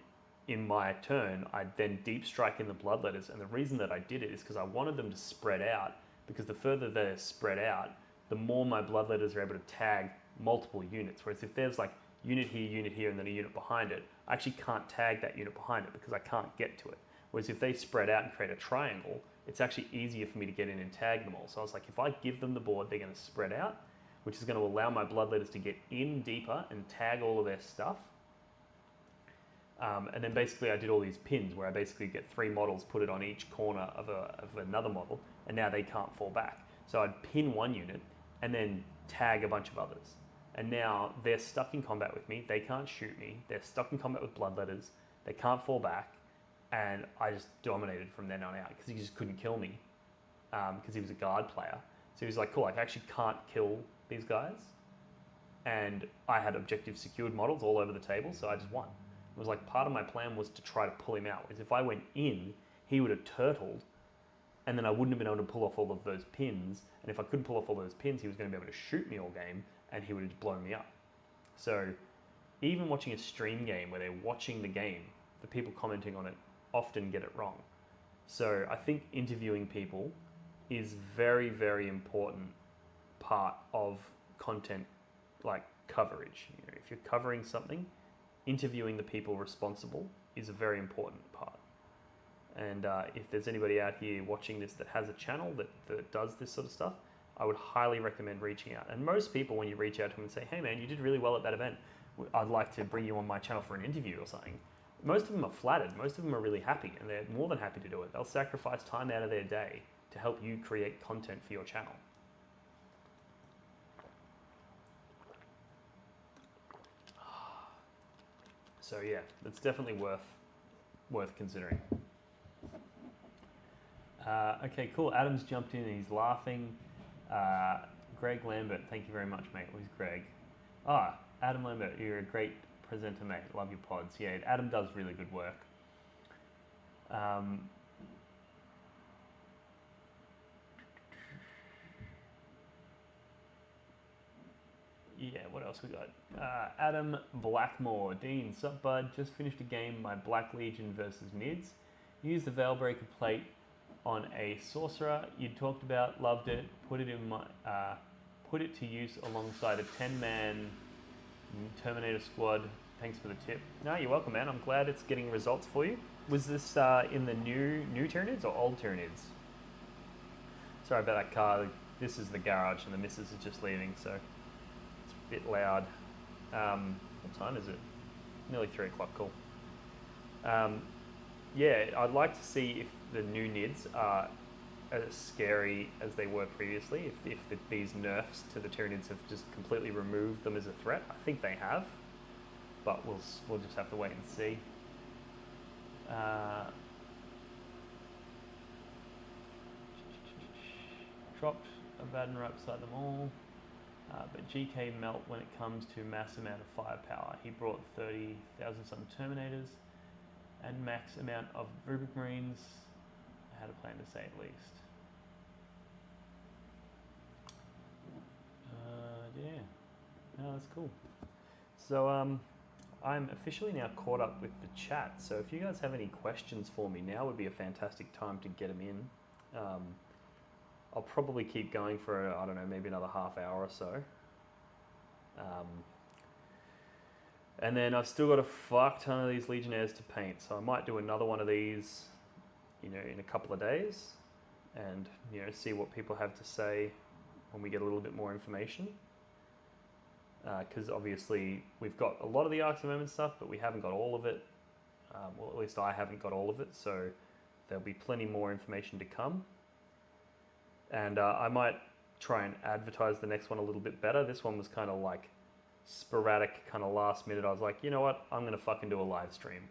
in my turn, I then deep strike in the bloodletters. And the reason that I did it is because I wanted them to spread out, because the further they're spread out, the more my bloodletters are able to tag multiple units. Whereas if there's like unit here, and then a unit behind it, I actually can't tag that unit behind it because I can't get to it. Whereas if they spread out and create a triangle, it's actually easier for me to get in and tag them all. So I was like, if I give them the board, they're going to spread out, which is going to allow my bloodletters to get in deeper and tag all of their stuff. And then basically I did all these pins where I basically get 3 models, put it on each corner of another model, and now they can't fall back. So I'd pin one unit and then tag a bunch of others. And now they're stuck in combat with me. They can't shoot me. They're stuck in combat with bloodletters. They can't fall back. And I just dominated from then on out because he just couldn't kill me because he was a guard player. So he was like, cool, I actually can't kill these guys. And I had objective secured models all over the table, so I just won. It was like part of my plan was to try to pull him out. Because if I went in, he would have turtled, and then I wouldn't have been able to pull off all of those pins. And if I couldn't pull off all those pins, he was going to be able to shoot me all game, and he would have blown me up. So even watching a stream game where they're watching the game, the people commenting on it often get it wrong. So I think interviewing people is very, very important part of content like coverage. You know, if you're covering something, interviewing the people responsible is a very important part. And if there's anybody out here watching this that has a channel that does this sort of stuff, I would highly recommend reaching out. And most people, when you reach out to them and say, hey man, you did really well at that event, I'd like to bring you on my channel for an interview or something, most of them are flattered. Most of them are really happy, and they're more than happy to do it. They'll sacrifice time out of their day to help you create content for your channel. So yeah, it's definitely worth considering. Okay, cool. Adam's jumped in and he's laughing. Greg Lambert, thank you very much, mate. Who's Greg? Adam Lambert, you're a great presenter, mate. Love your pods. Yeah, Adam does really good work. Yeah, what else we got? Adam Blackmore. Dean, sup bud? Just finished a game, my Black Legion versus Nids. Used the Veilbreaker plate on a sorcerer you talked about, loved it, put it to use alongside a 10-man Terminator squad. Thanks for the tip. No, you're welcome, man. I'm glad it's getting results for you. Was this in the new Tyranids or old Tyranids? Sorry about that car. This is the garage and the missus is just leaving, so it's a bit loud. What time is it? Nearly 3 o'clock, cool. Yeah, I'd like to see if the new Nids are as scary as they were previously, if these nerfs to the Tyranids have just completely removed them as a threat. I think they have, but we'll just have to wait and see. Dropped Abaddon right beside them all, but GK melt when it comes to mass amount of firepower. He brought 30,000 some Terminators and max amount of Rubric Marines. I had a plan to say at least. Yeah, no, that's cool. So I'm officially now caught up with the chat. So if you guys have any questions for me, now would be a fantastic time to get them in. I'll probably keep going for, I don't know, maybe another half hour or so. And then I've still got a fuck ton of these Legionnaires to paint. So I might do another one of these, you know, in a couple of days and, you know, see what people have to say when we get a little bit more information. Because obviously we've got a lot of the Arks of Omen stuff, but we haven't got all of it. Well, at least I haven't got all of it, so there'll be plenty more information to come. And I might try and advertise the next one a little bit better. This one was kind of like sporadic, kind of last minute. I was like, you know what, I'm gonna fucking do a live stream.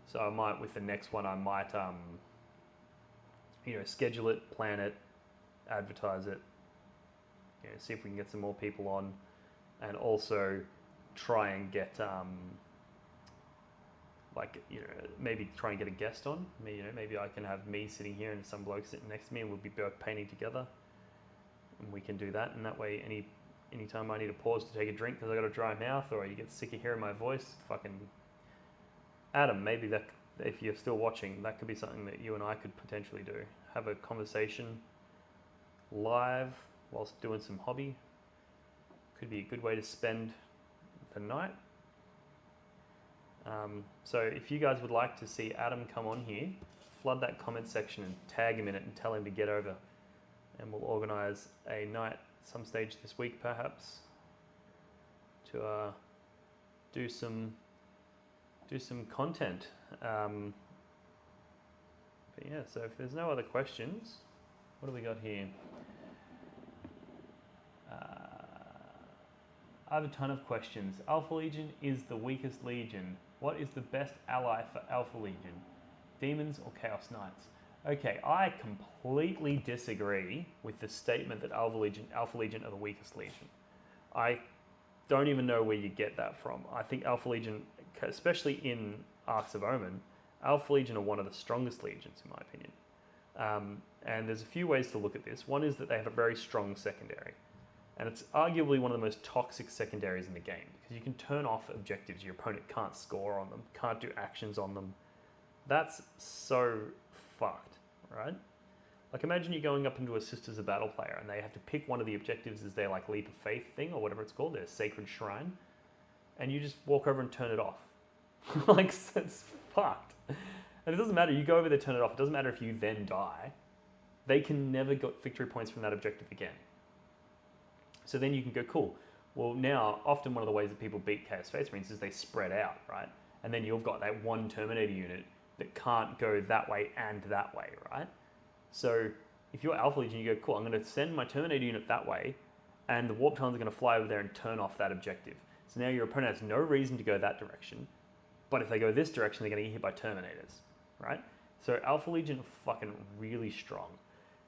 So I might, with the next one, I might, you know, schedule it, plan it, advertise it, you know, see if we can get some more people on, and also try and get, like, you know, maybe try and get a guest on. You know, maybe I can have me sitting here and some bloke sitting next to me, and we'll be both painting together, and we can do that. And that way, anytime I need a pause to take a drink because I got a dry mouth, or you get sick of hearing my voice, fucking Adam, maybe that, if you're still watching, that could be something that you and I could potentially do. Have a conversation live whilst doing some hobby. Could be a good way to spend the night. So if you guys would like to see Adam come on here, flood that comment section and tag him in it and tell him to get over. And we'll organise a night some stage this week perhaps to do some do some content. But yeah, so if there's no other questions, what do we got here? I have a ton of questions. Alpha Legion is the weakest Legion. What is the best ally for Alpha Legion? Demons or Chaos Knights? Okay, I completely disagree with the statement that Alpha Legion are the weakest Legion. I don't even know where you get that from. I think Alpha Legion, especially in Arks of Omen, Alpha Legion are one of the strongest Legions in my opinion. And there's a few ways to look at this. One is that they have a very strong secondary. And it's arguably one of the most toxic secondaries in the game because you can turn off objectives. Your opponent can't score on them, can't do actions on them. That's so fucked, right? Like imagine you're going up into a Sisters of Battle player and they have to pick one of the objectives as their like leap of faith thing or whatever it's called, their sacred shrine, and you just walk over and turn it off. Like it's fucked. And it doesn't matter, you go over there, turn it off. It doesn't matter if you then die. They can never get victory points from that objective again. So then you can go, cool. Well, now, often one of the ways that people beat Chaos Space Marines is they spread out, right? And then you've got that one Terminator unit that can't go that way and that way, right? So if you're Alpha Legion, you go, cool, I'm going to send my Terminator unit that way, and the Warp Talons are going to fly over there and turn off that objective. So now your opponent has no reason to go that direction, but if they go this direction, they're going to get hit by Terminators, right? So Alpha Legion are fucking really strong.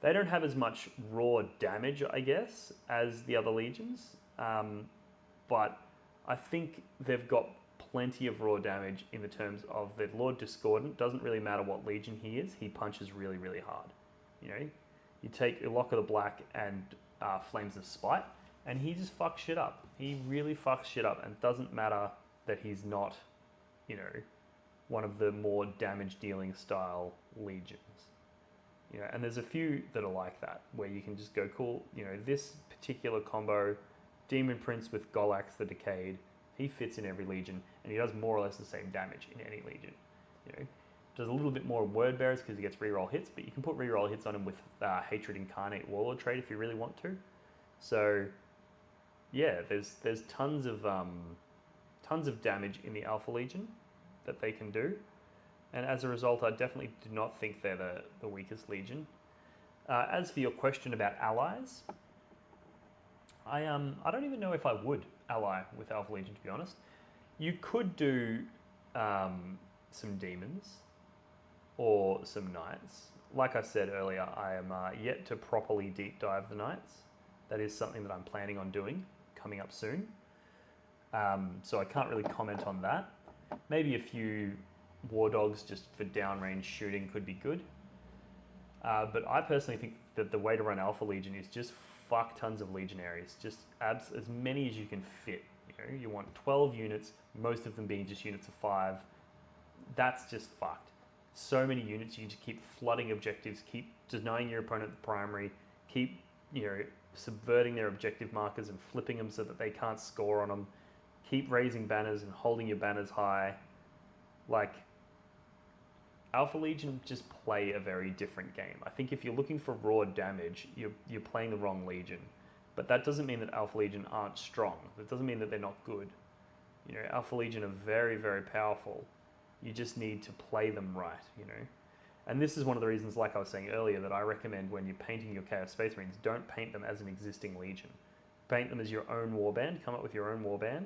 They don't have as much raw damage, I guess, as the other Legions, but I think they've got plenty of raw damage in the terms of the Lord Discordant. Doesn't really matter what Legion he is, he punches really, really hard. You know, you take Lock of the Black and Flames of Spite, and he just fucks shit up. He really fucks shit up, and it doesn't matter that he's not, you know, one of the more damage-dealing style Legions. You know, and there's a few that are like that, where you can just go, cool, you know, this particular combo, Demon Prince with Golax the Decayed, he fits in every Legion, and he does more or less the same damage in any Legion. You know, does a little bit more Word Bearers because he gets reroll hits, but you can put reroll hits on him with Hatred Incarnate Warlord trait if you really want to. So, yeah, there's tons of damage in the Alpha Legion that they can do. And as a result, I definitely do not think they're the weakest Legion. As for your question about allies, I don't even know if I would ally with Alpha Legion, to be honest. You could do some Demons or some Knights. Like I said earlier, I am yet to properly deep dive the Knights. That is something that I'm planning on doing coming up soon. So I can't really comment on that. Maybe a few War Dogs just for downrange shooting could be good. But I personally think that the way to run Alpha Legion is just fuck tons of Legionaries. Just as many as you can fit. You know, you want 12 units, most of them being just units of 5. That's just fucked. So many units, you just keep flooding objectives, keep denying your opponent the primary, keep, you know, subverting their objective markers and flipping them so that they can't score on them, keep raising banners and holding your banners high. Like, Alpha Legion just play a very different game. I think if you're looking for raw damage, you're playing the wrong Legion. But that doesn't mean that Alpha Legion aren't strong. That doesn't mean that they're not good. You know, Alpha Legion are very, very powerful. You just need to play them right, you know. And this is one of the reasons, like I was saying earlier, that I recommend when you're painting your Chaos Space Marines, don't paint them as an existing Legion. Paint them as your own warband, come up with your own warband,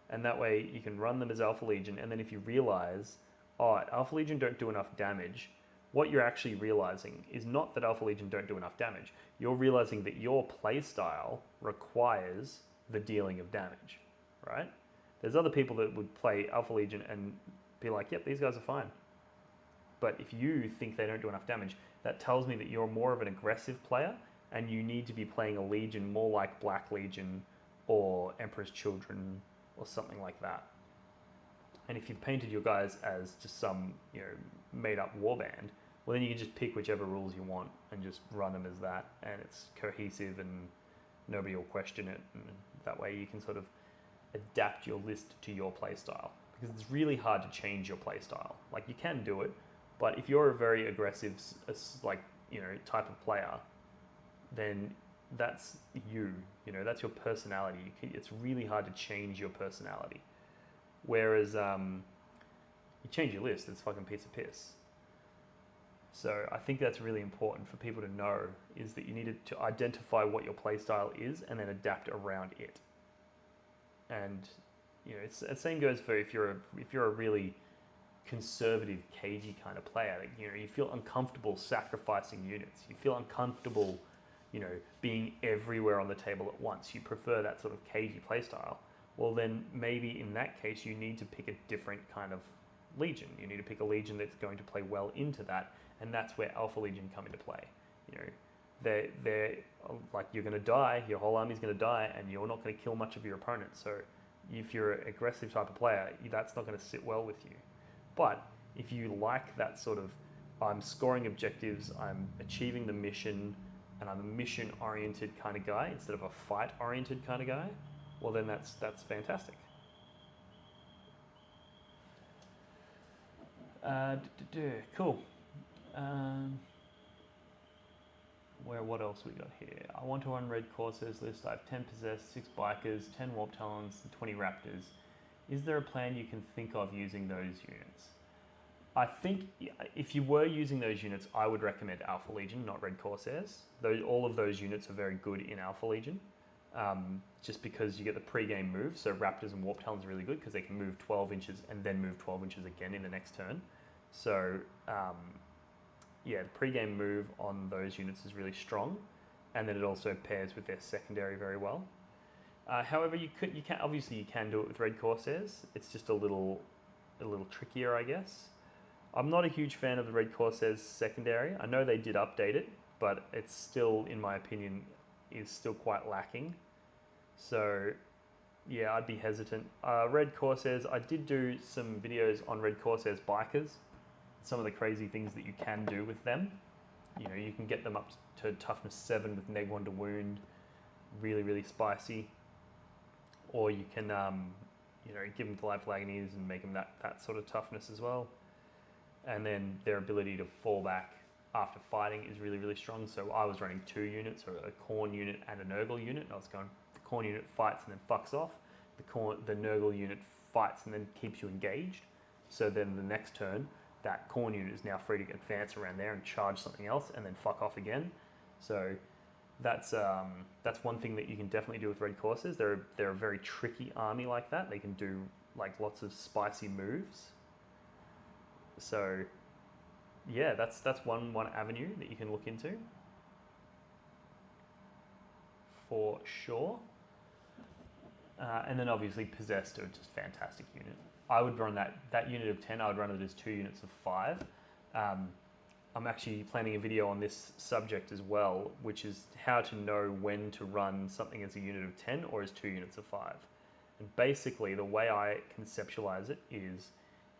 and that way you can run them as Alpha Legion, and then if you realize, oh, Alpha Legion don't do enough damage, what you're actually realizing is not that Alpha Legion don't do enough damage. You're realizing that your playstyle requires the dealing of damage, right? There's other people that would play Alpha Legion and be like, yep, these guys are fine. But if you think they don't do enough damage, that tells me that you're more of an aggressive player and you need to be playing a Legion more like Black Legion or Emperor's Children or something like that. And if you've painted your guys as just some, you know, made-up warband, well, then you can just pick whichever rules you want and just run them as that, and it's cohesive and nobody will question it, and that way you can sort of adapt your list to your playstyle. Because it's really hard to change your playstyle. Like, you can do it, but if you're a very aggressive, like, you know, type of player, then that's you know, that's your personality. It's really hard to change your personality. Whereas you change your list, it's fucking piece of piss. So I think that's really important for people to know, is that you need to identify what your playstyle is and then adapt around it. And the same goes for if you're a really conservative, cagey kind of player. Like, you feel uncomfortable sacrificing units. You feel uncomfortable, being everywhere on the table at once. You prefer that sort of cagey playstyle. Well, then maybe in that case you need to pick a different kind of legion. You need to pick a legion that's going to play well into that, and that's where Alpha Legion come into play. They're like, you're going to die. Your whole army's going to die, and you're not going to kill much of your opponent. So if you're an aggressive type of player, that's not going to sit well with you. But if you like that sort of, I'm scoring objectives, I'm achieving the mission, and I'm a mission-oriented kind of guy instead of a fight-oriented kind of guy, well then that's fantastic. Cool. What else we got here? I want to run Red Corsairs list. I have 10 possessed, 6 bikers, 10 warp talons, and 20 raptors. Is there a plan you can think of using those units? I think if you were using those units, I would recommend Alpha Legion, not Red Corsairs. All of those units are very good in Alpha Legion, just because you get the pre-game move. So Raptors and Warp Talons are really good because they can move 12 inches and then move 12 inches again in the next turn. So the pre-game move on those units is really strong, and then it also pairs with their secondary very well. However, you can do it with Red Corsairs. It's just a little trickier, I guess. I'm not a huge fan of the Red Corsairs secondary. I know they did update it, but it's still, in my opinion, is still quite lacking. So yeah, I'd be hesitant. Red Corsairs, I did do some videos on Red Corsairs bikers, some of the crazy things that you can do with them. You can get them up to toughness 7 with neg 1 to wound, really, really spicy. Or you can, give them Delightful Agonies and make them that sort of toughness as well. And then their ability to fall back after fighting is really, really strong. So I was running 2 units, or a Khorne unit and a Nurgle unit. And I was going, the Khorne unit fights and then fucks off. The Nurgle unit fights and then keeps you engaged. So then the next turn, that Khorne unit is now free to advance around there and charge something else and then fuck off again. So that's one thing that you can definitely do with Red Corsairs. They're a very tricky army like that. They can do like lots of spicy moves. So yeah, that's one avenue that you can look into for sure. And then obviously Possessed are just fantastic unit. I would run that unit of 10. I would run it as 2 units of 5. I'm actually planning a video on this subject as well, which is how to know when to run something as a unit of 10 or as 2 units of 5. And basically the way I conceptualize it is,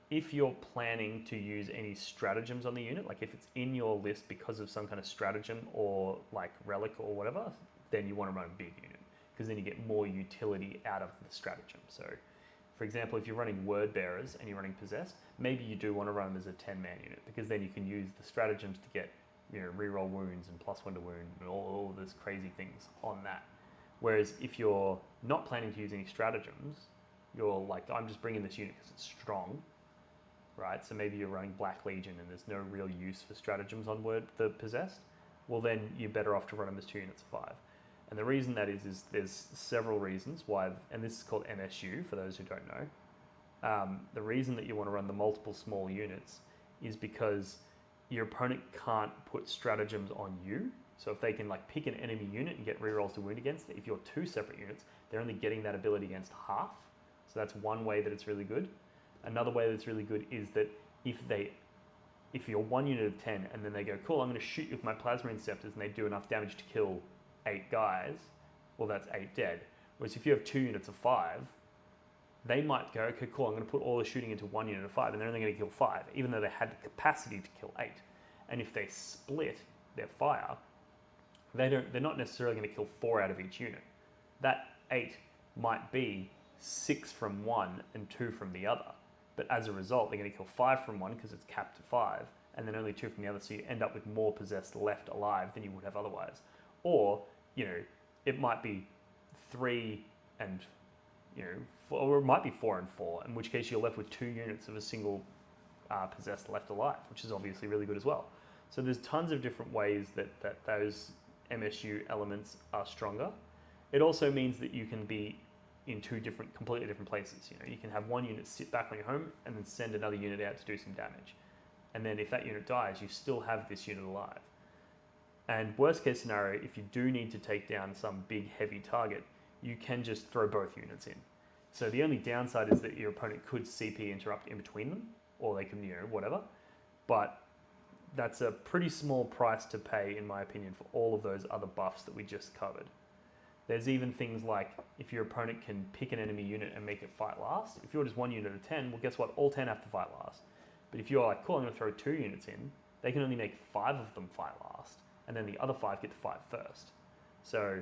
if you're planning to use any stratagems on the unit, like if it's in your list because of some kind of stratagem or like relic or whatever, then you want to run a big unit, because then you get more utility out of the stratagem. So for example, if you're running Word Bearers and you're running Possessed, maybe you do want to run them as a 10-man unit, because then you can use the stratagems to get reroll wounds and +1 to wound and all of those crazy things on that. Whereas if you're not planning to use any stratagems, you're like, I'm just bringing this unit because it's strong, right? So maybe you're running Black Legion and there's no real use for stratagems on the Possessed. Well, then you're better off to run them as 2 units of 5. And the reason that is there's several reasons why, and this is called MSU for those who don't know. The reason that you want to run the multiple small units is because your opponent can't put stratagems on you. So if they can like pick an enemy unit and get rerolls to wound against it, if you're 2 separate units, they're only getting that ability against half. So that's one way that it's really good. Another way that's really good is that if you're 1 unit of 10 and then they go, cool, I'm going to shoot you with my Plasma Inceptors, and they do enough damage to kill 8 guys, well, that's 8 dead. Whereas if you have 2 units of 5, they might go, okay, cool, I'm going to put all the shooting into 1 unit of 5, and they're only going to kill 5, even though they had the capacity to kill 8. And if they split their fire, they're not necessarily going to kill 4 out of each unit. That 8 might be 6 from one and 2 from the other. But as a result, they're going to kill 5 from one because it's capped to 5, and then only 2 from the other, so you end up with more Possessed left alive than you would have otherwise. Or, it might be 3 and, 4, or it might be 4 and 4, in which case you're left with 2 units of a single possessed left alive, which is obviously really good as well. So there's tons of different ways that those MSU elements are stronger. It also means that you can be in two completely different places. You know, you can have one unit sit back on your home and then send another unit out to do some damage. And then if that unit dies, you still have this unit alive. And worst case scenario, if you do need to take down some big heavy target, you can just throw both units in. So the only downside is that your opponent could CP interrupt in between them, or they can, whatever. But that's a pretty small price to pay, in my opinion, for all of those other buffs that we just covered. There's even things like if your opponent can pick an enemy unit and make it fight last. If you're just one unit of 10, well, guess what? All 10 have to fight last. But if you're like, cool, I'm going to throw 2 units in, they can only make 5 of them fight last, and then the other 5 get to fight first. So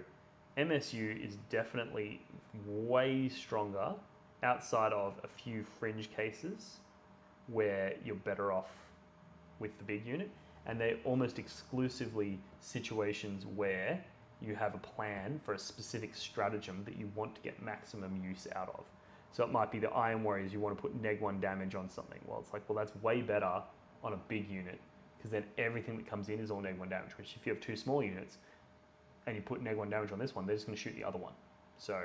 MSU is definitely way stronger outside of a few fringe cases where you're better off with the big unit, and they're almost exclusively situations where you have a plan for a specific stratagem that you want to get maximum use out of. So it might be the Iron Warriors, you want to put neg1 damage on something. Well, it's like, well, that's way better on a big unit, because then everything that comes in is all neg1 damage, which if you have 2 small units and you put neg1 damage on this one, they're just going to shoot the other one. So,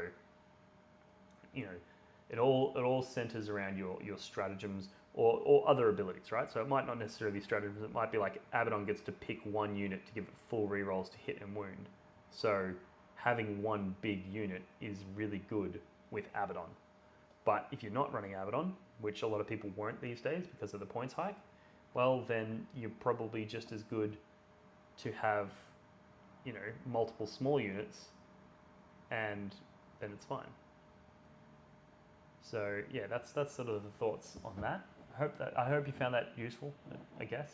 it all centers around your stratagems or other abilities, right? So it might not necessarily be stratagems, it might be like Abaddon gets to pick one unit to give it full rerolls to hit and wound. So having one big unit is really good with Abaddon. But if you're not running Abaddon, which a lot of people weren't these days because of the points hike, well, then you're probably just as good to have, multiple small units, and then it's fine. So yeah, that's sort of the thoughts on that. I hope you found that useful, I guess.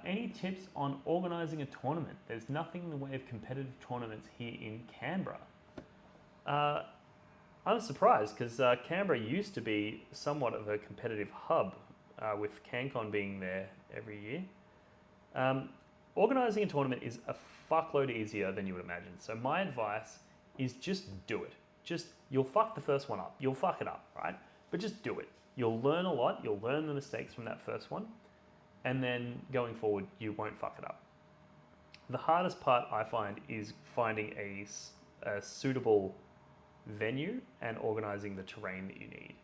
Any tips on organising a tournament? There's nothing in the way of competitive tournaments here in Canberra. I'm surprised because Canberra used to be somewhat of a competitive hub with CanCon being there every year. Organising a tournament is a fuckload easier than you would imagine. So my advice is just do it. You'll fuck the first one up. You'll fuck it up, right? But just do it. You'll learn a lot. You'll learn the mistakes from that first one. And then going forward, you won't fuck it up. The hardest part, I find, is finding a suitable venue and organising the terrain that you need.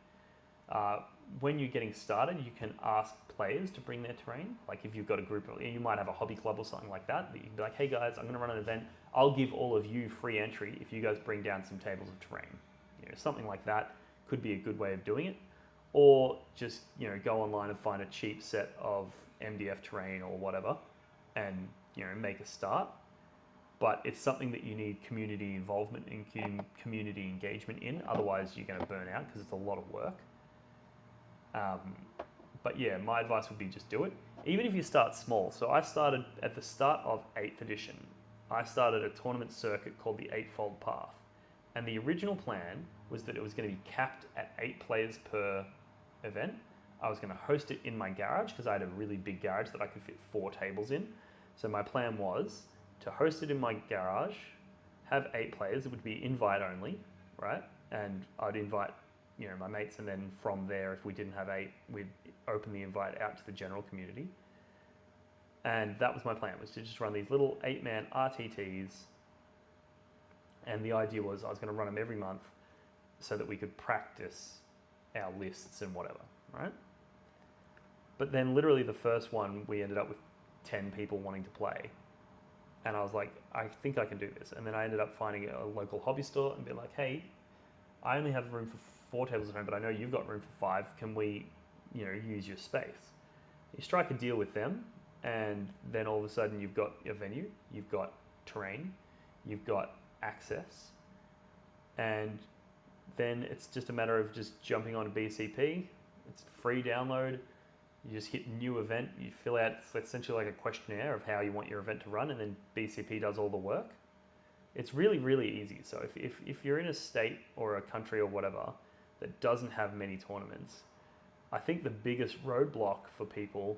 When you're getting started, you can ask players to bring their terrain. Like if you've got a group, you might have a hobby club or something like that, you can be like, hey guys, I'm going to run an event. I'll give all of you free entry if you guys bring down some tables of terrain. Something like that could be a good way of doing it. Or just, go online and find a cheap set of MDF terrain or whatever and, make a start. But it's something that you need community involvement and community engagement in. Otherwise, you're going to burn out because it's a lot of work. But yeah, my advice would be just do it. Even if you start small. So I started at the start of 8th edition. I started a tournament circuit called the Eightfold Path. And the original plan was that it was going to be capped at 8 players per event. I was going to host it in my garage because I had a really big garage that I could fit 4 tables in. So my plan was to host it in my garage, have 8 players. It would be invite only, right? And I'd invite, my mates, and then from there, if we didn't have 8, we'd open the invite out to the general community. And that was my plan, was to just run these little 8-man RTTs. And the idea was I was going to run them every month so that we could practice our lists and whatever, right? But then literally the first one, we ended up with 10 people wanting to play. And I was like, I think I can do this. And then I ended up finding a local hobby store and be like, hey, I only have room for 4 tables at home, but I know you've got room for 5. Can we, use your space? You strike a deal with them, and then all of a sudden you've got a venue, you've got terrain, you've got access, and then it's just a matter of just jumping on a BCP. It's free download. You just hit new event. You fill out, it's essentially like a questionnaire of how you want your event to run, and then BCP does all the work. It's really, really easy. So if you're in a state or a country or whatever that doesn't have many tournaments, I think the biggest roadblock for people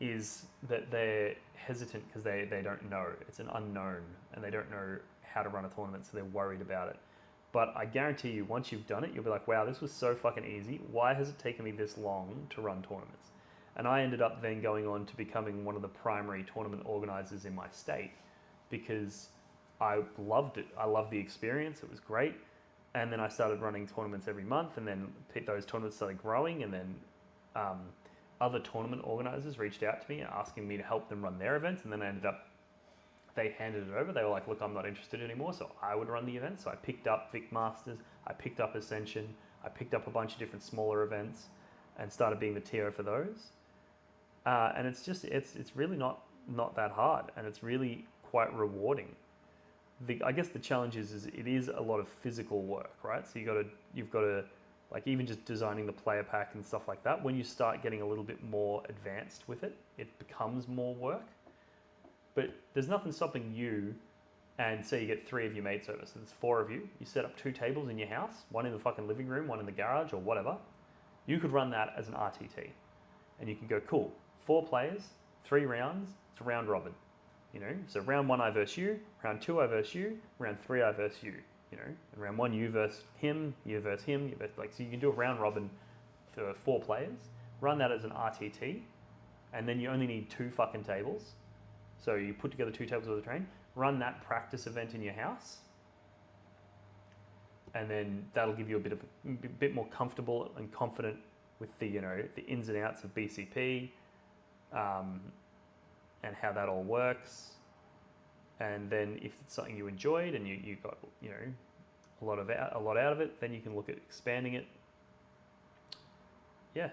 is that they're hesitant because they don't know. It's an unknown and they don't know how to run a tournament, so they're worried about it. But I guarantee you, once you've done it, you'll be like, wow, this was so fucking easy. Why has it taken me this long to run tournaments? And I ended up then going on to becoming one of the primary tournament organizers in my state because I loved it. I loved the experience. It was great. And then I started running tournaments every month, and then those tournaments started growing, and then other tournament organizers reached out to me asking me to help them run their events, and then I ended up, they handed it over. They were like, look, I'm not interested anymore, so I would run the event. So I picked up Vic Masters, I picked up Ascension, I picked up a bunch of different smaller events and started being the TO for those. And it's just, it's really not that hard, and it's really quite rewarding. I guess the challenge is it is a lot of physical work, right? So you've got to, like, even just designing the player pack and stuff like that, when you start getting a little bit more advanced with it, it becomes more work. But there's nothing stopping you, and say you get 3 of your mates over, so there's 4 of you, you set up 2 tables in your house, one in the fucking living room, one in the garage or whatever. You could run that as an RTT, and you can go, cool, 4 players, 3 rounds, it's a round robin. You know, so round 1 I verse you, round 2 I verse you, round 3 I verse you. You know, and round 1 you verse him, you verse him, you verse, like, so you can do a round robin for 4 players. Run that as an RTT, and then you only need 2 fucking tables. So you put together 2 tables with a train. Run that practice event in your house, and then that'll give you a bit more comfortable and confident with the the ins and outs of BCP. And how that all works, and then if it's something you enjoyed and you got a lot out of it, then you can look at expanding it. Yeah,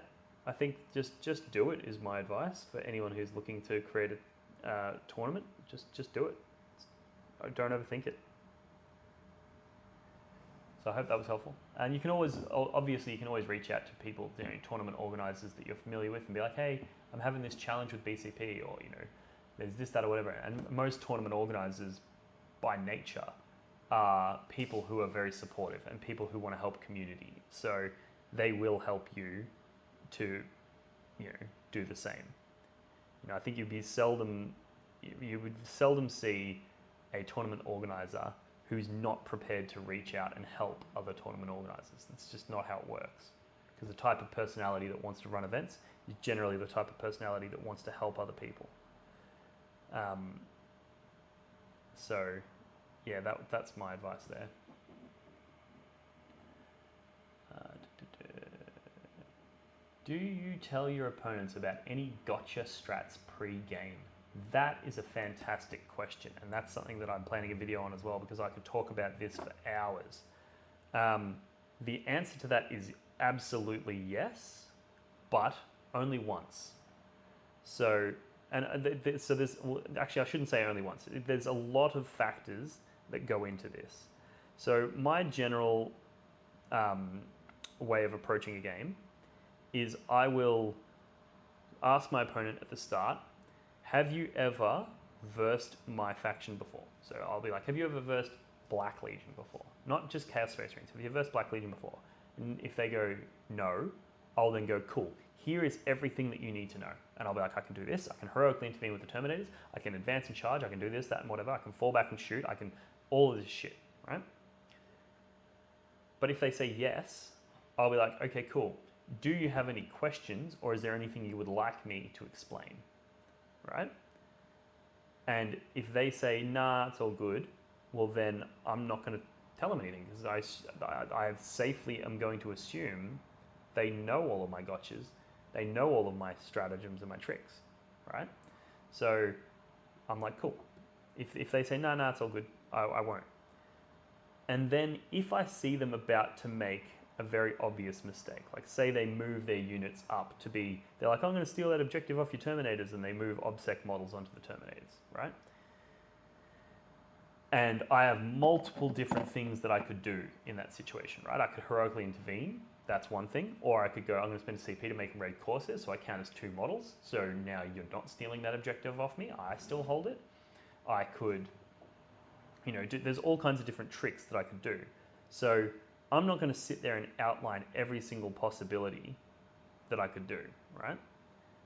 I think just do it is my advice for anyone who's looking to create a tournament. Just do it. Don't overthink it. So I hope that was helpful. And you can always, obviously, you can always reach out to people, tournament organizers that you're familiar with, and be like, hey, I'm having this challenge with BCP, or there's this, that, or whatever. And most tournament organizers, by nature, are people who are very supportive and people who want to help community. So they will help you to, do the same. I think you would seldom see a tournament organizer who's not prepared to reach out and help other tournament organizers. It's just not how it works. Because the type of personality that wants to run events is generally the type of personality that wants to help other people. So, yeah, that's my advice there. Do you tell your opponents about any gotcha strats pre-game? That is a fantastic question, and that's something that I'm planning a video on as well, because I could talk about this for hours. The answer to that is absolutely yes, but only once. So, so there's, actually I shouldn't say only once. There's a lot of factors that go into this. So my general way of approaching a game is I will ask my opponent at the start, have you ever versed my faction before? So I'll be like, have you ever versed Black Legion before? Not just Chaos Space Marines. Have you versed Black Legion before? And if they go no, I'll then go, cool, here is everything that you need to know. And I'll be like, I can do this, I can heroically intervene with the Terminators, I can advance and charge, I can do this, that, and whatever, I can fall back and shoot, I can, all of this shit, right? But if they say yes, I'll be like, okay, cool. Do you have any questions, or is there anything you would like me to explain, right? And if they say, nah, it's all good, well then I'm not going to tell them anything, because I safely am going to assume they know all of my gotchas, they know all of my stratagems and my tricks, right? So I'm like, cool. If they say, nah, it's all good, I won't. And then if I see them about to make a very obvious mistake, like say they move their units up to be, they're like, I'm going to steal that objective off your Terminators, and they move OBSEC models onto the Terminators, right? And I have multiple different things that I could do in that situation, right? I could heroically intervene, that's one thing, or I could go, I'm going to spend a CP to make a Raid Corsair, so I count as 2 models, so now you're not stealing that objective off me, I still hold it. I could, there's all kinds of different tricks that I could do. So I'm not going to sit there and outline every single possibility that I could do, right?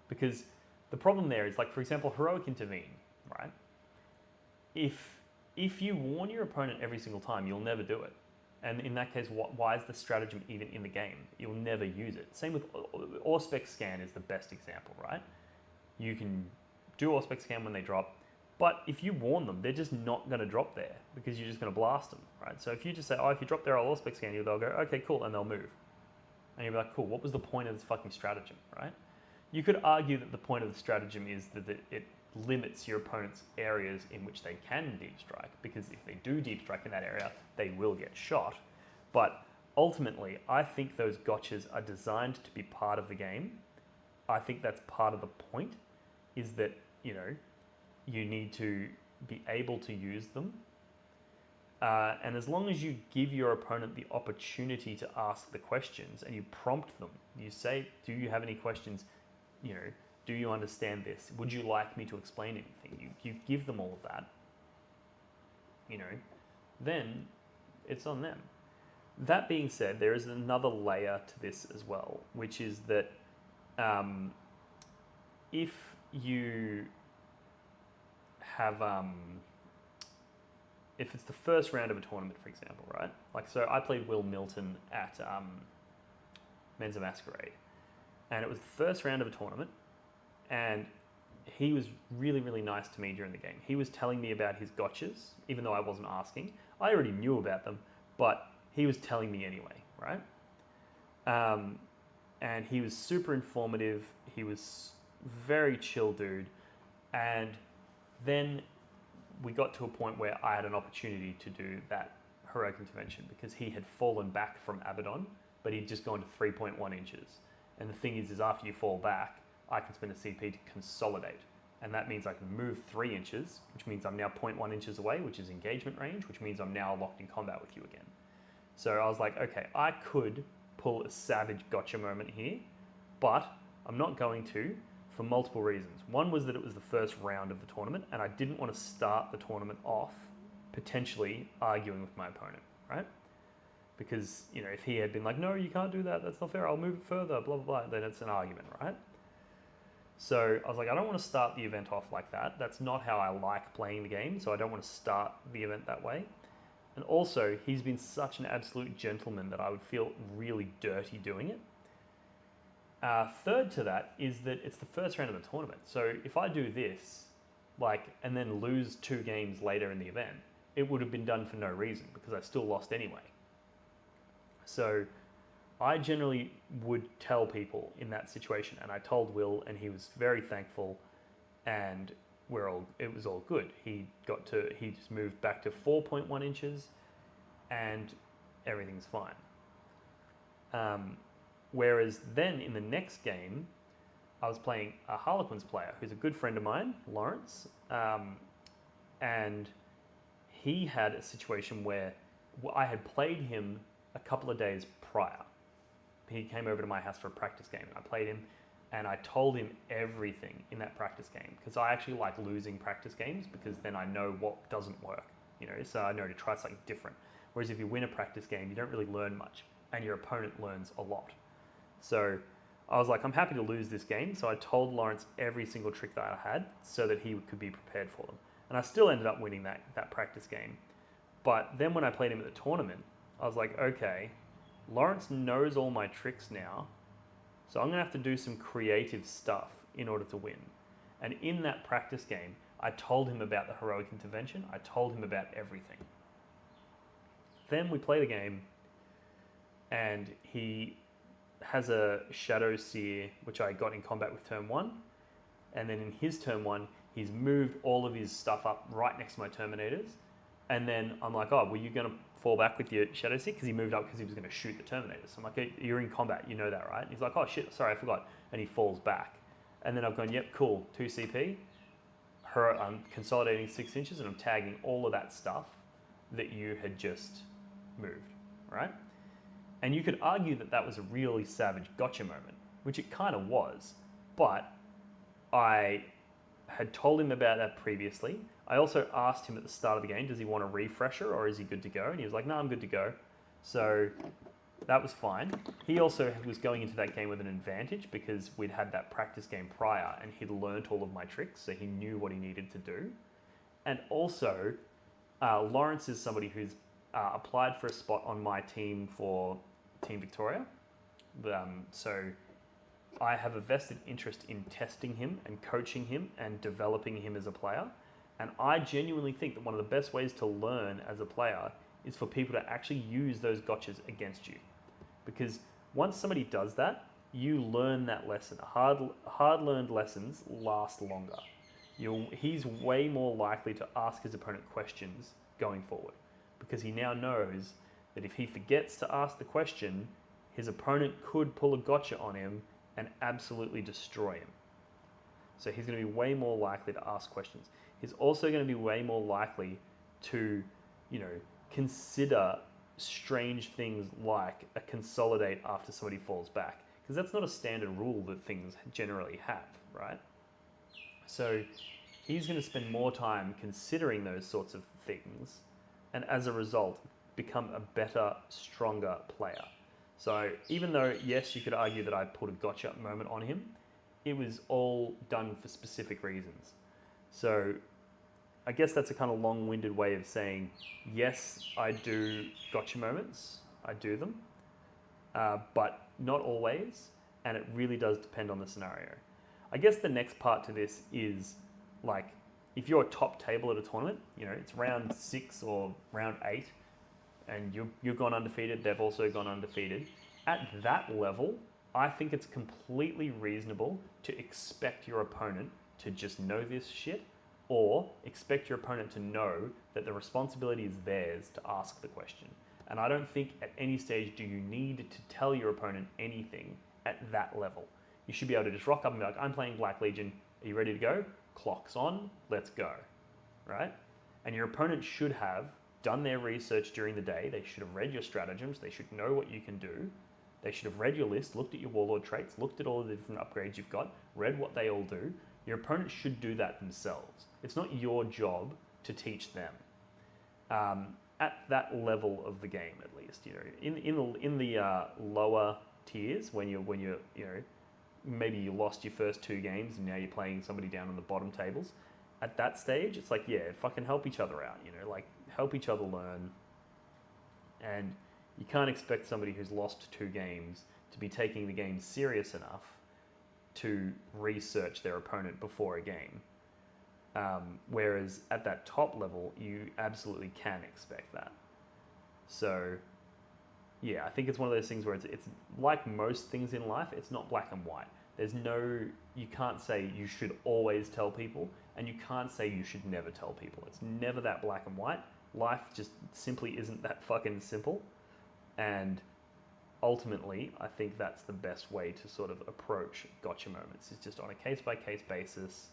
Because the problem there is, like, for example, heroic intervene, right? If you warn your opponent every single time, you'll never do it. And in that case, why is the stratagem even in the game? You'll never use it. Same with Auspex Scan is the best example, right? You can do Auspex Scan when they drop, but if you warn them, they're just not going to drop there because you're just going to blast them, right? So if you just say, oh, if you drop there, I'll Auspex Scan you, they'll go, okay, cool, and they'll move. And you'll be like, cool, what was the point of this fucking stratagem, right? You could argue that the point of the stratagem is that it limits your opponent's areas in which they can deep strike, because if they do deep strike in that area, they will get shot. But ultimately, I think those gotchas are designed to be part of the game. I think that's part of the point, is that, you know, you need to be able to use them. And as long as you give your opponent the opportunity to ask the questions and you prompt them, you say, do you have any questions? You know, do you understand this? Would you like me to explain anything? You give them all of that, you know, then it's on them. That being said, there is another layer to this as well, which is that if you have, if it's the first round of a tournament, for example, right? Like, so I played Will Milton at Men's Masquerade, and it was the first round of a tournament, and he was really, really nice to me during the game. He was telling me about his gotchas, even though I wasn't asking. I already knew about them, but he was telling me anyway, right? And he was super informative. He was very chill dude. And then we got to a point where I had an opportunity to do that heroic intervention because he had fallen back from Abaddon, but he'd just gone to 3.1 inches. And the thing is after you fall back, I can spend a CP to consolidate. And that means I can move 3 inches, which means I'm now 0.1 inches away, which is engagement range, which means I'm now locked in combat with you again. So I was like, okay, I could pull a savage gotcha moment here, but I'm not going to for multiple reasons. One was that it was the first round of the tournament, and I didn't want to start the tournament off potentially arguing with my opponent, right? Because, you know, if he had been like, no, you can't do that, that's not fair, I'll move it further, blah, blah, blah, then it's an argument, right? So I was like, I don't want to start the event off like that. That's not how I like playing the game, so I don't want to start the event that way. And also, he's been such an absolute gentleman that I would feel really dirty doing it. Third to that is that it's the first round of the tournament. So if I do this, like, and then lose 2 games later in the event, it would have been done for no reason because I still lost anyway. So I generally would tell people in that situation, and I told Will, and he was very thankful, and it was all good. He just moved back to 4.1 inches, and everything's fine. Whereas then in the next game, I was playing a Harlequins player who's a good friend of mine, Lawrence, and he had a situation where I had played him a couple of days prior. He came over to my house for a practice game, and I played him, and I told him everything in that practice game, because I actually like losing practice games, because then I know what doesn't work, you know, so I know to try something different. Whereas if you win a practice game, you don't really learn much, and your opponent learns a lot. So I was like, I'm happy to lose this game, so I told Lawrence every single trick that I had, so that he could be prepared for them. And I still ended up winning that practice game. But then when I played him at the tournament, I was like, okay, Lawrence knows all my tricks now, so I'm going to have to do some creative stuff in order to win. And in that practice game, I told him about the heroic intervention. I told him about everything. Then we play the game, and he has a Shadow Seer, which I got in combat with turn 1. And then in his turn 1, he's moved all of his stuff up right next to my Terminators. And then I'm like, oh, were you going to fall back with your Shadow Seer? Because he moved up because he was going to shoot the Terminators. So I'm like, hey, you're in combat, you know that, right? And he's like, oh shit, sorry, I forgot. And he falls back. And then I've gone, yep, cool, 2 CP. I'm consolidating 6 inches, and I'm tagging all of that stuff that you had just moved, right? And you could argue that that was a really savage gotcha moment, which it kind of was, but I had told him about that previously. I also asked him at the start of the game, does he want a refresher or is he good to go? And he was like, no, I'm good to go. So that was fine. He also was going into that game with an advantage because we'd had that practice game prior and he'd learnt all of my tricks, so he knew what he needed to do. And also, Lawrence is somebody who's applied for a spot on my team for Team Victoria. So I have a vested interest in testing him and coaching him and developing him as a player. And I genuinely think that one of the best ways to learn as a player is for people to actually use those gotchas against you. Because once somebody does that, you learn that lesson. Hard-learned lessons last longer. He's way more likely to ask his opponent questions going forward, because he now knows that if he forgets to ask the question, his opponent could pull a gotcha on him and absolutely destroy him. So he's going to be way more likely to ask questions. He's also going to be way more likely to, consider strange things like a consolidate after somebody falls back, because that's not a standard rule that things generally have, right? So he's going to spend more time considering those sorts of things, and as a result, become a better, stronger player. So even though, yes, you could argue that I put a gotcha moment on him, it was all done for specific reasons. So I guess that's a kind of long-winded way of saying, yes, I do gotcha moments. I do them, but not always, and it really does depend on the scenario. I guess the next part to this is, like, if you're top table at a tournament, it's round 6 or round 8, and you've gone undefeated, they've also gone undefeated. At that level, I think it's completely reasonable to expect your opponent to just know this shit, or expect your opponent to know that the responsibility is theirs to ask the question. And I don't think at any stage do you need to tell your opponent anything at that level. You should be able to just rock up and be like, I'm playing Black Legion, are you ready to go? Clock's on, let's go, right? And your opponent should have done their research during the day. They should have read your stratagems. They should know what you can do. They should have read your list, looked at your warlord traits, looked at all of the different upgrades you've got, read what they all do. Your opponent should do that themselves. It's not your job to teach them. At that level of the game, at least, in the lower tiers, when you're maybe you lost your first 2 games and now you're playing somebody down on the bottom tables. At that stage, it's like, yeah, fucking help each other out, like help each other learn. And you can't expect somebody who's lost 2 games to be taking the game serious enough to research their opponent before a game. Whereas at that top level, you absolutely can expect that. So, yeah, I think it's one of those things where it's like most things in life, it's not black and white. You can't say you should always tell people, and you can't say you should never tell people. It's never that black and white. Life just simply isn't that fucking simple. And ultimately, I think that's the best way to sort of approach gotcha moments, is just on a case-by-case basis.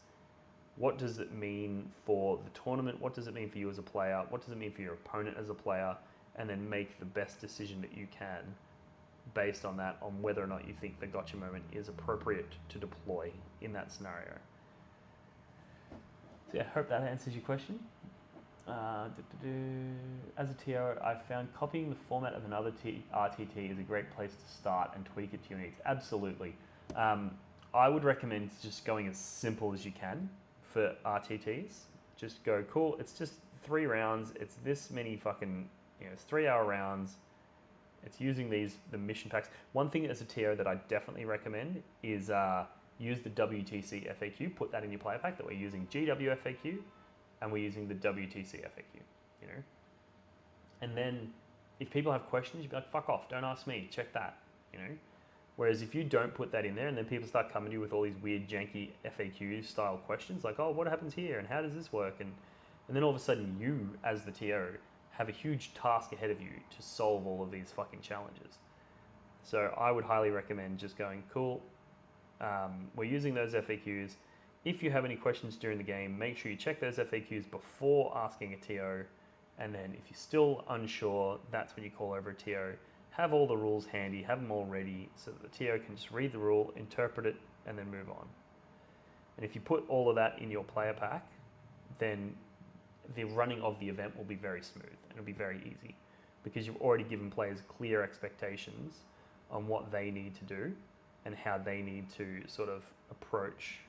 What does it mean for the tournament? What does it mean for you as a player? What does it mean for your opponent as a player? And then make the best decision that you can based on that, on whether or not you think the gotcha moment is appropriate to deploy in that scenario. So yeah, I hope that answers your question. As a TO, I've found copying the format of another RTT is a great place to start and tweak it to your needs. Absolutely. I would recommend just going as simple as you can for RTTs. Just go, cool, it's just 3 rounds, it's this many fucking, it's 3-hour rounds, it's using the mission packs. One thing as a TO that I definitely recommend is use the WTC FAQ, put that in your player pack, that we're using GW FAQ, and we're using the WTC FAQ, And then if people have questions, you'd be like, fuck off, don't ask me, check that, Whereas if you don't put that in there and then people start coming to you with all these weird janky FAQ style questions like, oh, what happens here and how does this work? And then all of a sudden you, as the TO, have a huge task ahead of you to solve all of these fucking challenges. So I would highly recommend just going, cool, we're using those FAQs. If you have any questions during the game, make sure you check those FAQs before asking a TO. And then if you're still unsure, that's when you call over a TO. Have all the rules handy, have them all ready so that the TO can just read the rule, interpret it, and then move on. And if you put all of that in your player pack, then the running of the event will be very smooth and it'll be very easy because you've already given players clear expectations on what they need to do and how they need to sort of approach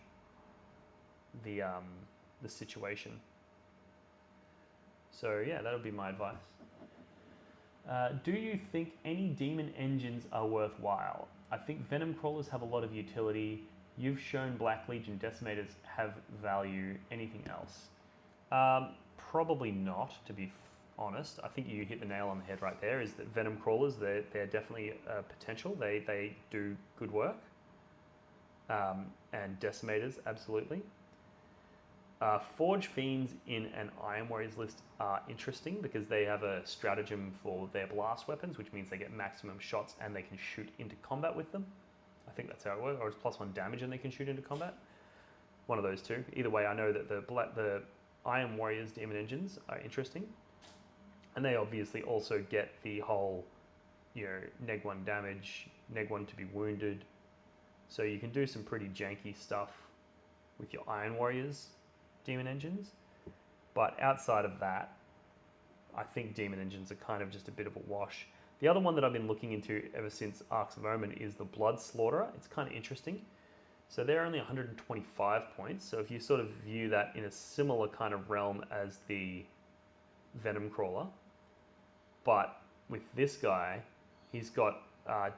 the situation. So yeah, that would be my advice. Do you think any demon engines are worthwhile? I think venom crawlers have a lot of utility. You've shown Black Legion decimators have value. Anything else? Probably not, to be honest. I think you hit the nail on the head right there, is that venom crawlers, they're definitely potential. They do good work. And decimators, absolutely. Forge Fiends in an Iron Warriors list are interesting because they have a stratagem for their blast weapons, which means they get maximum shots and they can shoot into combat with them. I think that's how it works, or it's +1 damage and they can shoot into combat. One of those two. Either way, I know that the Iron Warriors Demon Engines are interesting. And they obviously also get the whole, neg 1 damage, neg 1 to be wounded. So you can do some pretty janky stuff with your Iron Warriors Demon Engines. But outside of that, I think Demon Engines are kind of just a bit of a wash. The other one that I've been looking into ever since Arks of Omen is the Blood Slaughterer. It's kind of interesting. So they're only 125 points. So if you sort of view that in a similar kind of realm as the Venom Crawler, but with this guy, he's got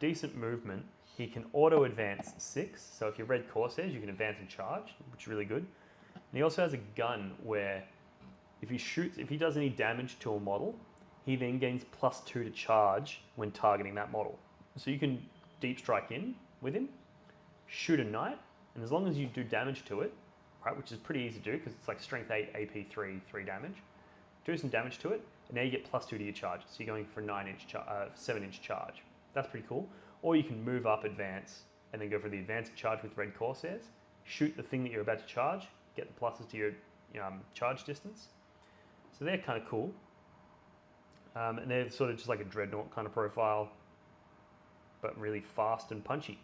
decent movement. He can auto advance 6. So if you're Red Corsairs, you can advance and charge, which is really good. And he also has a gun where if he does any damage to a model, he then gains +2 to charge when targeting that model. So you can deep strike in with him, shoot a knight, and as long as you do damage to it, right, which is pretty easy to do because it's like strength 8, AP 3, 3 damage, do some damage to it, and now you get +2 to your charge. So you're going for a 7-inch charge. That's pretty cool. Or you can move up, advance, and then go for the advanced charge with Red Corsairs, shoot the thing that you're about to charge, get the pluses to your charge distance. So they're kind of cool. And they're sort of just like a Dreadnought kind of profile, but really fast and punchy.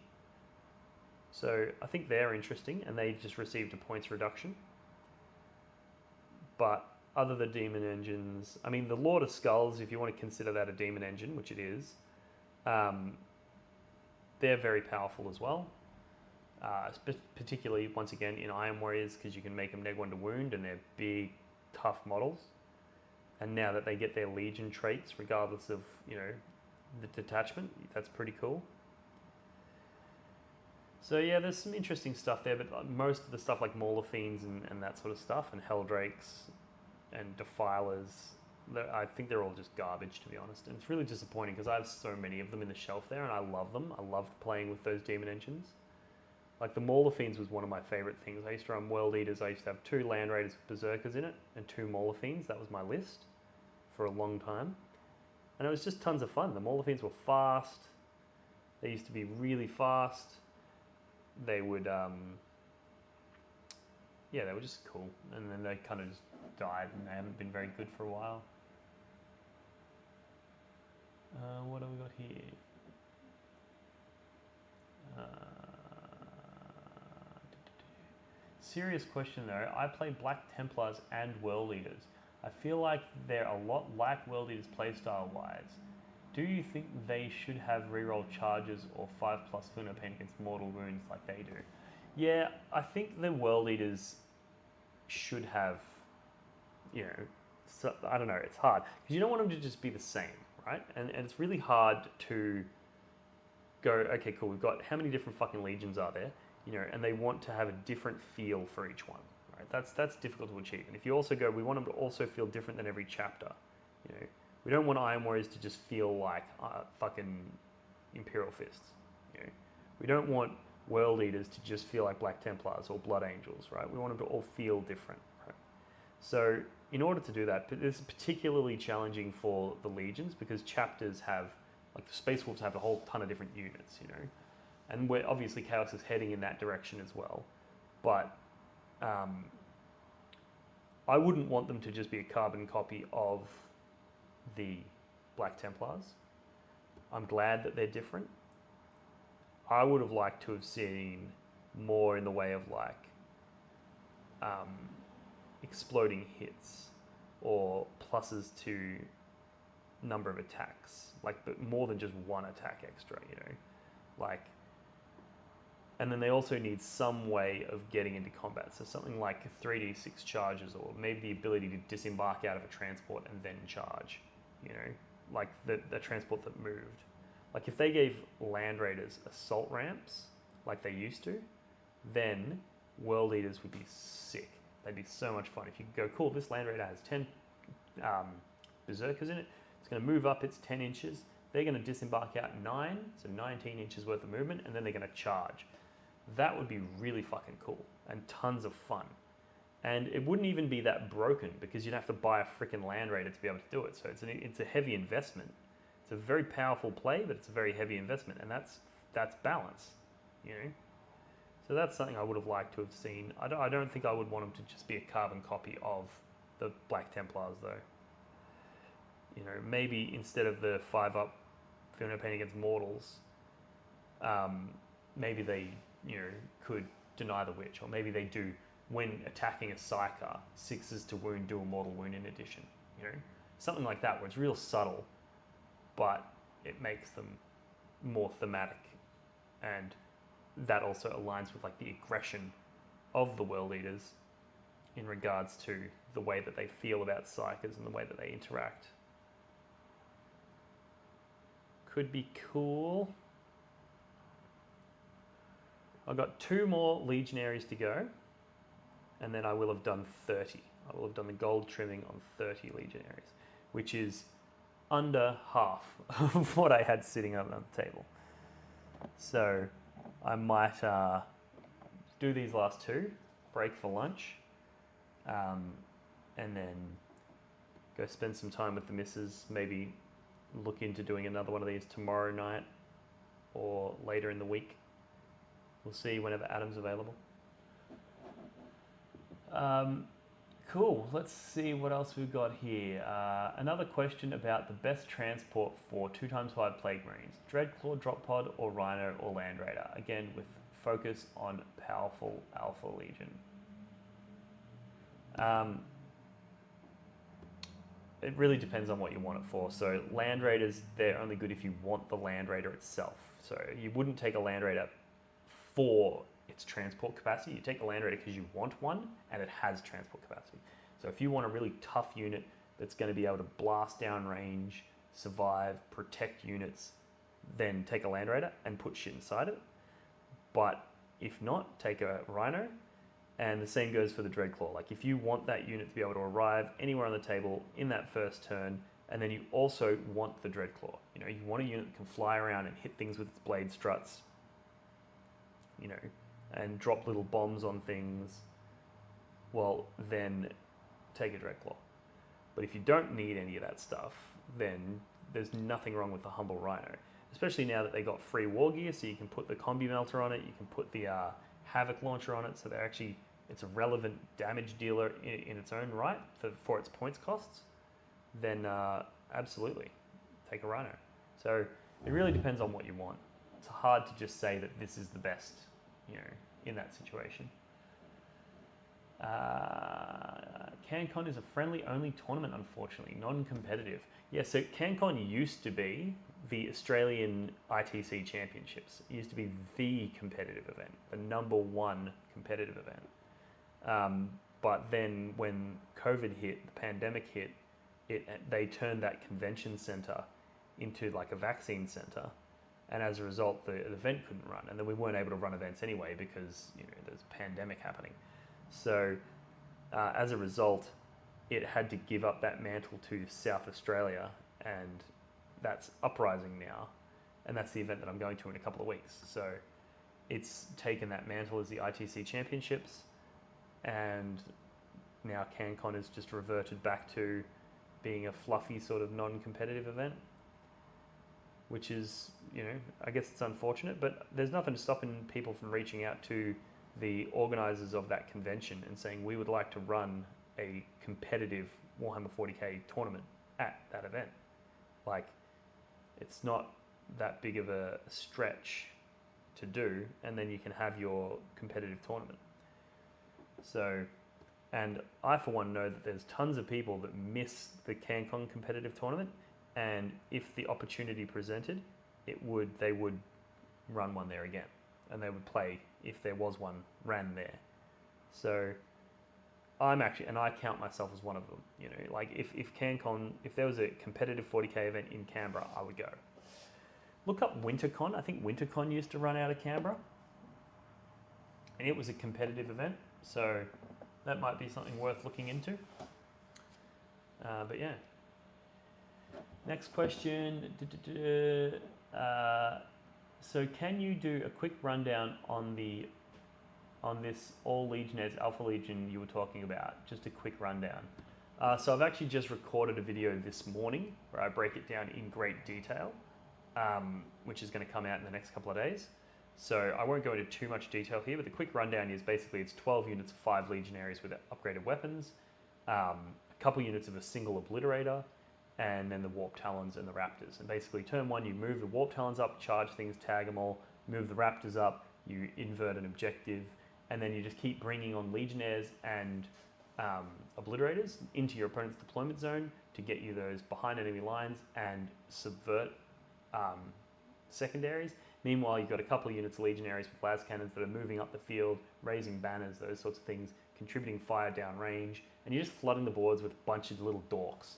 So I think they're interesting, and they just received a points reduction. But other than Demon Engines, I mean, the Lord of Skulls, if you want to consider that a Demon Engine, which it is, they're very powerful as well. Particularly, once again, in Iron Warriors, because you can make them neg 1 to wound, and they're big, tough models. And now that they get their Legion traits, regardless of, the detachment, that's pretty cool. So yeah, there's some interesting stuff there, but most of the stuff like Mauler Fiends and that sort of stuff, and Helldrakes and Defilers, I think they're all just garbage, to be honest. And it's really disappointing because I have so many of them in the shelf there, and I love them. I loved playing with those Demon Engines. Like the Mauler Fiends was one of my favorite things. I used to run World Eaters. I used to have 2 Land Raiders with Berserkers in it and 2 Mauler Fiends. That was my list for a long time. And it was just tons of fun. The Mauler Fiends were fast. They used to be really fast. They would, they were just cool. And then they kind of just died and they haven't been very good for a while. What have we got here? Serious question though. I play Black Templars and World Eaters. I feel like they're a lot like World Eaters playstyle wise. Do you think they should have reroll charges or 5+ Funo Pain against mortal wounds like they do? Yeah, I think the World Eaters should have, I don't know, it's hard. Because you don't want them to just be the same, right? And it's really hard to go, okay, cool, we've got how many different fucking legions are there? And they want to have a different feel for each one, right? That's difficult to achieve. And if you also go, we want them to also feel different than every chapter, We don't want Iron Warriors to just feel like fucking Imperial Fists, We don't want World Eaters to just feel like Black Templars or Blood Angels, right? We want them to all feel different, right? So in order to do that, it's particularly challenging for the Legions because chapters have, like the Space Wolves have a whole ton of different units, And we're obviously Chaos is heading in that direction as well. But I wouldn't want them to just be a carbon copy of the Black Templars. I'm glad that they're different. I would have liked to have seen more in the way of like exploding hits or pluses to number of attacks, but more than just one attack extra, and then they also need some way of getting into combat. So something like 3d6 charges, or maybe the ability to disembark out of a transport and then charge, like the transport that moved. Like if they gave Land Raiders assault ramps like they used to, then World Eaters would be sick. They'd be so much fun. If you could go, cool, this Land Raider has 10 Berserkers in it. It's going to move up its 10 inches. They're going to disembark out 9, so 19 inches worth of movement, and then they're going to charge. That would be really fucking cool and tons of fun. And it wouldn't even be that broken because you'd have to buy a freaking Land Raider to be able to do it. So it's a heavy investment. It's a very powerful play, but it's a very heavy investment, and that's balance, you know. So that's something I would have liked to have seen. I don't think I would want them to just be a carbon copy of the Black Templars, though. You know, maybe instead of the 5-up Feel No Pain Against Mortals, maybe they, you know, could deny the witch, or maybe they do, when attacking a Psyker, 6s to wound, do a mortal wound in addition. You know, something like that, where it's real subtle, but it makes them more thematic, and that also aligns with like the aggression of the World Eaters in regards to the way that they feel about Psykers and the way that they interact. Could be cool. I've got 2 more Legionaries to go, and then I will have done 30. I will have done the gold trimming on 30 Legionaries, which is under half of what I had sitting on the table. So I might do these last 2, break for lunch, and then go spend some time with the missus, maybe look into doing another one of these tomorrow night or later in the week. We'll see whenever Adam's available. Cool, let's see what else we've got here. Another question about the best transport for 2x5 Plague Marines. Dreadclaw, Drop Pod, or Rhino, or Land Raider. Again, with focus on powerful Alpha Legion. It really depends on what you want it for. So Land Raiders, they're only good if you want the Land Raider itself. So you wouldn't take a Land Raider for its transport capacity. You take the Land Raider because you want one and it has transport capacity. So if you want a really tough unit that's going to be able to blast down range, survive, protect units, then take a Land Raider and put shit inside it. But if not, take a Rhino. And the same goes for the Dreadclaw. Like if you want that unit to be able to arrive anywhere on the table in that first turn, and then you also want the Dreadclaw. You know, you want a unit that can fly around and hit things with its blade struts, you know, and drop little bombs on things, well, then take a Dreadclaw. But if you don't need any of that stuff, then there's nothing wrong with the Humble Rhino. Especially now that they got free war gear, so you can put the Combi Melter on it, you can put the Havoc Launcher on it, so they're actually, it's a relevant damage dealer in its own right for its points costs, then absolutely, take a Rhino. So it really depends on what you want. It's hard to just say that this is the best, you know, in that situation. CanCon is a friendly-only tournament, unfortunately, non-competitive. Yeah, so CanCon used to be the Australian ITC Championships. It used to be the competitive event, the #1 competitive event. But then when COVID hit, the pandemic hit, they turned that convention center into like a vaccine center. And as a result, the event couldn't run. And then we weren't able to run events anyway because, you know, there's a pandemic happening. So as a result, it had to give up that mantle to South Australia, and that's Uprising now. And that's the event that I'm going to in a couple of weeks. So it's taken that mantle as the ITC Championships, and now CanCon has just reverted back to being a fluffy sort of non-competitive event, which is, you know, I guess it's unfortunate, but there's nothing stopping people from reaching out to the organizers of that convention and saying, we would like to run a competitive Warhammer 40k tournament at that event. Like, it's not that big of a stretch to do, and then you can have your competitive tournament. So, and I for one know that there's tons of people that miss the CanCon competitive tournament, and if the opportunity presented, they would run one there again, and they would play if there was one ran there. So I'm actually, and I count myself as one of them. You know, like if CanCon, if there was a competitive 40k event in Canberra, I would go. Look up WinterCon. I think WinterCon used to run out of Canberra, and it was a competitive event, so that might be something worth looking into. But yeah. Next question. So can you do a quick rundown on this All Legionnaires Alpha Legion you were talking about? Just a quick rundown. So I've actually just recorded a video this morning where I break it down in great detail, which is going to come out in the next couple of days. So I won't go into too much detail here, but the quick rundown is basically it's 12 units of 5 Legionaries with upgraded weapons, a couple units of a single Obliterator, and then the Warp Talons and the Raptors. And basically turn 1, you move the Warp Talons up, charge things, tag them all, move the Raptors up, you invert an objective, and then you just keep bringing on Legionnaires and Obliterators into your opponent's deployment zone to get you those behind enemy lines and subvert secondaries. Meanwhile, you've got a couple of units of Legionaries with las cannons that are moving up the field, raising banners, those sorts of things, contributing fire down range, and you're just flooding the boards with a bunch of little dorks.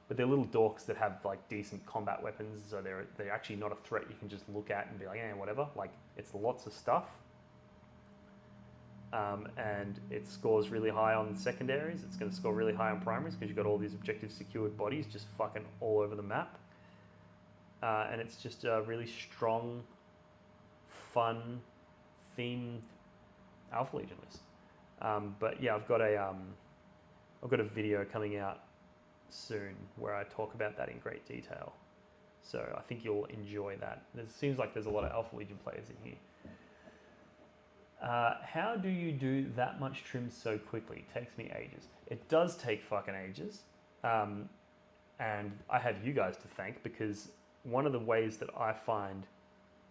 But they're little dorks that have like decent combat weapons, so they're actually not a threat you can just look at and be like, eh, whatever. Like, it's lots of stuff. And it scores really high on secondaries. It's going to score really high on primaries because you've got all these objective secured bodies just fucking all over the map. And it's just a really strong, fun, themed Alpha Legion list. But yeah, I've got a video coming out soon where I talk about that in great detail. So I think you'll enjoy that. It seems like there's a lot of Alpha Legion players in here. How do you do that much trim so quickly? It takes me ages. It does take fucking ages. And I have you guys to thank, because one of the ways that I find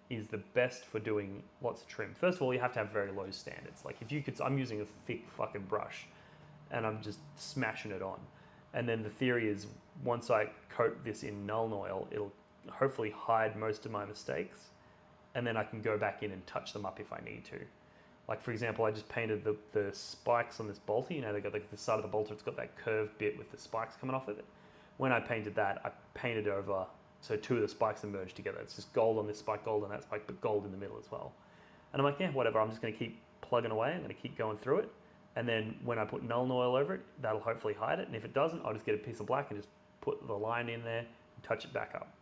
is the best for doing lots of trim. First of all, you have to have very low standards. Like if you could, I'm using a thick fucking brush and I'm just smashing it on. And then the theory is once I coat this in Nuln Oil, it'll hopefully hide most of my mistakes. And then I can go back in and touch them up if I need to. Like for example, I just painted the spikes on this bolter. You know, they got like the side of the bolter, it's got that curved bit with the spikes coming off of it. When I painted that, I painted over, so two of the spikes are merged together. It's just gold on this spike, gold on that spike, but gold in the middle as well. And I'm like, yeah, whatever, I'm just gonna keep plugging away. I'm gonna keep going through it. And then when I put Nuln Oil over it, that'll hopefully hide it. And if it doesn't, I'll just get a piece of black and just put the line in there and touch it back up.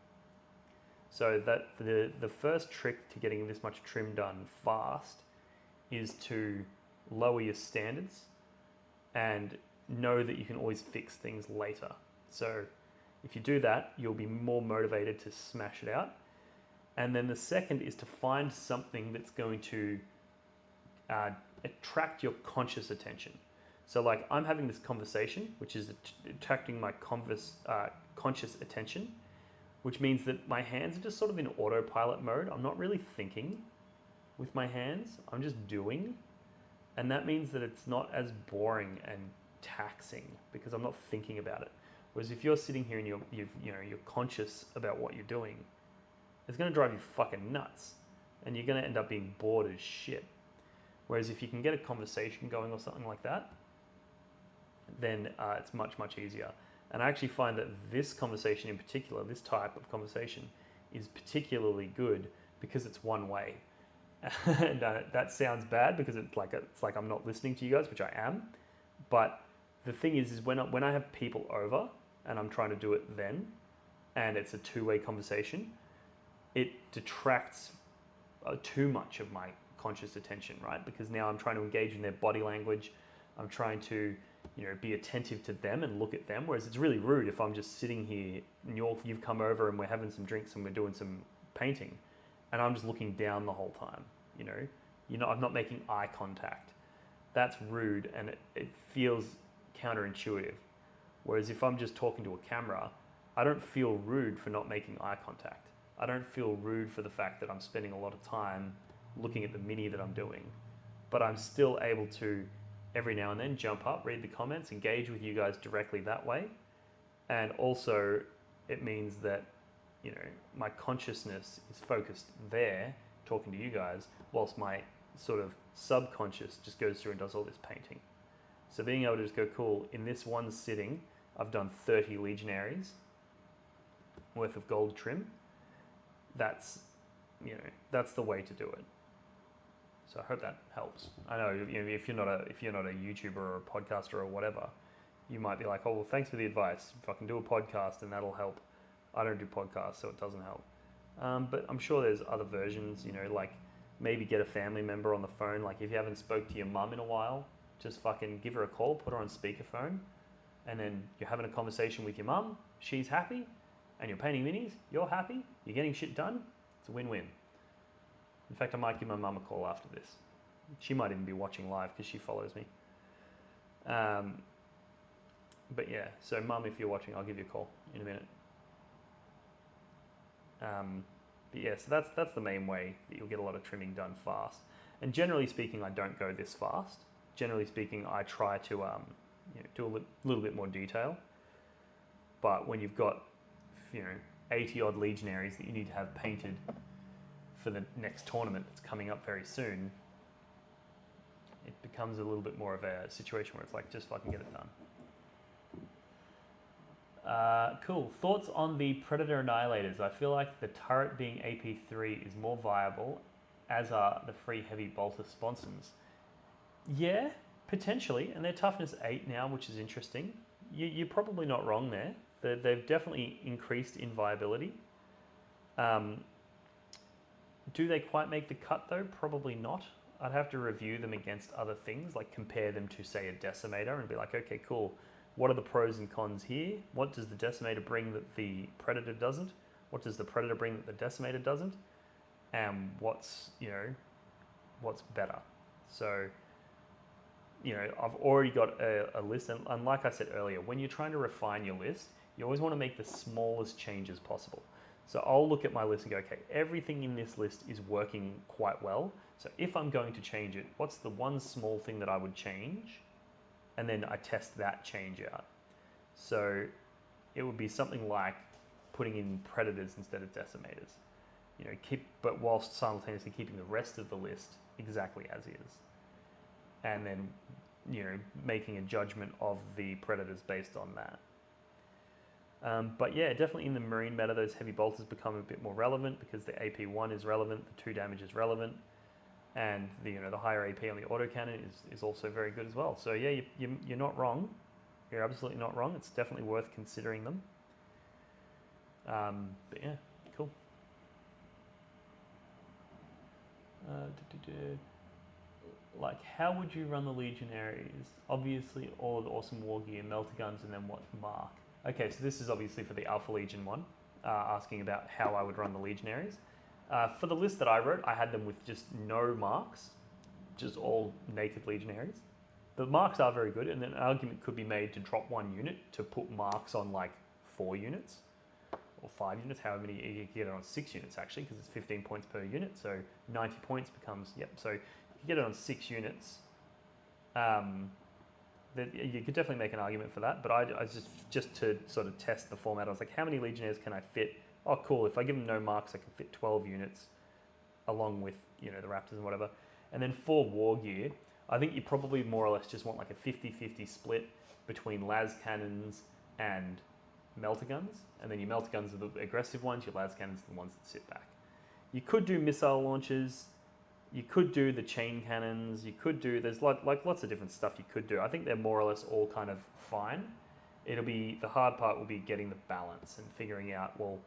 So that the first trick to getting this much trim done fast is to lower your standards and know that you can always fix things later. So if you do that, you'll be more motivated to smash it out. And then the second is to find something that's going to attract your conscious attention. So like I'm having this conversation, which is attracting my conscious attention, which means that my hands are just sort of in autopilot mode. I'm not really thinking with my hands, I'm just doing. And that means that it's not as boring and taxing because I'm not thinking about it. Whereas if you're sitting here and you're conscious about what you're doing, it's gonna drive you fucking nuts. And you're gonna end up being bored as shit. Whereas if you can get a conversation going or something like that, then it's much, much easier. And I actually find that this conversation in particular, this type of conversation, is particularly good because it's one way. And that sounds bad because it's like I'm not listening to you guys, which I am. But the thing is when I have people over and I'm trying to do it then, and it's a two-way conversation, it detracts too much of my conscious attention, right? Because now I'm trying to engage in their body language. I'm trying to, be attentive to them and look at them. Whereas it's really rude if I'm just sitting here and you've come over and we're having some drinks and we're doing some painting, and I'm just looking down the whole time. I'm not making eye contact. That's rude and it feels counterintuitive. Whereas if I'm just talking to a camera, I don't feel rude for not making eye contact. I don't feel rude for the fact that I'm spending a lot of time looking at the mini that I'm doing. But I'm still able to, every now and then, jump up, read the comments, engage with you guys directly that way. And also, it means that, my consciousness is focused there, talking to you guys, whilst my sort of subconscious just goes through and does all this painting. So being able to just go, cool, in this one sitting, I've done 30 Legionaries worth of gold trim. That's, that's the way to do it. So I hope that helps. I know, if you're not a YouTuber or a podcaster or whatever, you might be like, oh, well, thanks for the advice. If I can do a podcast and that'll help. I don't do podcasts, so it doesn't help. But I'm sure there's other versions, like maybe get a family member on the phone. Like if you haven't spoke to your mum in a while, just fucking give her a call, put her on speakerphone, and then you're having a conversation with your mum. She's happy, and you're painting minis. You're happy. You're getting shit done. It's a win-win. In fact, I might give my mum a call after this. She might even be watching live because she follows me. But yeah, so mum, if you're watching, I'll give you a call in a minute. But yeah, so that's the main way that you'll get a lot of trimming done fast. And generally speaking, I don't go this fast. Generally speaking, I try to do a little bit more detail. But when you've got 80 odd Legionaries that you need to have painted for the next tournament that's coming up very soon, it becomes a little bit more of a situation where it's like, just fucking get it done. Cool. Thoughts on the Predator Annihilators? I feel like the turret being AP3 is more viable, as are the free heavy bolter sponsons. Yeah, potentially, and they're toughness 8 now, which is interesting. You're probably not wrong there. They've definitely increased in viability. Do they quite make the cut though? Probably not. I'd have to review them against other things, like compare them to, say, a Decimator and be like, okay, cool. What are the pros and cons here? What does the Decimator bring that the Predator doesn't? What does the Predator bring that the Decimator doesn't? And what's better? So, I've already got a list, and like I said earlier, when you're trying to refine your list, you always want to make the smallest changes possible. So I'll look at my list and go, okay, everything in this list is working quite well. So if I'm going to change it, what's the one small thing that I would change? And then I test that change out. So it would be something like putting in Predators instead of Decimators. But whilst simultaneously keeping the rest of the list exactly as is. And then, making a judgment of the Predators based on that. But yeah, definitely in the Marine meta, those heavy bolters become a bit more relevant because the AP1 is relevant, the 2 damage is relevant, and the higher AP on the autocannon is also very good as well. So yeah, you're not wrong. You're absolutely not wrong. It's definitely worth considering them. But yeah, cool. Like, how would you run the Legionaries? Obviously, all of the awesome war gear, melter guns, and then what mark? Okay, so this is obviously for the Alpha Legion one, asking about how I would run the Legionaries. For the list that I wrote, I had them with just no marks, just all naked Legionaries. The marks are very good, and then an argument could be made to drop 1 unit to put marks on like 4 units or 5 units, however many you can get it on 6 units actually, because it's 15 points per unit, so 90 points becomes, so you get it on 6 units. You could definitely make an argument for that, but I just to sort of test the format, I was like, how many Legionnaires can I fit? Oh, cool, if I give them no marks, I can fit 12 units along with, the Raptors and whatever. And then for war gear, I think you probably more or less just want like a 50-50 split between las cannons and melter guns. And then your melter guns are the aggressive ones, your las cannons are the ones that sit back. You could do missile launchers. You could do the chain cannons. You could do, there's like lots of different stuff you could do. I think they're more or less all kind of fine. The hard part will be getting the balance and figuring out, well,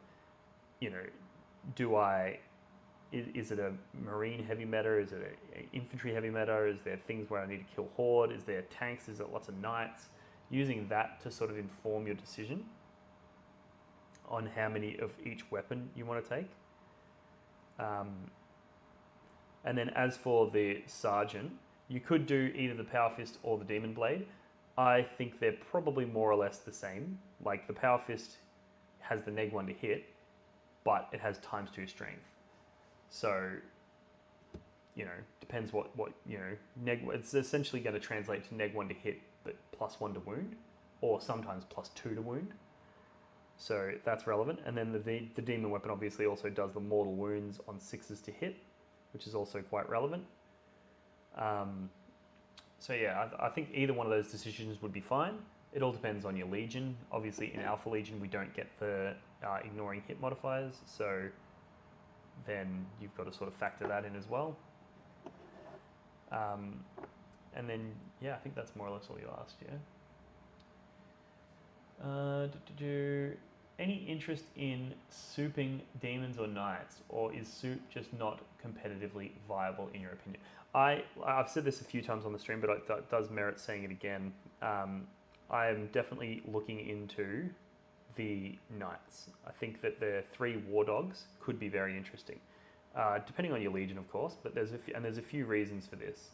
is it a marine heavy meta? Is it an infantry heavy meta? Is there things where I need to kill horde? Is there tanks? Is it lots of knights? Using that to sort of inform your decision on how many of each weapon you want to take. And then as for the Sergeant, you could do either the Power Fist or the Demon Blade. I think they're probably more or less the same. Like the Power Fist has the neg 1 to hit, but it has ×2 strength. So, depends what it's essentially going to translate to neg 1 to hit, but +1 to wound, or sometimes +2 to wound. So that's relevant. And then the Demon Weapon obviously also does the mortal wounds on 6s to hit, which is also quite relevant. So yeah, I think either one of those decisions would be fine. It all depends on your legion. Obviously, in Alpha Legion, we don't get the ignoring hit modifiers, so then you've got to sort of factor that in as well. And then, yeah, I think that's more or less all you asked, yeah. Any interest in souping demons or knights, or is soup just not competitively viable in your opinion? I've said this a few times on the stream, but it does merit saying it again. I am definitely looking into the knights. I think that the 3 war dogs could be very interesting, depending on your legion, of course. But there's a few reasons for this.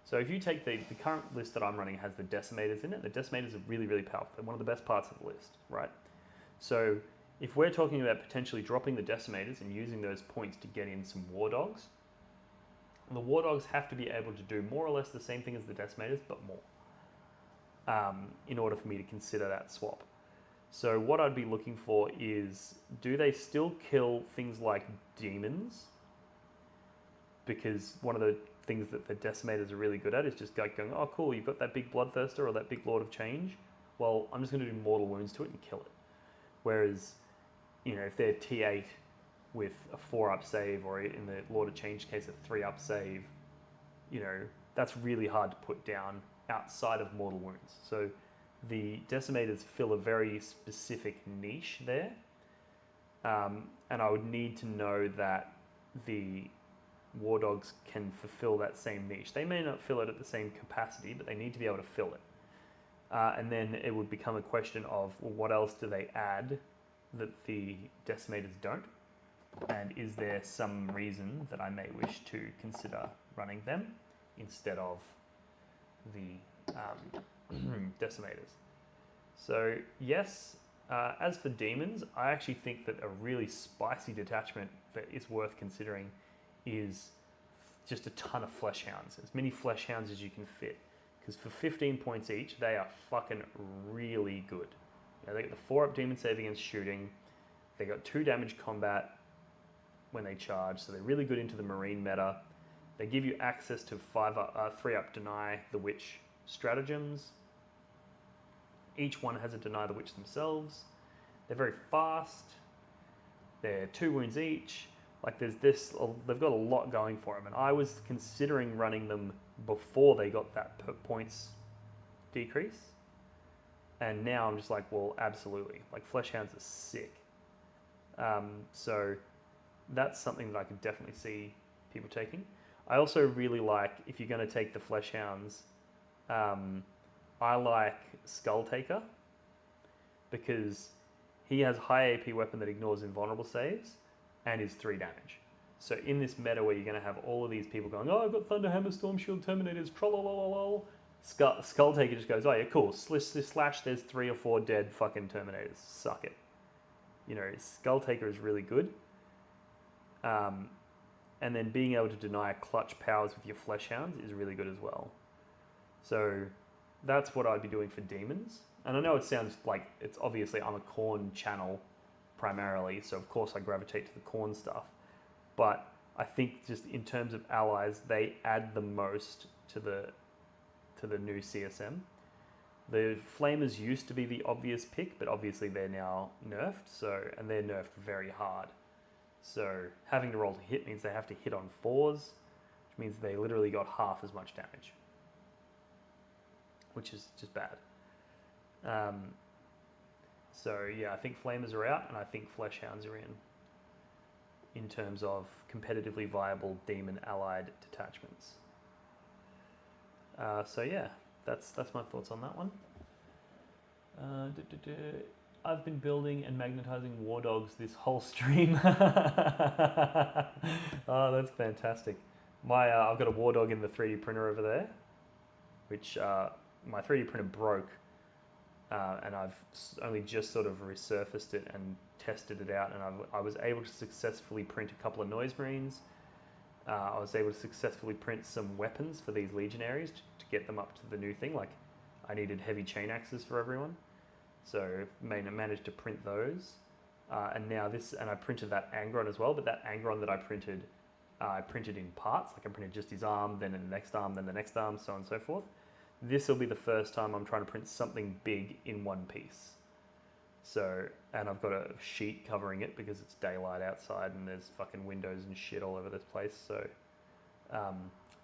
So if you take the current list that I'm running has the decimators in it. The decimators are really, really powerful. They're one of the best parts of the list, right? So if we're talking about potentially dropping the decimators and using those points to get in some war dogs, the war dogs have to be able to do more or less the same thing as the decimators, but more, in order for me to consider that swap. So what I'd be looking for is, do they still kill things like demons? Because one of the things that the decimators are really good at is just going, oh cool, you've got that big bloodthirster or that big Lord of Change. Well, I'm just going to do mortal wounds to it and kill it. Whereas, if they're T8 with a 4-up save, or in the Lord of Change case, a 3-up save, that's really hard to put down outside of mortal wounds. So the decimators fill a very specific niche there. And I would need to know that the war dogs can fulfill that same niche. They may not fill it at the same capacity, but they need to be able to fill it. And then it would become a question of, well, what else do they add that the decimators don't? And is there some reason that I may wish to consider running them instead of the decimators? So yes, as for demons, I actually think that a really spicy detachment that is worth considering is just a ton of flesh hounds. As many flesh hounds as you can fit. Because for 15 points each, they are fucking really good. They get the 4-up demon save against shooting. They got 2 damage combat when they charge, so they're really good into the marine meta. They give you access to 3-up deny the witch stratagems. Each one has a deny the witch themselves. They're very fast. They're 2 wounds each. Like they've got a lot going for them, and I was considering running them before they got that points decrease, and now I'm just like, well, absolutely, like flesh hounds are sick. So that's something that I could definitely see people taking. I also really like, if you're going to take the flesh hounds, I like Skull Taker, because he has high AP weapon that ignores invulnerable saves and is 3 damage. So in this meta where you're going to have all of these people going, oh, I've got Thunderhammer, Storm Shield, Terminators, trollololol, Skull Taker just goes, oh yeah, cool, slash, there's 3 or 4 dead fucking Terminators, suck it. Skull Taker is really good. And then being able to deny clutch powers with your Flesh Hounds is really good as well. So that's what I'd be doing for demons. And I know it sounds like, it's obviously, I'm a Khorne channel primarily, so of course I gravitate to the Khorne stuff. But I think just in terms of allies, they add the most to the new CSM. The Flamers used to be the obvious pick, but obviously they're now nerfed, and they're nerfed very hard. So having to roll to hit means they have to hit on 4s, which means they literally got half as much damage, which is just bad. So yeah, I think Flamers are out, and I think Flesh Hounds are in terms of competitively viable demon allied detachments. So yeah, that's my thoughts on that one. I've been building and magnetizing war dogs this whole stream. Oh, that's fantastic. I've got a war dog in the 3D printer over there, which my 3D printer broke, and I've only just sort of resurfaced it and tested it out, and I was able to successfully print a couple of Noise Marines. I was able to successfully print some weapons for these legionaries to get them up to the new thing. Like, I needed heavy chain axes for everyone, so managed to print those. And now and I printed that Angron as well, but that Angron that I printed in parts. Like, I printed just his arm, then the next arm, then the next arm, so on and so forth. this will be the first time I'm trying to print something big in one piece. So, and I've got a sheet covering it because it's daylight outside and there's fucking windows and shit all over this place. So,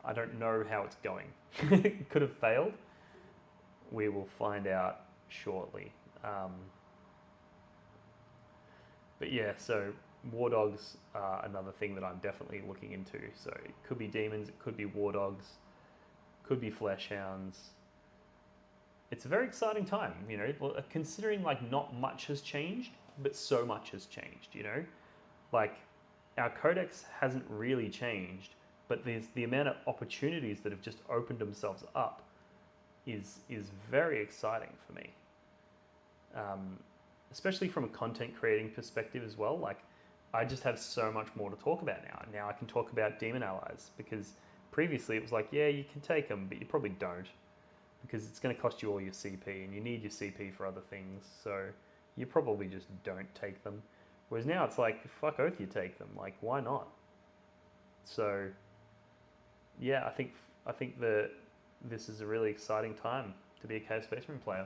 I don't know how it's going. It could have failed. We will find out shortly. But yeah, so war dogs are another thing that I'm definitely looking into. So it could be demons, it could be war dogs, could be flesh hounds. It's a very exciting time, you know, considering like not much has changed, but so much has changed, you know? Like our codex hasn't really changed, but there's the amount of opportunities that have just opened themselves up is very exciting for me. Especially from a content creating perspective as well. Like I just have so much more to talk about now. Now I can talk about demon allies because previously it was like, yeah, you can take them, but you probably don't because it's going to cost you all your CP and you need your CP for other things. So you probably just don't take them. Whereas now it's like, fuck oath you take them. Like, why not? So yeah, I think that this is a really exciting time to be a Chaos Space Marine player.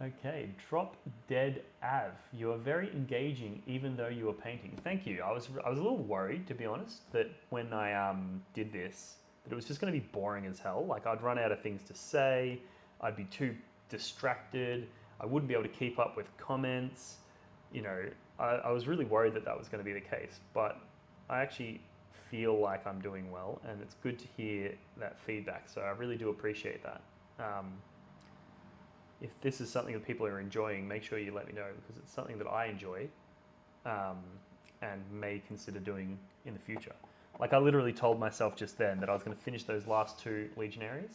Okay, Drop Dead Av. You are very engaging even though you are painting. Thank you. I was a little worried, to be honest, that when I did this, that it was just going to be boring as hell. Like I'd run out of things to say, I'd be too distracted, I wouldn't be able to keep up with comments. You know, I was really worried that that was going to be the case, but I actually feel like I'm doing well, and it's good to hear that feedback. So I really do appreciate that. If this is something that people are enjoying, make sure you let me know because it's something that I enjoy and may consider doing in the future. Like I literally told myself just then that I was going to finish those last 2 Legionaries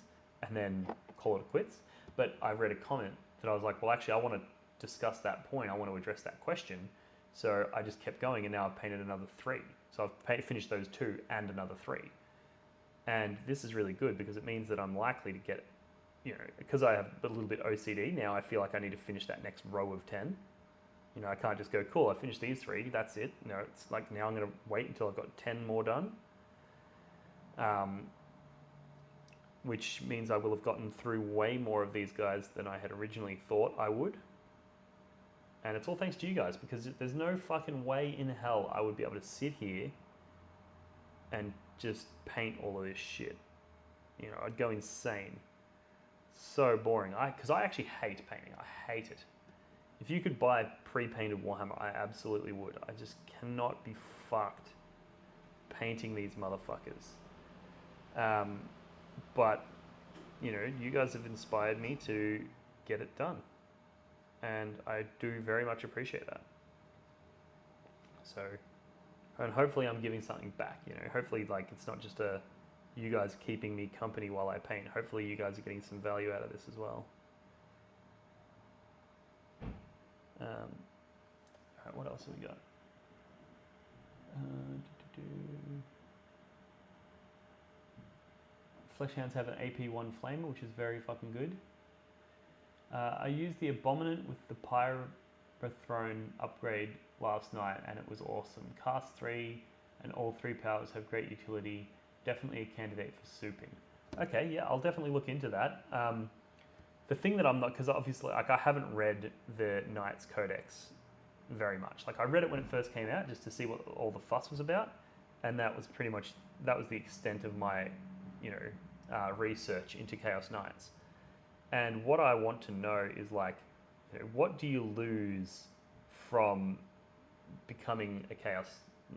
and then call it quits. But I read a comment that I was like, well, actually, I want to discuss that point. I want to address that question. So I just kept going and now I've painted another 3. So I've finished those 2 and another 3. And this is really good because it means that I'm likely to get, you know, because I have a little bit OCD now, I feel like I need to finish that next row of 10. You know, I can't just go, cool, I finished these 3, that's it. No, it's like now I'm going to wait until I've got 10 more done. Which means I will have gotten through way more of these guys than I had originally thought I would. And it's all thanks to you guys because there's no fucking way in hell I would be able to sit here and just paint all of this shit. You know, I'd go insane. So boring. Because I actually hate painting. I hate it. If you could buy pre-painted Warhammer, I absolutely would. I just cannot be fucked painting these motherfuckers. But, you know, you guys have inspired me to get it done. And I do very much appreciate that. So, and hopefully I'm giving something back, you know. Hopefully, like, it's not just you guys keeping me company while I paint. Hopefully you guys are getting some value out of this as well. Alright, what else have we got? Fleshhounds have an AP1 flamer, which is very fucking good. I used the Abominant with the Pyrothron upgrade last night and it was awesome. Cast 3 and all 3 powers have great utility. Definitely a candidate for souping. Okay, yeah, I'll definitely look into that. The thing that I'm not, because obviously, like, I haven't read the Knights Codex very much. Like, I read it when it first came out just to see what all the fuss was about, and that was pretty much, that was the extent of my, you know, research into Chaos Knights. And what I want to know is, like, you know, what do you lose from becoming a Chaos,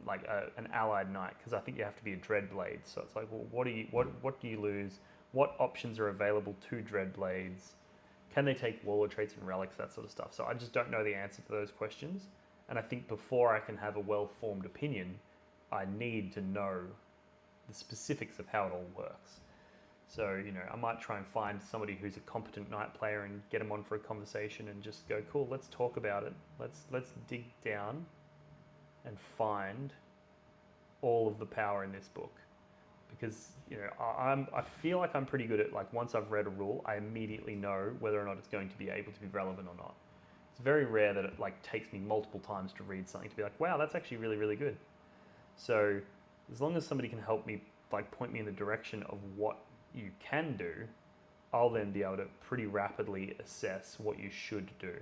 like an allied knight? Because I think you have to be a Dreadblade. So it's like, well, what do you lose? What options are available to Dreadblades? Can they take warlord traits and relics, that sort of stuff? So I just don't know the answer to those questions. And I think before I can have a well-formed opinion, I need to know the specifics of how it all works. So, you know, I might try and find somebody who's a competent knight player and get them on for a conversation and just go, cool, let's talk about it. Let's dig down and find all of the power in this book. Because, you know, I feel like I'm pretty good at, like, once I've read a rule, I immediately know whether or not it's going to be able to be relevant or not. It's very rare that it, like, takes me multiple times to read something to be like, wow, that's actually really, really good. So as long as somebody can help me like point me in the direction of what you can do, I'll then be able to pretty rapidly assess what you should do.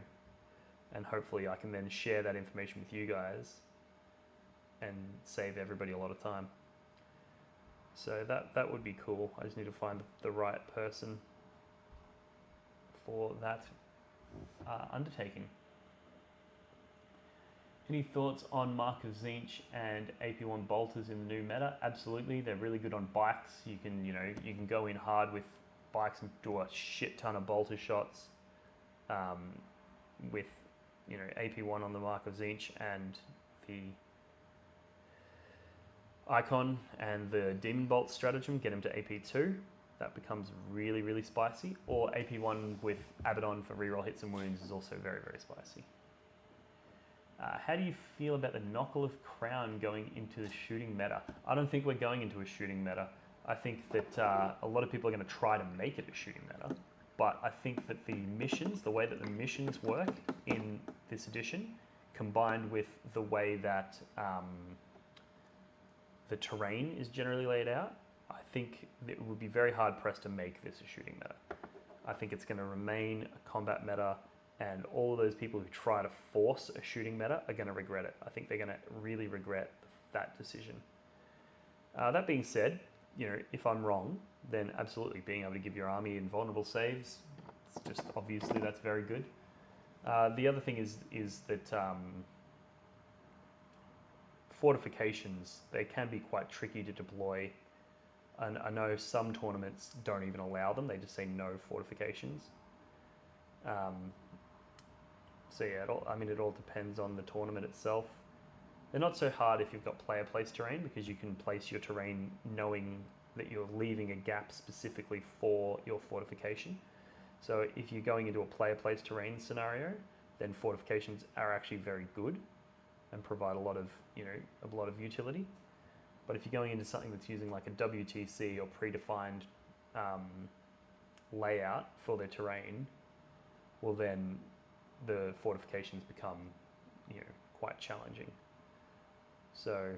And hopefully I can then share that information with you guys and save everybody a lot of time. So that would be cool. I just need to find the right person for that undertaking. Any thoughts on Marker Zinch and AP1 bolters in the new meta? Absolutely, they're really good on bikes. You can go in hard with bikes and do a shit ton of bolter shots with AP1 on the Marker Zinch and the Icon and the Demon Bolt stratagem, get him to AP2. That becomes really, really spicy. Or AP1 with Abaddon for reroll hits and wounds is also very, very spicy. How do you feel about the Knockalith Crown going into the shooting meta? I don't think we're going into a shooting meta. I think that a lot of people are going to try to make it a shooting meta. But I think that the missions, the way that the missions work in this edition, combined with the way that the terrain is generally laid out, I think it would be very hard pressed to make this a shooting meta. I think it's going to remain a combat meta, and all of those people who try to force a shooting meta are going to regret it. I think they're going to really regret that decision. That being said, if I'm wrong, then absolutely being able to give your army invulnerable saves, it's just obviously that's very good. The other thing is that fortifications, they can be quite tricky to deploy. And I know some tournaments don't even allow them. They just say no fortifications. So yeah, it all depends on the tournament itself. They're not so hard if you've got player place terrain, because you can place your terrain knowing that you're leaving a gap specifically for your fortification. So if you're going into a player place terrain scenario, then fortifications are actually very good and provide a lot of utility. But if you're going into something that's using like a WTC or predefined layout for their terrain, well then the fortifications become quite challenging. So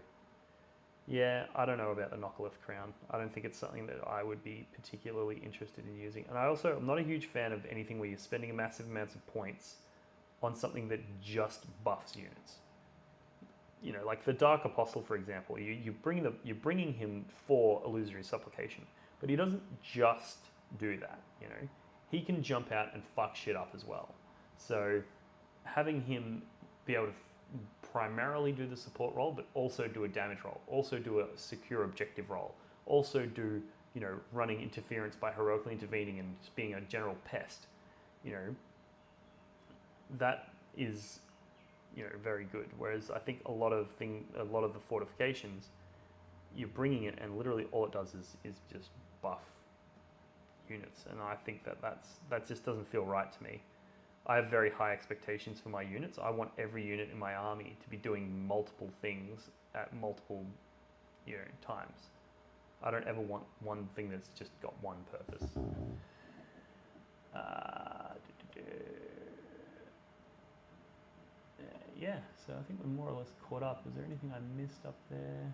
yeah, I don't know about the Knockalith Crown. I don't think it's something that I would be particularly interested in using. And I'm not a huge fan of anything where you're spending massive amounts of points on something that just buffs units. Like the Dark Apostle, for example, you're bringing him for Illusory Supplication, but he doesn't just do that. He can jump out and fuck shit up as well. So having him be able to primarily do the support role, but also do a damage roll, also do a secure objective roll, also do running interference by heroically intervening and just being a general pest. That is very good. Whereas I think a lot of the fortifications, you're bringing it and literally all it does is just buff units, and I think that just doesn't feel right to me. I have very high expectations for my units. I want every unit in my army to be doing multiple things at multiple times. I don't ever want one thing that's just got one purpose. Yeah, so I think we're more or less caught up. Is there anything I missed up there?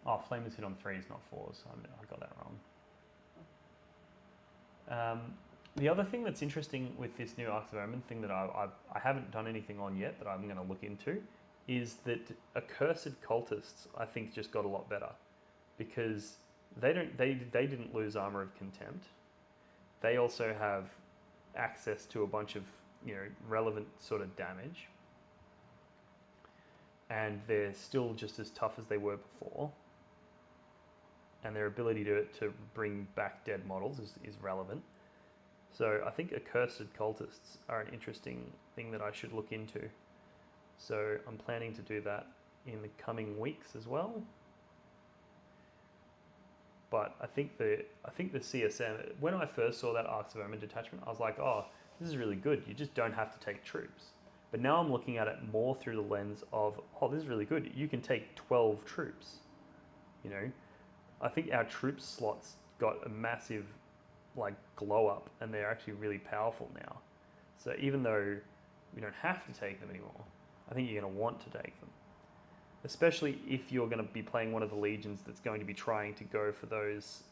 Oh, Flamers hit on 3s, not 4s. I got that wrong. The other thing that's interesting with this new Arks of Omen thing that I haven't done anything on yet, that I'm going to look into, is that Accursed Cultists, I think, just got a lot better, because they didn't lose Armor of Contempt. They also have access to a bunch of relevant sort of damage, and they're still just as tough as they were before. And their ability to bring back dead models is relevant. So I think Accursed Cultists are an interesting thing that I should look into. So I'm planning to do that in the coming weeks as well. But I think the CSM, when I first saw that Arks of Omen detachment, I was like, oh, this is really good. You just don't have to take troops. But now I'm looking at it more through the lens of, oh, this is really good. You can take 12 troops. I think our troop slots got a massive glow up, and they're actually really powerful now. So even though we don't have to take them anymore, I think you're going to want to take them. Especially if you're going to be playing one of the legions that's going to be trying to go for those,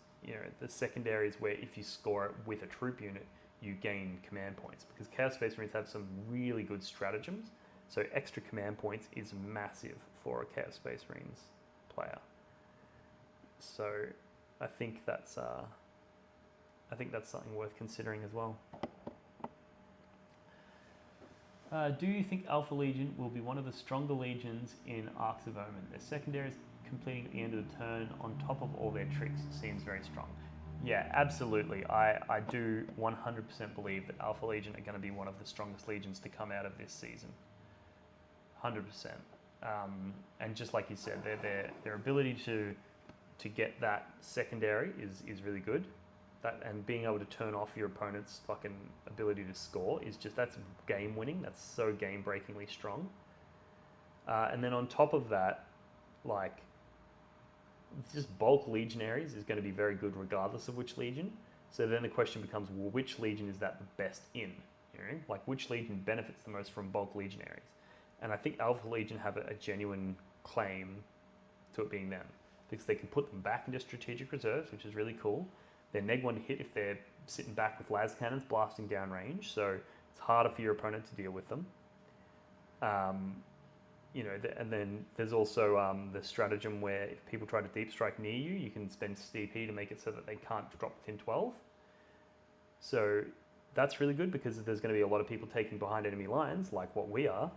the secondaries where if you score it with a troop unit, you gain command points. Because Chaos Space Marines have some really good stratagems, so extra command points is massive for a Chaos Space Marines player. So I think that's something worth considering as well. Do you think Alpha Legion will be one of the stronger legions in Arks of Omen? Their secondaries completing at the end of the turn on top of all their tricks seems very strong. Yeah, absolutely. I do 100% believe that Alpha Legion are going to be one of the strongest legions to come out of this season. 100%. And just like you said, their ability to get that secondary is really good. And being able to turn off your opponent's fucking ability to score is just, that's game winning. That's so game breakingly strong. And then on top of that, like, just bulk legionaries is going to be very good regardless of which legion. So then the question becomes, well, which legion is that the best in? Like, which legion benefits the most from bulk legionaries? And I think Alpha Legion have a genuine claim to it being them, because they can put them back into strategic reserves, which is really cool. They're neg 1 hit if they're sitting back with las cannons blasting down range, so it's harder for your opponent to deal with them. And then there's also the stratagem where if people try to deep strike near you, you can spend CP to make it so that they can't drop within 12. So that's really good because there's going to be a lot of people taking behind enemy lines, like what we are.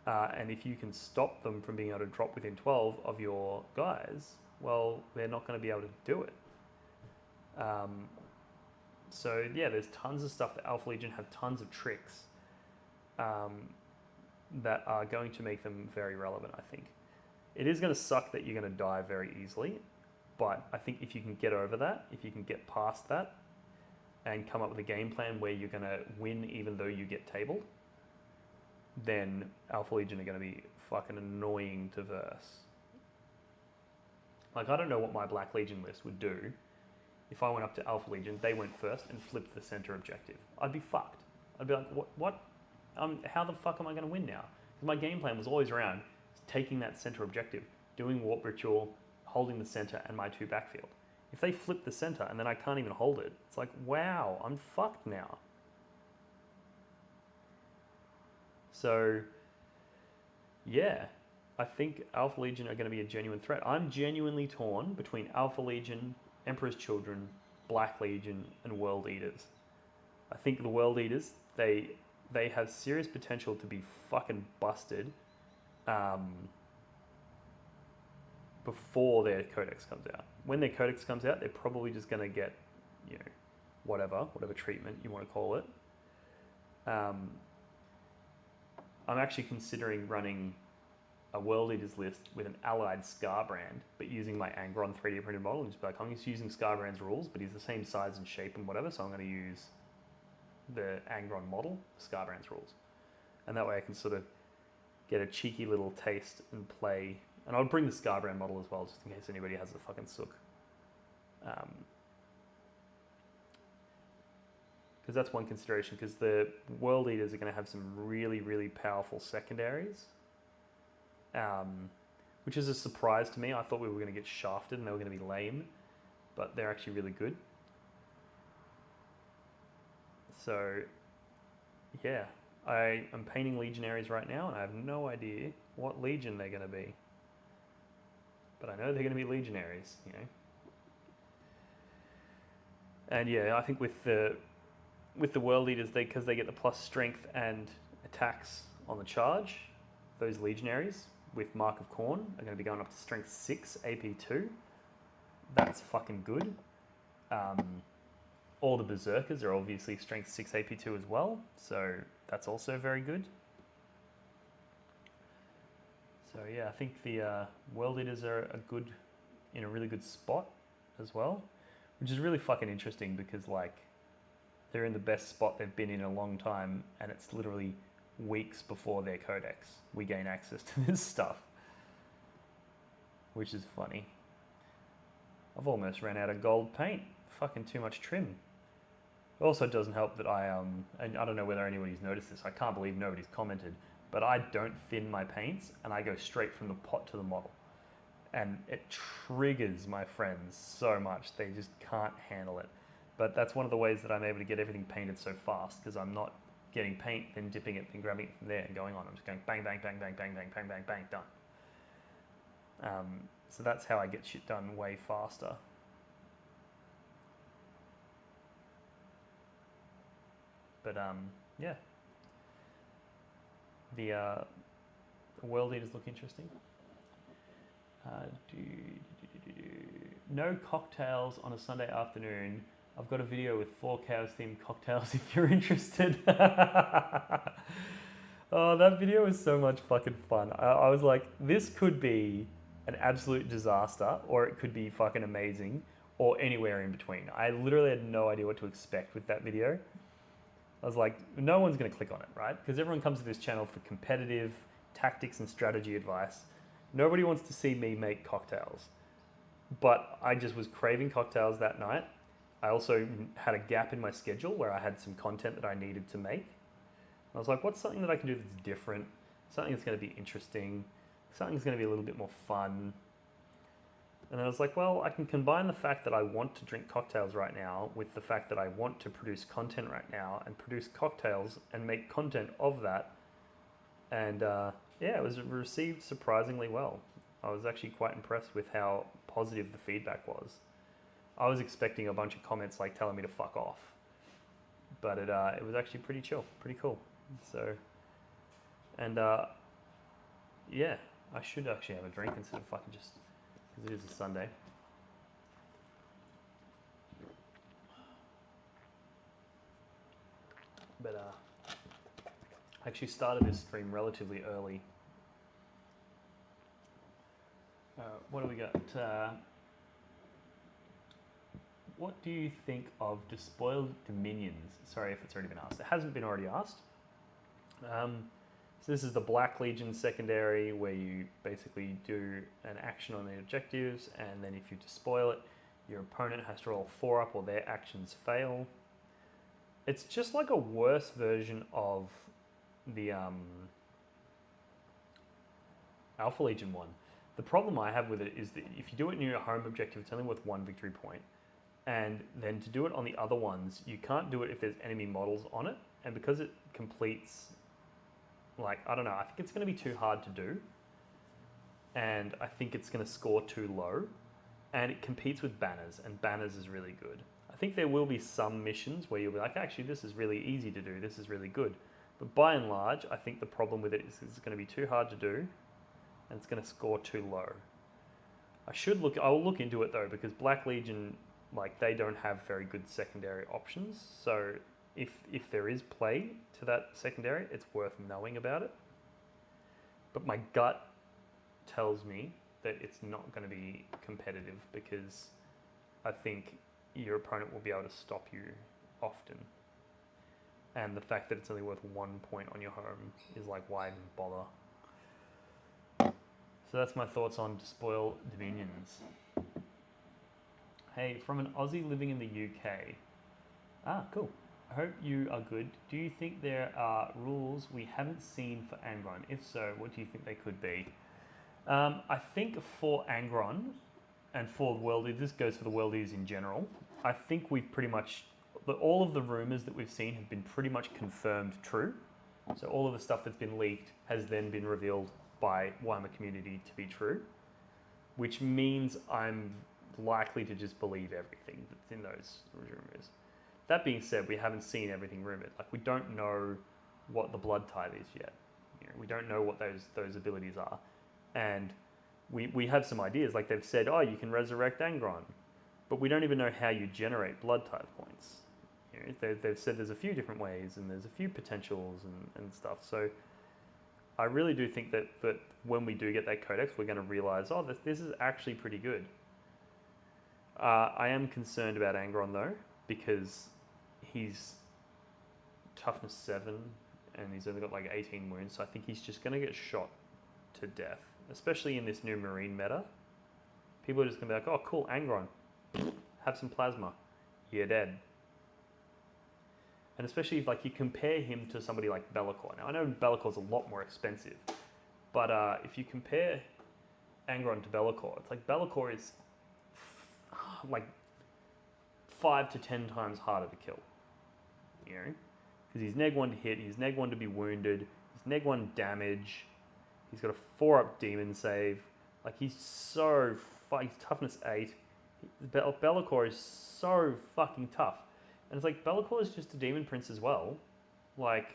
And if you can stop them from being able to drop within 12 of your guys, well, they're not going to be able to do it. So yeah, there's tons of stuff that Alpha Legion have tons of tricks that are going to make them very relevant, I think. It is going to suck that you're going to die very easily, but I think if you can get over that, if you can get past that, and come up with a game plan where you're going to win even though you get tabled, then Alpha Legion are going to be fucking annoying to verse. Like, I don't know what my Black Legion list would do if I went up to Alpha Legion, they went first and flipped the center objective. I'd be fucked. I'd be like, what? How the fuck am I going to win now? Because my game plan was always around taking that center objective, doing Warp Ritual, holding the center, and my 2 backfield. If they flip the center and then I can't even hold it, it's like, wow, I'm fucked now. So, yeah, I think Alpha Legion are going to be a genuine threat. I'm genuinely torn between Alpha Legion, Emperor's Children, Black Legion, and World Eaters. I think the World Eaters, they have serious potential to be fucking busted before their codex comes out. When their codex comes out, they're probably just going to get, whatever treatment you want to call it. I'm actually considering running a World Eaters list with an allied Scar brand, but using my Angron 3D printed model, and just be like, I'm just using Scar brand's rules, but he's the same size and shape and whatever, so I'm going to use the Angron model, Scar brand's rules. And that way I can sort of get a cheeky little taste and play. And I'll bring the Scar brand model as well, just in case anybody has a fucking sook. Because that's one consideration, because the World Eaters are going to have some really, really powerful secondaries. Which is a surprise to me. I thought we were going to get shafted and they were going to be lame, but they're actually really good. So, yeah, I am painting Legionaries right now, and I have no idea what Legion they're going to be. But I know they're going to be Legionaries, And yeah, I think with the World Eaters, because they get the plus strength and attacks on the charge, those Legionaries with Mark of Khorne are going to be going up to strength 6 AP2. That's fucking good. All the Berserkers are obviously strength 6 AP2 as well, so that's also very good. So yeah, I think the World Eaters are in a really good spot as well, which is really fucking interesting because like they're in the best spot they've been in a long time, and it's literally weeks before their codex we gain access to this stuff, which is funny. I've almost ran out of gold paint. Fucking too much trim. It also doesn't help that and I don't know whether anybody's noticed this, I can't believe nobody's commented, but I don't thin my paints and I go straight from the pot to the model. And it triggers my friends so much, they just can't handle it. But that's one of the ways that I'm able to get everything painted so fast, because I'm not getting paint, then dipping it, then grabbing it from there and going on. I'm just going bang, bang, bang, bang, bang, bang, bang, bang, bang, done. So that's how I get shit done way faster. But yeah, the world eaters look interesting. No cocktails on a Sunday afternoon. I've got a video with 4 cows themed cocktails if you're interested. Oh, that video was so much fucking fun. I was like, this could be an absolute disaster, or it could be fucking amazing, or anywhere in between. I literally had no idea what to expect with that video. I was like, no one's going to click on it, right? Because everyone comes to this channel for competitive tactics and strategy advice. Nobody wants to see me make cocktails. But I just was craving cocktails that night. I also had a gap in my schedule where I had some content that I needed to make. I was like, what's something that I can do that's different? Something that's going to be interesting. Something that's going to be a little bit more fun. And I was like, well, I can combine the fact that I want to drink cocktails right now with the fact that I want to produce content right now and produce cocktails and make content of that. And yeah, it was received surprisingly well. I was actually quite impressed with how positive the feedback was. I was expecting a bunch of comments like telling me to fuck off, but it was actually pretty chill, pretty cool. So, and yeah, I should actually have a drink instead of fucking just, because it is a Sunday. But I actually started this stream relatively early. What do we got? What do you think of Despoiled Dominions? Sorry if it's already been asked. It hasn't been already asked. So this is the Black Legion secondary where you basically do an action on the objectives, and then if you despoil it, your opponent has to roll 4 up or their actions fail. It's just like a worse version of the Alpha Legion one. The problem I have with it is that if you do it in your home objective, it's only worth 1 victory point. And then to do it on the other ones, you can't do it if there's enemy models on it. And because it completes, like, I don't know, I think it's going to be too hard to do. And I think it's going to score too low. And it competes with banners, and banners is really good. I think there will be some missions where you'll be like, actually, this is really easy to do, this is really good. But by and large, I think the problem with it is it's going to be too hard to do, and it's going to score too low. I'll look into it though, because Black Legion, like, they don't have very good secondary options. So if there is play to that secondary, it's worth knowing about it. But my gut tells me that it's not going to be competitive, because I think your opponent will be able to stop you often. And the fact that it's only worth 1 point on your home is like, why even bother? So that's my thoughts on Despoil Dominions. Hey, from an Aussie living in the UK. Ah, cool. I hope you are good. Do you think there are rules we haven't seen for Angron? If so, what do you think they could be? I think for Angron and for World Eaters, this goes for the World Eaters in general, I think we've pretty much, all of the rumours that we've seen have been pretty much confirmed true. So all of the stuff that's been leaked has then been revealed by Warhammer community to be true, which means I'm likely to just believe everything that's in those rumours. That being said, we haven't seen everything rumoured. Like, we don't know what the blood type is yet. You know, we don't know what those abilities are. And we have some ideas. Like, they've said, oh, you can resurrect Angron. But we don't even know how you generate blood type points. You know, they've said there's a few different ways and there's a few potentials and stuff. So I really do think that when we do get that codex, we're going to realise, oh, this is actually pretty good. I am concerned about Angron, though, because he's toughness 7 and he's only got like 18 wounds. So I think he's just going to get shot to death, especially in this new Marine meta. People are just going to be like, oh, cool, Angron. Have some plasma. You're dead. And especially if like you compare him to somebody like Be'lakor. Now I know Be'lakor's a lot more expensive, but if you compare Angron to Be'lakor, it's like Be'lakor is like 5 to 10 times harder to kill. You know, because he's neg 1 to hit, he's neg 1 to be wounded, he's neg 1 damage, he's got a 4-up demon save. Like he's so he's toughness 8. Be'lakor is so fucking tough. And it's like, Be'lakor is just a demon prince as well. Like,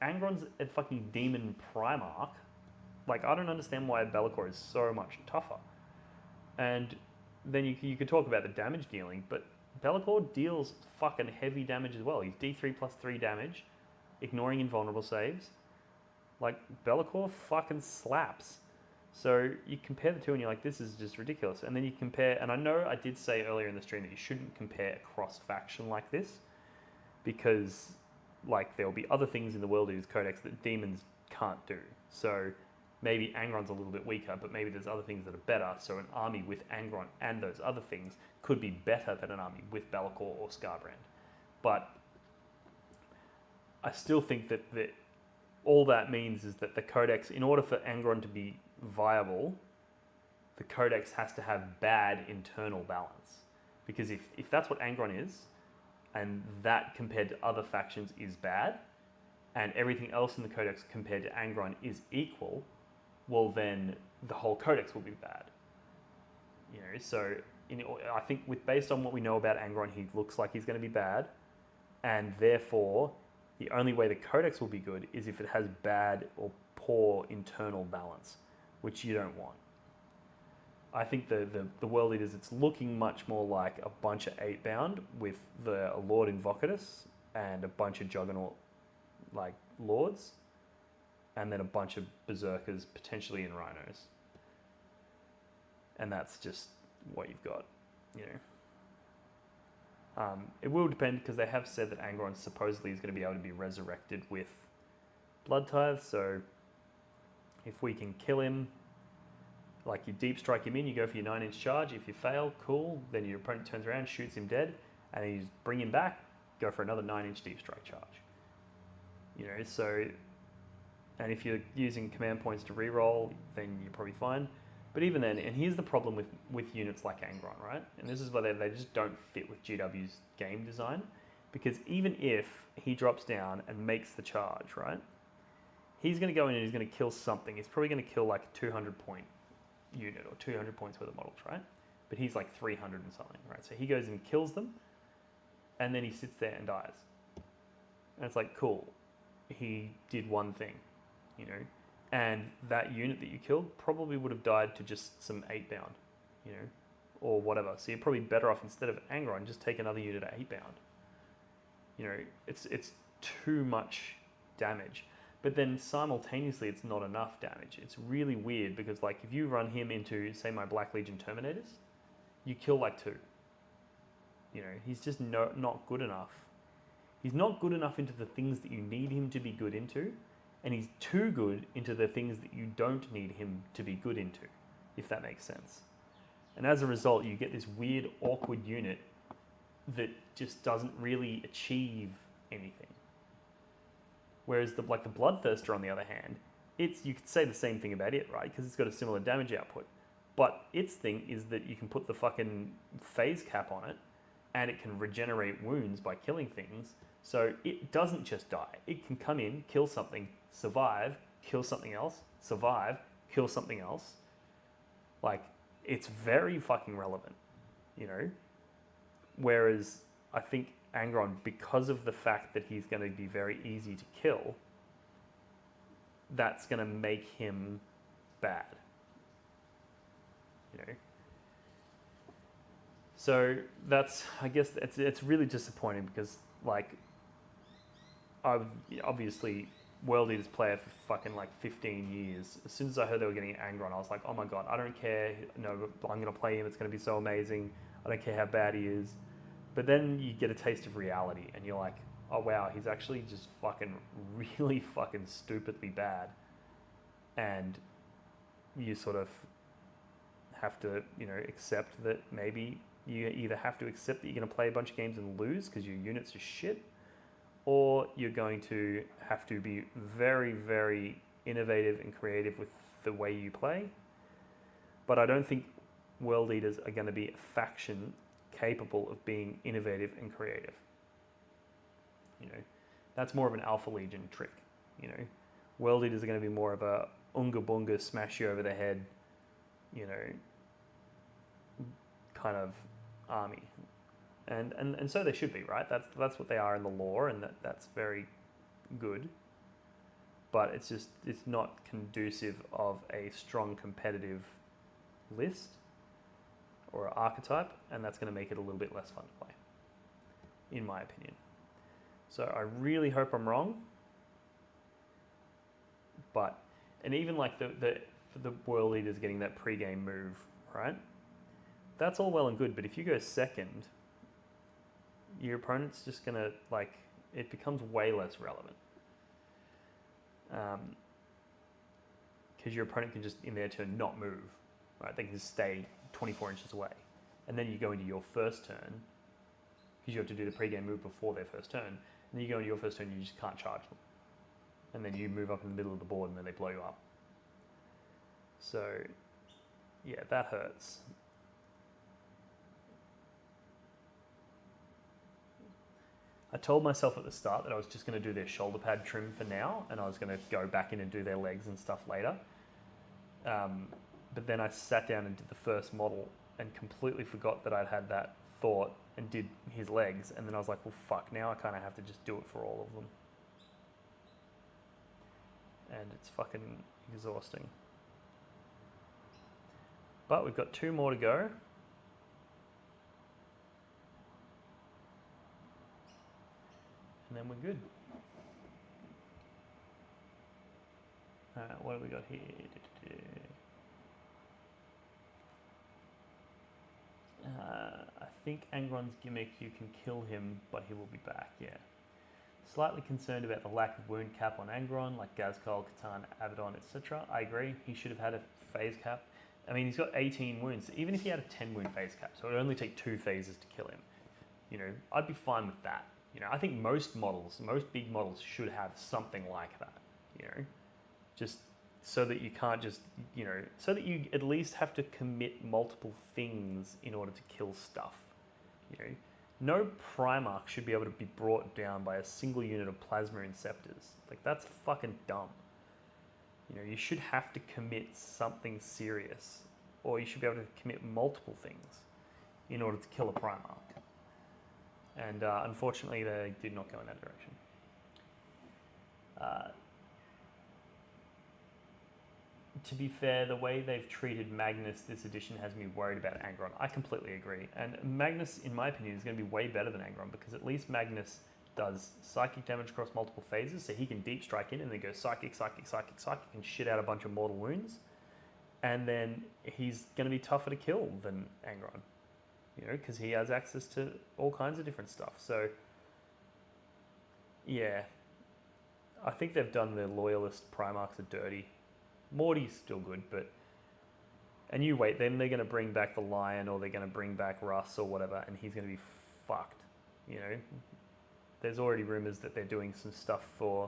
Angron's a fucking demon Primarch. Like, I don't understand why Be'lakor is so much tougher. And then you could talk about the damage dealing, but Be'lakor deals fucking heavy damage as well. He's D3 plus 3 damage, ignoring invulnerable saves. Like, Be'lakor fucking slaps. So you compare the two and you're like, this is just ridiculous. And then you compare, and I know I did say earlier in the stream that you shouldn't compare a cross-faction like this, because like there will be other things in the World Eaters Codex that demons can't do. So maybe Angron's a little bit weaker, but maybe there's other things that are better. So an army with Angron and those other things could be better than an army with Be'lakor or Skarbrand. But I still think that all that means is that the Codex, in order for Angron to be viable, the Codex has to have bad internal balance. Because if that's what Angron is, and that compared to other factions is bad, and everything else in the Codex compared to Angron is equal, well then the whole Codex will be bad. You know, so I think based on what we know about Angron, he looks like he's going to be bad, and therefore the only way the Codex will be good is if it has bad or poor internal balance, which you don't want. I think the World Eaters, it's looking much more like a bunch of 8-bound with the Lord Invocatus and a bunch of Juggernaut like Lords, and then a bunch of Berserkers, potentially in Rhinos. And that's just what you've got, you know. It will depend, because they have said that Angron supposedly is going to be able to be resurrected with Blood Tithe, so if we can kill him, like you deep strike him in, you go for your 9-inch charge. If you fail, cool. Then your opponent turns around, shoots him dead, and then you bring him back, go for another 9-inch deep strike charge. You know, so, and if you're using command points to reroll, then you're probably fine. But even then, and here's the problem with units like Angron, right? And this is why they just don't fit with GW's game design. Because even if he drops down and makes the charge, right? He's going to go in and he's going to kill something. He's probably going to kill like a 200-point unit or 200 points worth of models, right? But he's like 300 and something, right? So he goes and kills them, and then he sits there and dies. And it's like, cool. He did one thing, you know? And that unit that you killed probably would have died to just some 8-bound, you know, or whatever. So you're probably better off, instead of Angron, just take another unit at 8-bound. You know, it's too much damage. But then simultaneously, it's not enough damage. It's really weird, because like if you run him into, say, my Black Legion Terminators, you kill like 2. You know, he's just not good enough. He's not good enough into the things that you need him to be good into, and he's too good into the things that you don't need him to be good into, if that makes sense. And as a result, you get this weird, awkward unit that just doesn't really achieve anything. Whereas the Bloodthirster, on the other hand, you could say the same thing about it, right? Because it's got a similar damage output. But its thing is that you can put the fucking phase cap on it, and it can regenerate wounds by killing things. So it doesn't just die. It can come in, kill something, survive, kill something else, survive, kill something else. Like, it's very fucking relevant, you know? Whereas I think Angron, because of the fact that he's going to be very easy to kill, that's going to make him bad. You know? So that's, I guess it's really disappointing, because like, I've obviously World Eaters player for fucking like 15 years. As soon as I heard they were getting Angron, I was like, oh my god, I don't care. No, I'm going to play him. It's going to be so amazing. I don't care how bad he is. But then you get a taste of reality, and you're like, oh wow, he's actually just fucking really fucking stupidly bad. And you sort of have to, you know, accept that maybe You either have to accept that you're going to play a bunch of games and lose because your units are shit, or you're going to have to be very, very innovative and creative with the way you play. But I don't think World Eaters are going to be a faction capable of being innovative and creative. You know, that's more of an Alpha Legion trick. You know, World Eaters are going to be more of a unga bunga, smash you over the head, you know, kind of army. And so they should be, right? That's what they are in the lore, and that's very good. But it's not conducive of a strong competitive list or archetype, and that's going to make it a little bit less fun to play, in my opinion. So I really hope I'm wrong. But, and even like the World Eaters getting that pre-game move, right? That's all well and good, but if you go second, your opponent's just going to, like, it becomes way less relevant. Because your opponent can just, in their turn, not move, right? They can just stay 24 inches away. And then you go into your first turn, because you have to do the pre-game move before their first turn, and then you go into your first turn, you just can't charge them. And then you move up in the middle of the board, and then they blow you up. So, yeah, that hurts. I told myself at the start that I was just going to do their shoulder pad trim for now, and I was going to go back in and do their legs and stuff later. But then I sat down and did the first model and completely forgot that I'd had that thought and did his legs, and then I was like, well, fuck, now I kind of have to just do it for all of them. And it's fucking exhausting. But we've got 2 more to go. And then we're good. What have we got here? I think Angron's gimmick, you can kill him, but he will be back, yeah. Slightly concerned about the lack of wound cap on Angron, like Gazkal, Catan, Abaddon, etc. I agree, he should have had a phase cap. I mean, he's got 18 wounds. Even if he had a 10 wound phase cap, so it would only take 2 phases to kill him. You know, I'd be fine with that. You know, I think most big models should have something like that, you know, just so that you can't just, you know, so that you at least have to commit multiple things in order to kill stuff, you know. No Primarch should be able to be brought down by a single unit of Plasma Inceptors. Like, that's fucking dumb. You know, you should have to commit something serious, or you should be able to commit multiple things in order to kill a Primarch. And unfortunately, they did not go in that direction. To be fair, the way they've treated Magnus this edition has me worried about Angron. I completely agree. And Magnus, in my opinion, is going to be way better than Angron, because at least Magnus does psychic damage across multiple phases, so he can deep strike in and then go psychic, psychic, psychic, psychic, and shit out a bunch of mortal wounds. And then he's going to be tougher to kill than Angron, you know, because he has access to all kinds of different stuff. So, yeah, I think they've done the Loyalist Primarchs a dirty. Morty's still good, but... And you wait, then they're going to bring back the Lion, or they're going to bring back Russ or whatever, and he's going to be fucked, you know. There's already rumours that they're doing some stuff for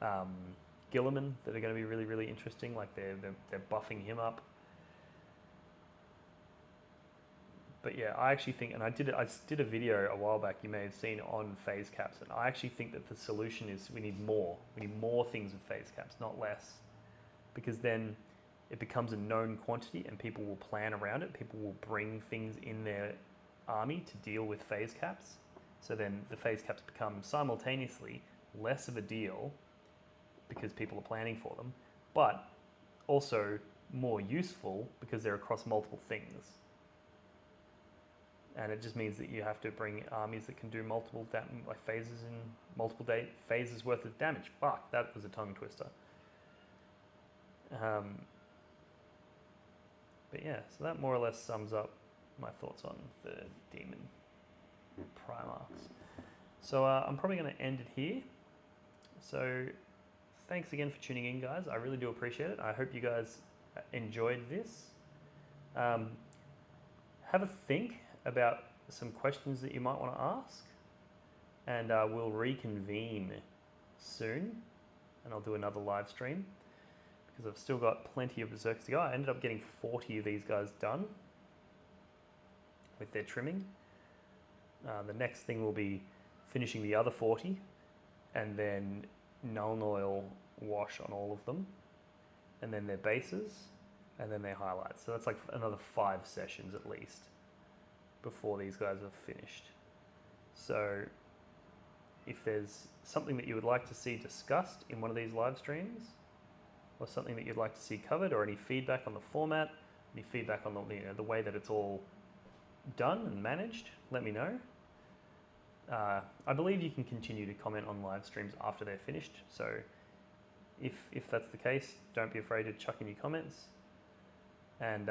Gilliman that are going to be really, really interesting, like they're buffing him up. But yeah, I actually think, and I did a video a while back, you may have seen, on phase caps, and I actually think that the solution is we need more. We need more things with phase caps, not less. Because then it becomes a known quantity and people will plan around it. People will bring things in their army to deal with phase caps. So then the phase caps become simultaneously less of a deal because people are planning for them, but also more useful because they're across multiple things. And it just means that you have to bring armies that can do multiple like phases in multiple phases worth of damage. Fuck, that was a tongue twister. But yeah, so that more or less sums up my thoughts on the Demon Primarchs. So I'm probably going to end it here. So thanks again for tuning in, guys. I really do appreciate it. I hope you guys enjoyed this. Have a think about some questions that you might want to ask, and we'll reconvene soon, and I'll do another live stream because I've still got plenty of berserkers to go. I ended up getting 40 of these guys done with their trimming. The next thing will be finishing the other 40 and then Nuln Oil wash on all of them, and then their bases, and then their highlights. So that's like another 5 sessions at least before these guys are finished. So if there's something that you would like to see discussed in one of these live streams, or something that you'd like to see covered, or any feedback on the format, any feedback on the way that it's all done and managed, let me know. I believe you can continue to comment on live streams after they're finished, so if that's the case, don't be afraid to chuck in your comments, and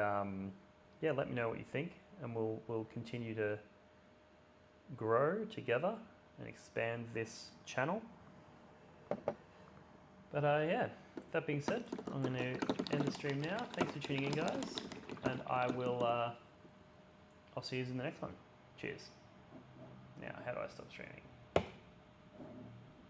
yeah, let me know what you think, and we'll continue to grow together and expand this channel. But yeah, that being said, I'm going to end the stream now. Thanks for tuning in, guys, and I'll see you in the next one. Cheers. Now, how do I stop streaming?